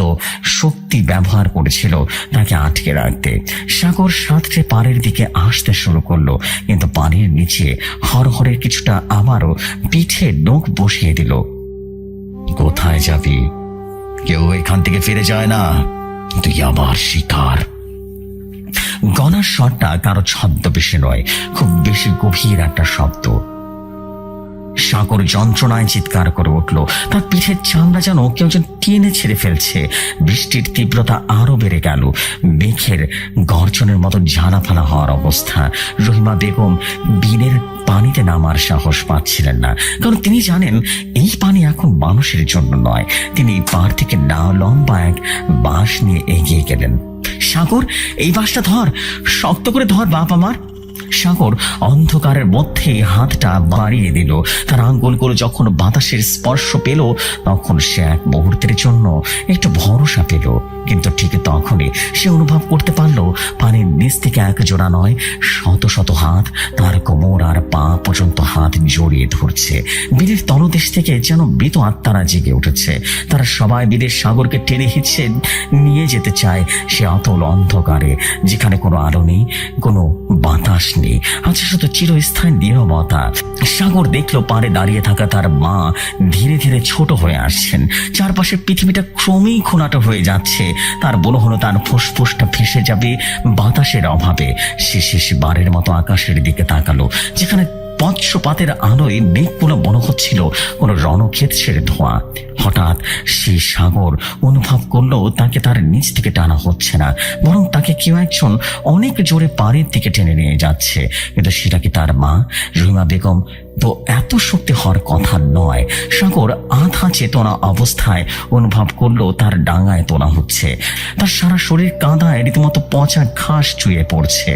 শক্তি ব্যবহার করেছিল তাকে আটকে রাখতে। সাগর সাঁতরে পাড়ের দিকে আসতে শুরু করলো, কিন্তু পানির নিচে হরহরের কিছুটা আবারও পিঠে নখ বসিয়ে দিল। কোথায় যাবি? কেউ এখান থেকে ফিরে যায় না, তুই আবার শিকার। গলার স্বরটা কারো ছদ্মবেশে নয়, খুব বেশি গভীর একটা শব্দ। সাগর যন্ত্রণায় চিৎকার করে উঠল। তার পিঠের চামড়া যেন কেউ যেন টেনে ছেড়ে ফেলছে। বৃষ্টির তীব্রতা আরো বেড়ে গেল। মেঘের গর্জনের মতো ঝালাফালা হওয়ার অবস্থা। রহিমা বেগম বিলের পানিতে নামার সাহস পাচ্ছিলেন না, কারণ তিনি জানেন এই পানি এখন মানুষের জন্য নয়। তিনি পাড় থেকে না লম্বা এক বাঁশ নিয়ে এগিয়ে গেলেন। সাগর, এই বাঁশটা ধর, শক্ত করে ধর বাপ আমার। সাগর অন্ধকারের মধ্যে হাতটা বাড়িয়ে দিল। তার আঙ্গুলগুলো যখন বাতাসের স্পর্শ পেল, তখন সে এক মুহূর্তের জন্য একটু ভরসা পেল। কিন্তু ঠিক তখনই সে অনুভব করতে পারলো পানির নিচ থেকে এক জোড়া নয়, শত শত হাত তার কোমর আর পা পর্যন্ত হাত জড়িয়ে ধরছে। বিলের তলদেশ থেকে যেন মৃত আত্মারা জেগে উঠেছে। তারা সবাই বিলের সাগরকে টেনে হিঁচড়ে নিয়ে যেতে চায় সে অতল অন্ধকারে, যেখানে কোনো আলো নেই, কোনো বাতাস নেই, আছে শুধু চিরস্থায়ী নীরবতা। সাগর দেখলো পাড়ে দাঁড়িয়ে থাকা তার মা ধীরে ধীরে ছোট হয়ে আসছেন। চারপাশে পৃথিবীটা ক্রমেই খোলাটো হয়ে যাচ্ছে। তার মনে হলো তার ফুসফুসটা ফেসে যাবে বাতাসের অভাবে। সে শেষবারের মতো আকাশের দিকে তাকালো, যেখানে পক্ষপাতের আলোয় মেঘগুলো মনে হচ্ছিল কোনো রণক্ষেত্রের ধোঁয়া। হঠাৎ সেই সাগর অনুভব করলো তাকে তার নিচ থেকে টানা হচ্ছে না, বরং তাকে কেউ একজন অনেক জোরে পাড়ের দিকে টেনে নিয়ে যাচ্ছে। কিন্তু সেটা কি তার মা? রহিমা বেগম তো এত শক্তি হওয়ার কথা নয়। সাগর আধা চেতনা অবস্থায় অনুভব করলো তার ডাঙায় তোলা হচ্ছে। তার সারা শরীর কাঁদায় রীতিমতো পচা ঘাস চুয়ে পড়ছে।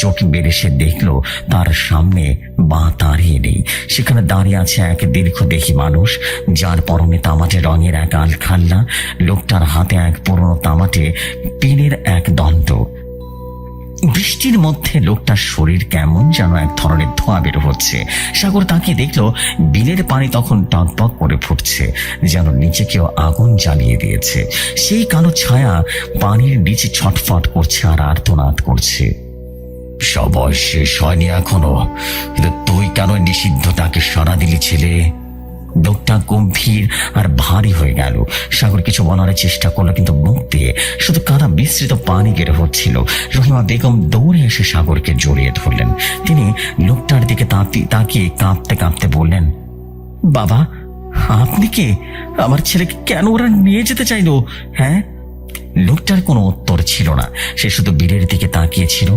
চোখ মেরে সে দেখলো তার সামনে বা দাঁড়িয়ে নেই, সেখানে দাঁড়িয়ে আছে এক দীর্ঘদেহী মানুষ, যার পরনে তামাটে রঙের এক আলখাল্লা। লোকটার হাতে এক পুরনো তামাটে পিনের এক দণ্ড। বৃষ্টির মধ্যে লোকটার শরীর কেমন যেন এক ধরনের ধোঁয়া বের হচ্ছে। সাগর তাকে দেখলো বিলের পানি তখন টকবক করে ফুটছে, যেন নিচে কেউ আগুন জ্বালিয়ে দিয়েছে। সেই কালো ছায়া পানির নিচে ছটফট করছে আর আর্তনাদ করছে। সবাই শেষ হয়নি এখনো, কিন্তু তুই কেন নিষিদ্ধটাকে সাড়া দিলি ছেলে? লোকটা গম্ভীর আর ভারী হয়ে গেল। সাগর কিছু বলার চেষ্টা করলো, কিন্তু মুখ দিয়ে শুধু কাদা মিশ্রিত পানি বের হচ্ছিল। রহিমা বেগম দৌড়ে এসে সাগরকে জড়িয়ে ধরলেন। তিনি লোকটার দিকে তাকিয়ে কাঁপতে কাঁপতে বললেন, বাবা, আপনি কে? আমার ছেলেকে কেন ওরা নিয়ে যেতে চাইলো? হ্যাঁ? লোকটার কোনো উত্তর ছিল না। সে শুধু বীরের দিকে তাকিয়েছিল।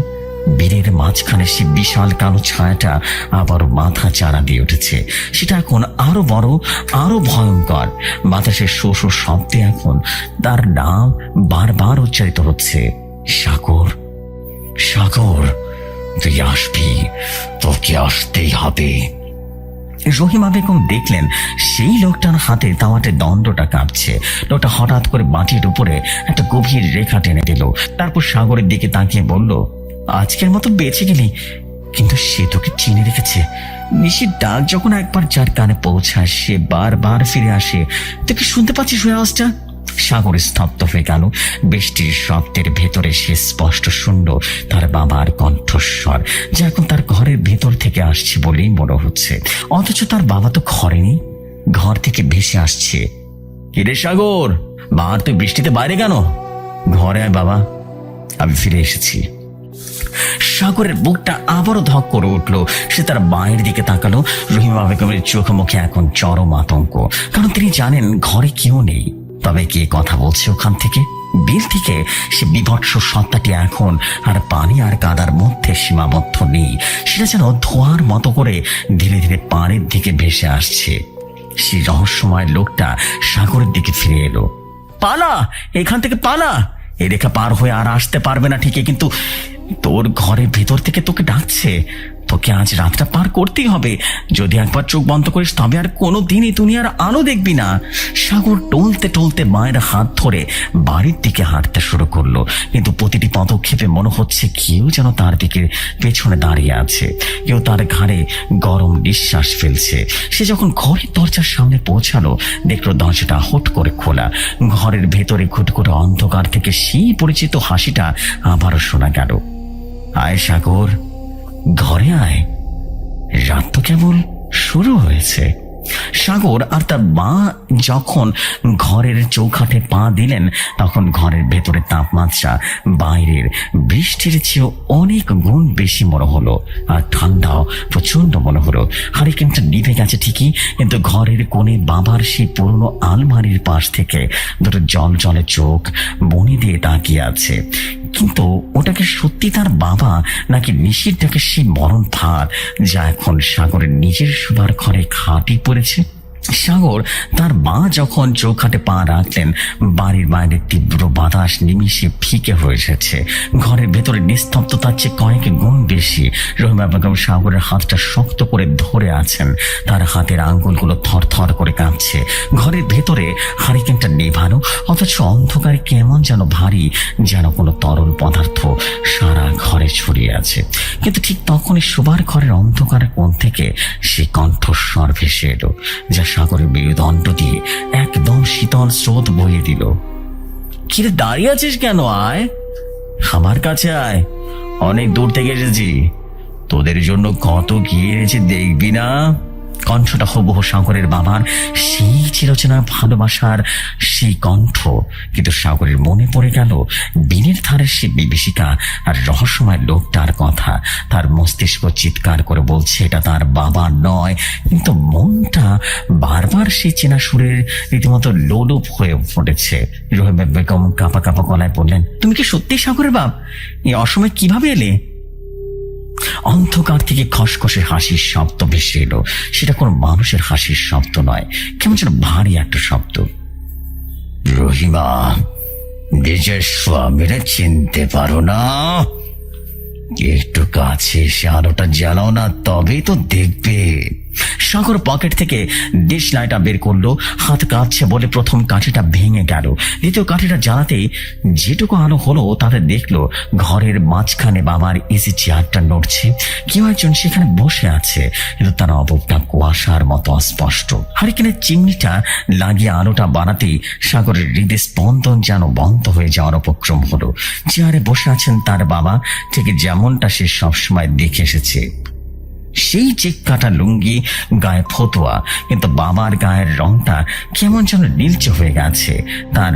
বীরের মাঝখানে সে বিশাল কালো ছায়াটা আবার মাথা চারা দিয়ে উঠেছে। সেটা এখন আরো বড়, আরো ভয়ঙ্কর। বাতাসের শো শো শব্দে এখন তার নাম বারবার উচ্চারিত হচ্ছে, সাগর, সাগর, তুই আসবি, তোকে আসতেই হবে। রহিমা বেগম দেখলেন সেই লোকটার হাতে তাওয়াটে দণ্ডটা কাঁপছে। লোকটা হঠাৎ করে মাটির উপরে একটা গভীর রেখা টেনে দিল। তারপর সাগরের দিকে তাকিয়ে বলল, আজকের মতো বেঁচে গেলি, কিন্তু সে তোকে চিনে রেখেছে। নিশির ডাক যখন একবার যার কানে পৌঁছায় সে বারবার ফিরে আসে। তোকে শুনতে পাচ্ছিস ওই আওয়াজটা? সাগর স্তব্ধ হয়ে গেল। বৃষ্টির শব্দের ভেতরে সে স্পষ্ট শুনল তার বাবার কণ্ঠস্বর, যা এখন তার ঘরের ভেতর থেকে আসছে বলেই মনে হচ্ছে। অথচ তার বাবা তো ঘরে নেই, ঘর থেকে ভেসে আসছে। কিরে সাগর, বাবার তুই বৃষ্টিতে বাইরে কেন? ঘরে আয় বাবা, আমি ফিরে এসেছি। সাগরের বুকটা আবারও ধক করে উঠল। সে তার মায়ের দিকে তাকালো। রহিমা বেগমের চোখ মুখে এখন চরম আতঙ্ক, কারণ তিনি জানেন ঘরে কেউ নেই। তবে কে কথা বলছে ওখান থেকে? বিল থেকে সে বিভৎস সত্তাটি এখন আর পানি আর কাদার মধ্যে সীমাবদ্ধ নেই। সেটা যেন ধোঁয়ার মতো করে ধীরে ধীরে পানির দিকে ভেসে আসছে। সেই রহস্যময় লোকটা সাগরের দিকে ফিরে এলো। পালা, এখান থেকে পালা, এ রেখা পার হয়ে আর আসতে পারবে না ঠিকই, কিন্তু তোর ঘরের ভেতর থেকে তোকে ডাকছে। তোকে আজ রাতটা পার করতেই হবে। যদি একবার চোখ বন্ধ করিস তবে আর কোনো দিনই দুনিয়ার আলো দেখবি না। সাগর টলতে টলতে মায়ের হাত ধরে বাড়ির দিকে হাঁটতে শুরু করলো, কিন্তু প্রতিটি পদক্ষেপে মনে হচ্ছে কেউ যেন তার দিকে পেছনে দাঁড়িয়ে আছে। কেউ তার ঘাড়ে গরম নিঃশ্বাস ফেলছে। সে যখন ঘরের দরজার সামনে পৌঁছালো, দেখলো দরজাটা হুট করে খোলা। ঘরের ভেতরে ঘুটঘুটে অন্ধকার থেকে সেই পরিচিত হাসিটা আবারও শোনা গেল। আয় সাগর, ঘরে আয়, রাত তো কেবল শুরু হয়েছে। সাগর আর তার মা যখন ঘরের চৌকাঠে পা দিলেন, তখন ঘরের ভেতরে তাপমাত্রা বাইরের বৃষ্টির চেয়েও অনেক গুণ বেশি মনে হলো, আর ঠান্ডাও প্রচন্ড মনে হলো। হারিকেনটা নিভে গেছে ঠিকই, কিন্তু ঘরের কোণে বাবার সেই পুরনো আলমারির পাশ থেকে দুটো জল জলে চোখ বনি দিয়ে তাকিয়ে আছে। কিন্তু ওটাকে সত্যি তার বাবা, নাকি নিশির ডাকে সেই মরণ ভার যা এখন সাগরের নিজের শোবার ঘরে খাটি পড়েছে? সাগর তার মা যখন চৌখাটে পা রাখলেন, বাড়ির বাইরে তীব্র বাতাস নিমিষে ফিকে হয়ে এসেছে। ঘরের ভেতরে নিস্তব্ধতার চেয়ে কয়েক গুণ বেশি। রহিমা বেগম সাগরের হাতটা শক্ত করে ধরে আছেন। তার হাতের আঙ্গুলগুলো থরথর করে কাঁপছে। ঘরের ভেতরে হারিকেনটা নেভানো, অথচ অন্ধকারে কেমন যেন ভারী, যেন কোনো তরল পদার্থ সারা ঘরে ছড়িয়ে আছে। কিন্তু ঠিক তখনই শোবার ঘরের অন্ধকার কোণ থেকে সে কণ্ঠস্বর ভেসে এলো, যা সাগরের মেরুদণ্ড দিয়ে একদম শীতল স্রোত বইয়ে দিল। কিরে দাঁড়িয়ে আছিস কেন? আয়, আমার কাছে আয়, অনেক দূর থেকে এসেছি, তোদের জন্য কত কি এনেছি দেখবি না। কণ্ঠটা হুবহু সাগরের বাবার সেই চিরচেনা ভালোবাসার সেই কণ্ঠ। কিন্তু সাগরের মনে পড়ে গেল বিনের ধারের সে বিভীষিকা আর রহস্যময় লোকটার কথা। তার মস্তিষ্ক চিৎকার করে বলছে এটা তার বাবা নয়, কিন্তু মনটা বারবার সেই চেনা সুরের রীতিমতো লোলুপ হয়ে পড়েছে। রহিমা বেগম কাঁপা কাঁপা গলায় বললেন, তুমি কি সত্যি সাগরের বাপ? এই অসময়ে কিভাবে এলে? অন্ধকার থেকে খসখসে হাসির শব্দ ভেসে এলো। সেটা কোনো মানুষের হাসির শব্দ নয়, কেমন যেন ভারী একটা শব্দ। রহিমা, নিজের স্বামীরা চিনতে পারো না? একটু কাছে এসে আলোটা জ্বালাও না, তবেই তো দেখবে। সাগর পকেট থেকে ডিশ লাইটটা বের করলো। হাত কাঁপছে বলে প্রথম কাঠিটা ভেঙে গেল। দ্বিতীয় কাঠিটা জ্বালাতেই যেটুকু আলো হলো তাতে দেখলো ঘরের মাঝখানে বাবার ইজি চেয়ারটা নড়ছে। কেউ একজন সেখানে বসে আছে, কিন্তু তার অবস্থা কুয়াশার মতো অস্পষ্ট। হারিকেনের চিমনিটা লাগিয়ে আলোটা বাড়াতেই সাগরের হৃদয় স্পন্দন যেন বন্ধ হয়ে যাওয়ার উপক্রম হলো। চেয়ারে বসে আছেন তার বাবা, ঠিক যেমনটা সে সবসময় দেখে এসেছে। সেই চেক কাটা লুঙ্গি, গায়ে ফতুয়া, কিন্তু বাবার গায়ের রংটা কেমন যেন নীলচে হয়ে গেছে। তার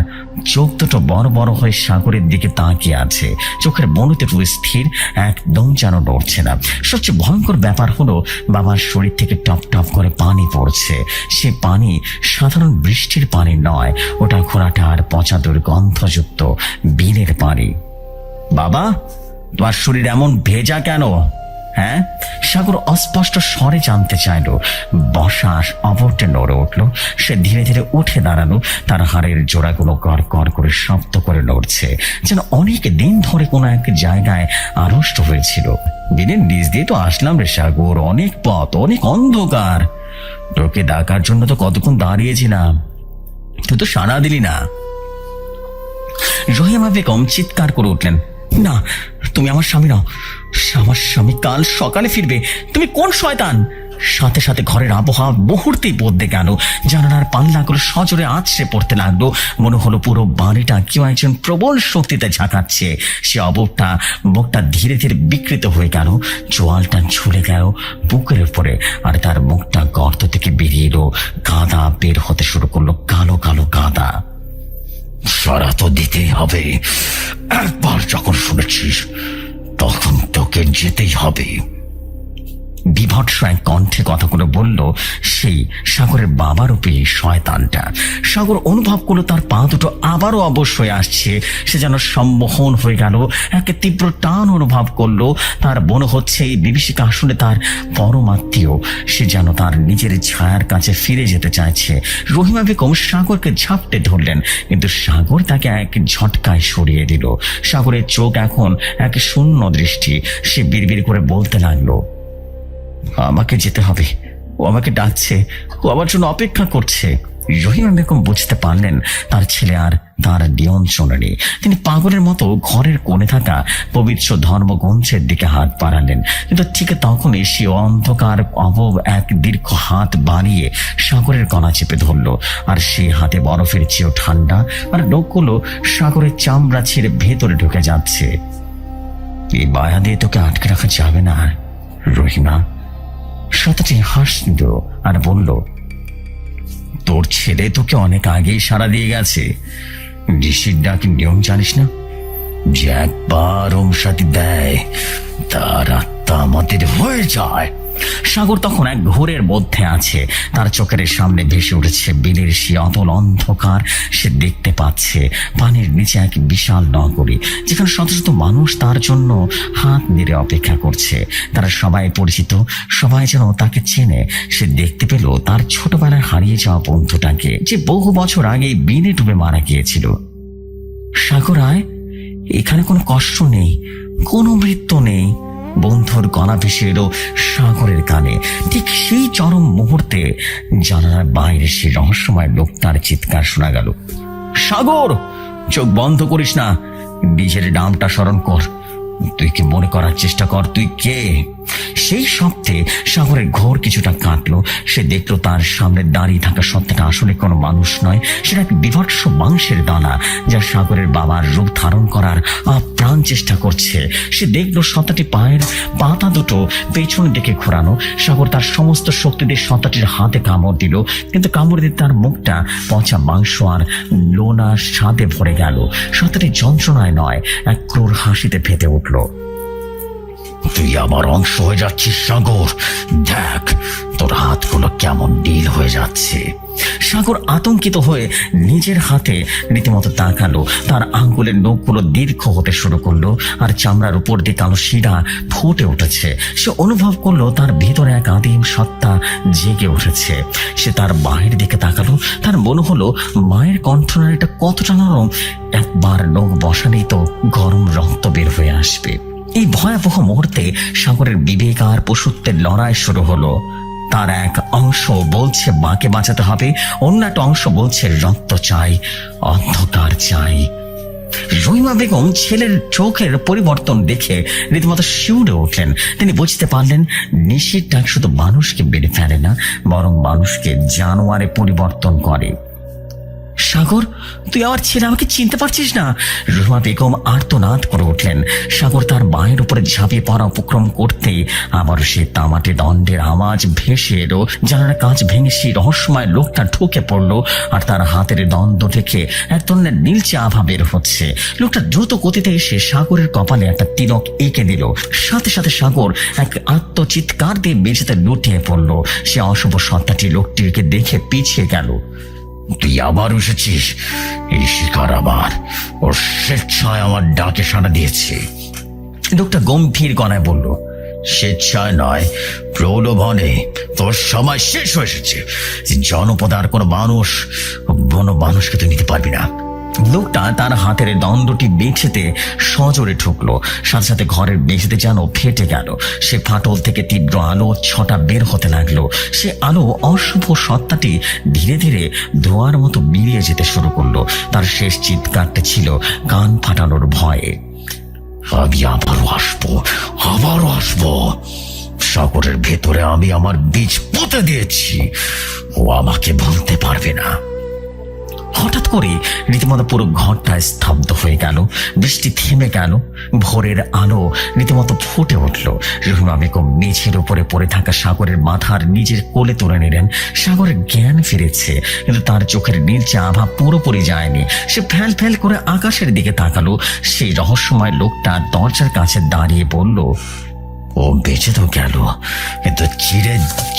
চোখ দুটো বড় বড় হয়ে সাগরের দিকে তাকিয়ে আছে। চোখের বনুতে পুরো স্থির, একদম যেন নড়ছে না। সবচেয়ে ভয়ঙ্কর ব্যাপার হলো বাবার শরীর থেকে টপ টপ করে পানি পড়ছে। সে পানি সাধারণ বৃষ্টির পানি নয়, ওটা ঘোড়াটা আর পচা দুর্গন্ধযুক্ত বিলের পানি। বাবা, তোমার শরীর এমন ভেজা কেন? হ্যাঁ, সাগর অস্পষ্ট স্বরে জানতে চাইল। বসা অবর্টে নড়ে উঠল। সে ধীরে ধীরে উঠে দাঁড়ালো। তার হাড়ের জোড়াগুলো কর কর করে শব্দ করে নড়ছে, যেন অনেক দিন ধরে কোনো এক জায়গায় আড়ষ্ট হয়েছিল। দিনের নিচ দিয়ে তো আসলাম রে সাগর, অনেক পথ, অনেক অন্ধকার। তোকে ডাকার জন্য তো কতক্ষণ দাঁড়িয়েছিলাম, তুই তো সাড়া দিলি না। রহিমা বেগম চিৎকার করে উঠলেন, না, তুমি আমার স্বামী নও। আমার স্বামী কাল সকালে ফিরবে। তুমি কোন শয়তান? সাথে সাথে ঘরের আবহাওয়া মুহূর্তেই বদলে গেল। জানালার পাল্লাগুলো সজোরে আছড়ে পড়তে লাগলো। মনে হলো পুরো বাড়িটা কেউ একজন প্রবল শক্তিতে ঝাঁকাচ্ছে। সে অবস্থা মুখটা ধীরে ধীরে বিকৃত হয়ে গেল। চোয়ালটা ঝুলে গেল বুকের উপরে, আর তার মুখটা গর্ত থেকে বেরিয়ে এলো। কাদা বের হতে শুরু করলো, কালো কালো কাদা। সারা তো দিতেই হবে। একবার যখন শুনেছিস তখন তোকে যেতেই হবে। বিভৎস এক কণ্ঠে কথাগুলো বলল সেই সাগরের বাবার উপরে শয়তানটা। সাগর অনুভব করলো তার পা দুটো আবারও অবশ হয়ে আসছে। সে যেন সম্মোহন হয়ে গেল, এক তীব্র টান অনুভব করলো। তার মনে হচ্ছে এই বিভীষিকা আসলে তার পরমাত্মীয়। সে যেন তার নিজের ছায়ার কাছে ফিরে যেতে চাইছে। রহিমা বেগম সাগরকে ঝাপটে ধরলেন, কিন্তু সাগর তাকে এক ঝটকায় সরিয়ে দিল। সাগরের চোখ এখন এক শূন্য দৃষ্টি। সে বিড়বিড় করে বলতে লাগলো, আমাকে যেতে হবে, ও আমাকে ডাকছে, ও আমার জন্য অপেক্ষা করছে। রহিমা বেগম বুঝতে পারলেন তার ছেলে আর তার নিয়ন্ত্রণে নেই। তিনি পাগলের মতো ঘরের কোণে থাকা পবিত্র ধর্মগ্রন্থের দিকে হাত বাড়ালেন, কিন্তু ঠিক তখনই সে অন্ধকার অবব এক দীর্ঘ হাত বাড়িয়ে সাগরের গলা চেপে ধরল। আর সেই হাতে বরফের চেয়েও ঠান্ডা, আর লোকগুলো সাগরের চামড়া ছেড়ে ভেতরে ঢুকে যাচ্ছে। এই মায়া দিয়ে তোকে আটকে রাখা যাবে না রহিমা। শতটি হাসল আর বলল, তোর ছেলে তোকে অনেক আগেই সাড়া দিয়ে গেছে। ঋষির ডাকের নিয়ম জানিস না, যে একবার ওম সাথী দেয় তার আত্মা আমাদের হয়ে যায়। সাগর তখন এক ঘোরের মধ্যে আছে। তার চোখের সামনে ভেসে উঠেছে বিলের সে অতল অন্ধকার। সে দেখতে পাচ্ছে পানির নিচে এক বিশাল নগরী, যেখানে শত শত মানুষ তার জন্য হাত নেড়ে অপেক্ষা করছে। তারা সবাই পরিচিত, সবাই যেন তাকে চেনে। সে দেখতে পেল তার ছোটবেলায় হারিয়ে যাওয়া বন্ধুটাকে, যে বহু বছর আগে বিলে ডুবে মারা গিয়েছিল। সাগর আয়, এখানে কোনো কষ্ট নেই, কোনো মৃত্যু নেই। বন্ধুর গলা ভেসে এলো সাগরের কানে। ঠিক সেই চরম মুহূর্তে জানালার বাইরে সে রহস্যময় লোকটার চিৎকার শোনা গেল, সাগর, চোখ বন্ধ করিস না, নিজের নামটা স্মরণ কর। তুই কি মনে করার চেষ্টা কর তুই কে। সেই শব্দে সাগরের ঘোর কিছুটা কাটলো। সে দেখলো তার সামনে দাঁড়িয়ে থাকা সত্তাটা আসলে কোনো মানুষ নয়, সেটা এক বিভৎস মাংসের দানা, যা সাগরের বাবার রূপ ধারণ করার আপ্রাণ চেষ্টা করছে। সে দেখলো সত্তাটি পায়ের পাতা দুটো পেছনের দিকে ঘোরানো। সাগর তার সমস্ত শক্তি দিয়ে সত্তাটির হাতে কামড় দিল, কিন্তু কামড় দিয়ে তার মুখটা পচা মাংস আর লোনা স্বাদে ভরে গেল। সত্তাটি যন্ত্রণায় নয়, এক ক্রূর হাসিতে ফেটে উঠল। তুই আমার অংশ হয়ে যাচ্ছিস সাগর, দেখ তোর হাতগুলো কেমন নীল হয়ে যাচ্ছে। সাগর আতঙ্কিত হয়ে নিজের হাতে রীতিমতো তাকালো। তার আঙ্গুলের নখগুলো দীর্ঘ হতে শুরু করলো, আর চামড়ার উপর দিয়ে কালো শিরা ফুটে উঠেছে। সে অনুভব করলো তার ভিতরে এক আদিম সত্তা জেগে উঠেছে। সে তার মায়ের দিকে তাকালো। তার মনে হলো মায়ের কণ্ঠনালীটা কতটা নরম, একবার নখ বসালেই তো গরম রক্ত বের হয়ে আসবে। এই ভয়াবহ মুহূর্তে সাগরের বিবেক আর পশুত্বের লড়াই শুরু হলো। তার এক অংশ বলছে মাকে বাঁচাতে হবে, অন্য একটা অংশ বলছে রক্ত চাই, অন্ধকার চাই। রহিমা বেগম ছেলের চোখের পরিবর্তন দেখে রীতিমতো শিউরে উঠলেন। তিনি বুঝতে পারলেন নিশির ডাক শুধু মানুষকে বেড়ে ফেলে না, বরং মানুষকে জানোয়ারে পরিবর্তন করে। সাগর, তুই আমার ছেলে, আমাকে চিনতে পারছিস না? রহিমা বেগম আর্তনাদ করে উঠলেন। সাগর তার মায়ের উপরে ঝাঁপিয়ে পড়া উপক্রম করতেই আবারও সে তামাটে দণ্ডের আওয়াজ ভেসে এলো। জানালা কাঁচ ভেঙে সেই রহস্যময় লোকটা ঢুকে পড়লো, আর তার হাতের দ্বন্দ্ব থেকে এক ধরনের নীলচে আভা বের হচ্ছে। লোকটা দ্রুত গতিতে এসে সাগরের কপালে একটা তিলক এঁকে দিল। সাথে সাথে সাগর এক আত্মচিৎকার দিয়ে মেঝেতে লুটিয়ে পড়লো। সে অশুভ সত্তাটি লোকটিকে দেখে পিছিয়ে গেল। তুই আবার এসেছিস? এই শিকার আবার ওর স্বেচ্ছায় আমার ডাকে সাড়া দিয়েছে। লোকটা গম্ভীর গলায় বলল, স্বেচ্ছায় নয়, প্রলোভনে। তোর সময় শেষ হয়ে এসেছে। জনপদার কোনো মানুষকে তুই নিতে পারবি না। লোকটা তার হাতের দ্বন্দ্বটি বেছেতে সজোরে ঠুকলো। সাথে সাথে ঘরের মেঝেতে যেন ফেটে গেল। সে ফাটল থেকে তীব্র আলো ছটা বের হতে লাগলো। সে আলো অশুভ সত্তাটি ধীরে ধীরে ধোঁয়ার মতো মিলিয়ে যেতে শুরু করলো। তার শেষ চিৎকারটা ছিল কান ফাটানোর ভয়ে, আমি আবারও আসবো। সাগরের ভেতরে আমি আমার বীজ পুঁতে দিয়েছি, ও আমাকে ভাঙতে পারবে না। হঠাৎ করে রীতিমতো পুরো ঘরটা স্তব্ধ হয়ে গেল। বৃষ্টি থেমে গেল। ভোরের আলো রীতিমতো ফুটে উঠল। রহিমা বেগম মেঝের উপরে পড়ে থাকা সাগরের মাথার নিজের কোলে তুলে নিলেন। সাগরের জ্ঞান ফিরেছে, কিন্তু তার চোখের নীলচে আভা পুরোপুরি যায়নি। সে ফ্যাল ফ্যাল করে আকাশের দিকে তাকালো। সেই রহস্যময় লোকটা দরজার কাছে দাঁড়িয়ে বলল, ও বেঁচে তো গেল, কিন্তু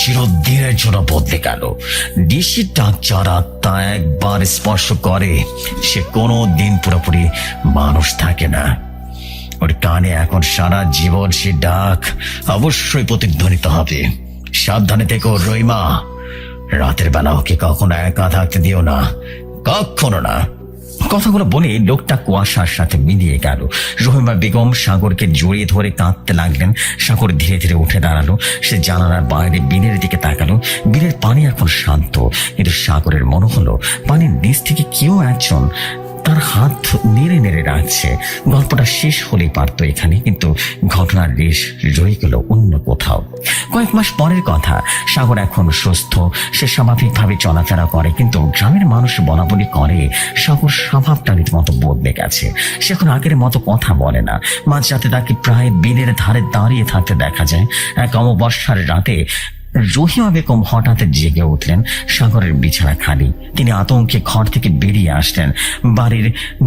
চিরদিনের জন্য বদলে গেল। নিশির ডাক যার আত্মা একবার স্পর্শ করে, সে কোনো দিন পুরোপুরি মানুষ থাকে না। ওর কানে এখন সারা জীবন সে ডাক অবশ্যই প্রতিধ্বনিত হবে। সাবধানে থেকো রহিমা, রাতের বেলা ওকে কখনো একা থাকতে দিও না, কখনো না। কথাগুলো বলে লোকটা কুয়াশার সাথে মিলিয়ে গেল। রহিমা বেগম সাগরকে জড়িয়ে ধরে কাঁদতে লাগলেন। সাগর ধীরে ধীরে উঠে দাঁড়ালো। সে জানালার বাইরে বিলের দিকে তাকালো। বিলের পানি এখন শান্ত, কিন্তু সাগরের মনে হলো পানির নিচ থেকে কেউ একজন তার হাত নেড়ে নেড়ে রাখছে। গল্পটা শেষ হলেই পারত এখানে, কিন্তু ঘটনার রেশ রয়ে গেল অন্য কোথাও। কয়েক মাস পরের কথা। সাগর এখন সুস্থ, সে স্বাভাবিকভাবে চলাফেরা করে, কিন্তু গ্রামের মানুষ বলা বলি করে সাগর স্বভাবটা রীতিমতো বদলে গেছে। সে এখন আগের মতো কথা বলে না। মাঝরাতে তাকে প্রায় বিলের ধারে দাঁড়িয়ে থাকতে দেখা যায়। এক অমাবস্যার রাতে রহিমা বেগম হঠাৎ জেগে উঠলেন। সাগরের বিছানা খালি। তিনি আতঙ্কে ঘর থেকে বেরিয়ে আসলেন। বাড়ির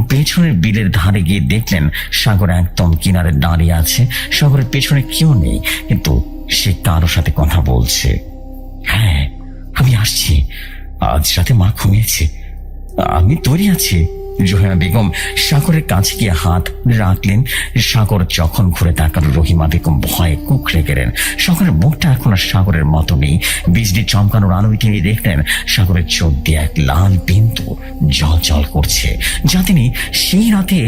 পেছনের বিলের ধারে গিয়ে দেখলেন সাগর একদম কিনারে দাঁড়িয়ে আছে। সাগরের পেছনে কেউ নেই, কিন্তু সে কারোর সাথে কথা বলছে। হ্যাঁ, আমি আসছি। আজ রাতে মা ঘুমিয়েছে, আমি তৈরি আছি। রহিমা বেগম সাগরের কাছে গিয়ে হাত রাখলেন। সাগর যখন ঘুরে তাকালো, রহিমা বেগম ভয়ে কুঁকড়ে গেলেন। সাগরের মুখটা এখন আর সাগরের মতো নেই। বিজলি চমকানোর আলোয় তিনি দেখলেন সাগরের চোখ দিয়ে এক লাল বিন্দু জল জল করছে, যা তিনি সেই রাতে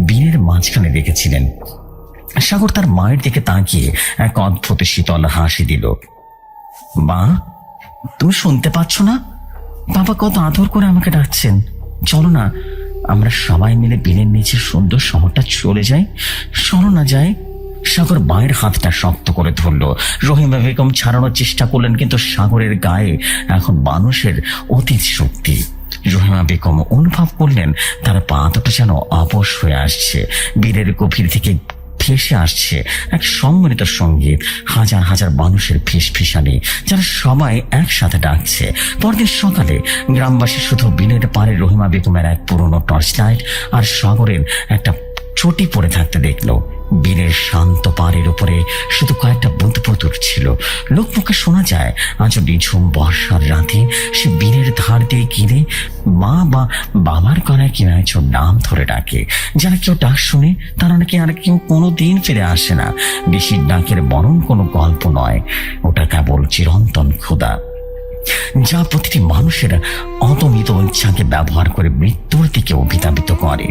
বিলের মাঝখানে রেখেছিলেন। সাগর তার মায়ের দিকে তাকিয়ে এক অদ্ভুত শীতল হাসি দিল। মা, তুমি শুনতে পাচ্ছ না? বাবা কত আদর করে আমাকে ডাকছেন। চলো না, আমরা সবাই মিলে বিলের নিচে সুন্দর শহরটা চলে যাই। চলো না যাই। সাগর মায়ের হাতটা শক্ত করে ধরল। রহিমা বেগম ছাড়ানোর চেষ্টা করলেন, কিন্তু সাগরের গায়ে এখন মানুষের অতীত শক্তি। রহিমা বেগম অনুভব করলেন তার পা দুটো যেন অবশ হয়ে আসছে। বিলের গভীর থেকে ভেসে আসছে এক সম্মিলিত সঙ্গীত। হাজার হাজার মানুষের ফিসফিসানি, যারা সবাই একসাথে ডাকছে। পরদিন সকালে গ্রামবাসী শুধু বিলের পারে রহিমা বেগমের এক পুরনো টর্চ লাইট আর সাগরের একটা চটি পড়ে থাকতে দেখলো। বিলের শান্ত পাড়ের উপরে শুধু কয়েকটা বুদবুদ ছিল। লোকমুখে শোনা যায় আজ নিঝুম বর্ষার রাতে সে বিলের ধার দিয়ে গিয়ে মা বা বাবার গলায় কিনা একজন নাম ধরে ডাকে। যারা কেউ ডাক শুনে তারা নাকি আর কেউ কোনোদিন ফিরে আসে না। বেশি ডাকের বরং কোনো গল্প নয়, ওটা কেবল চিরন্তন ক্ষুধা, যা প্রতিটি মানুষের অদমিত ইচ্ছাকে ব্যবহার করে মৃত্যুর দিকে অভিধাবিত করে।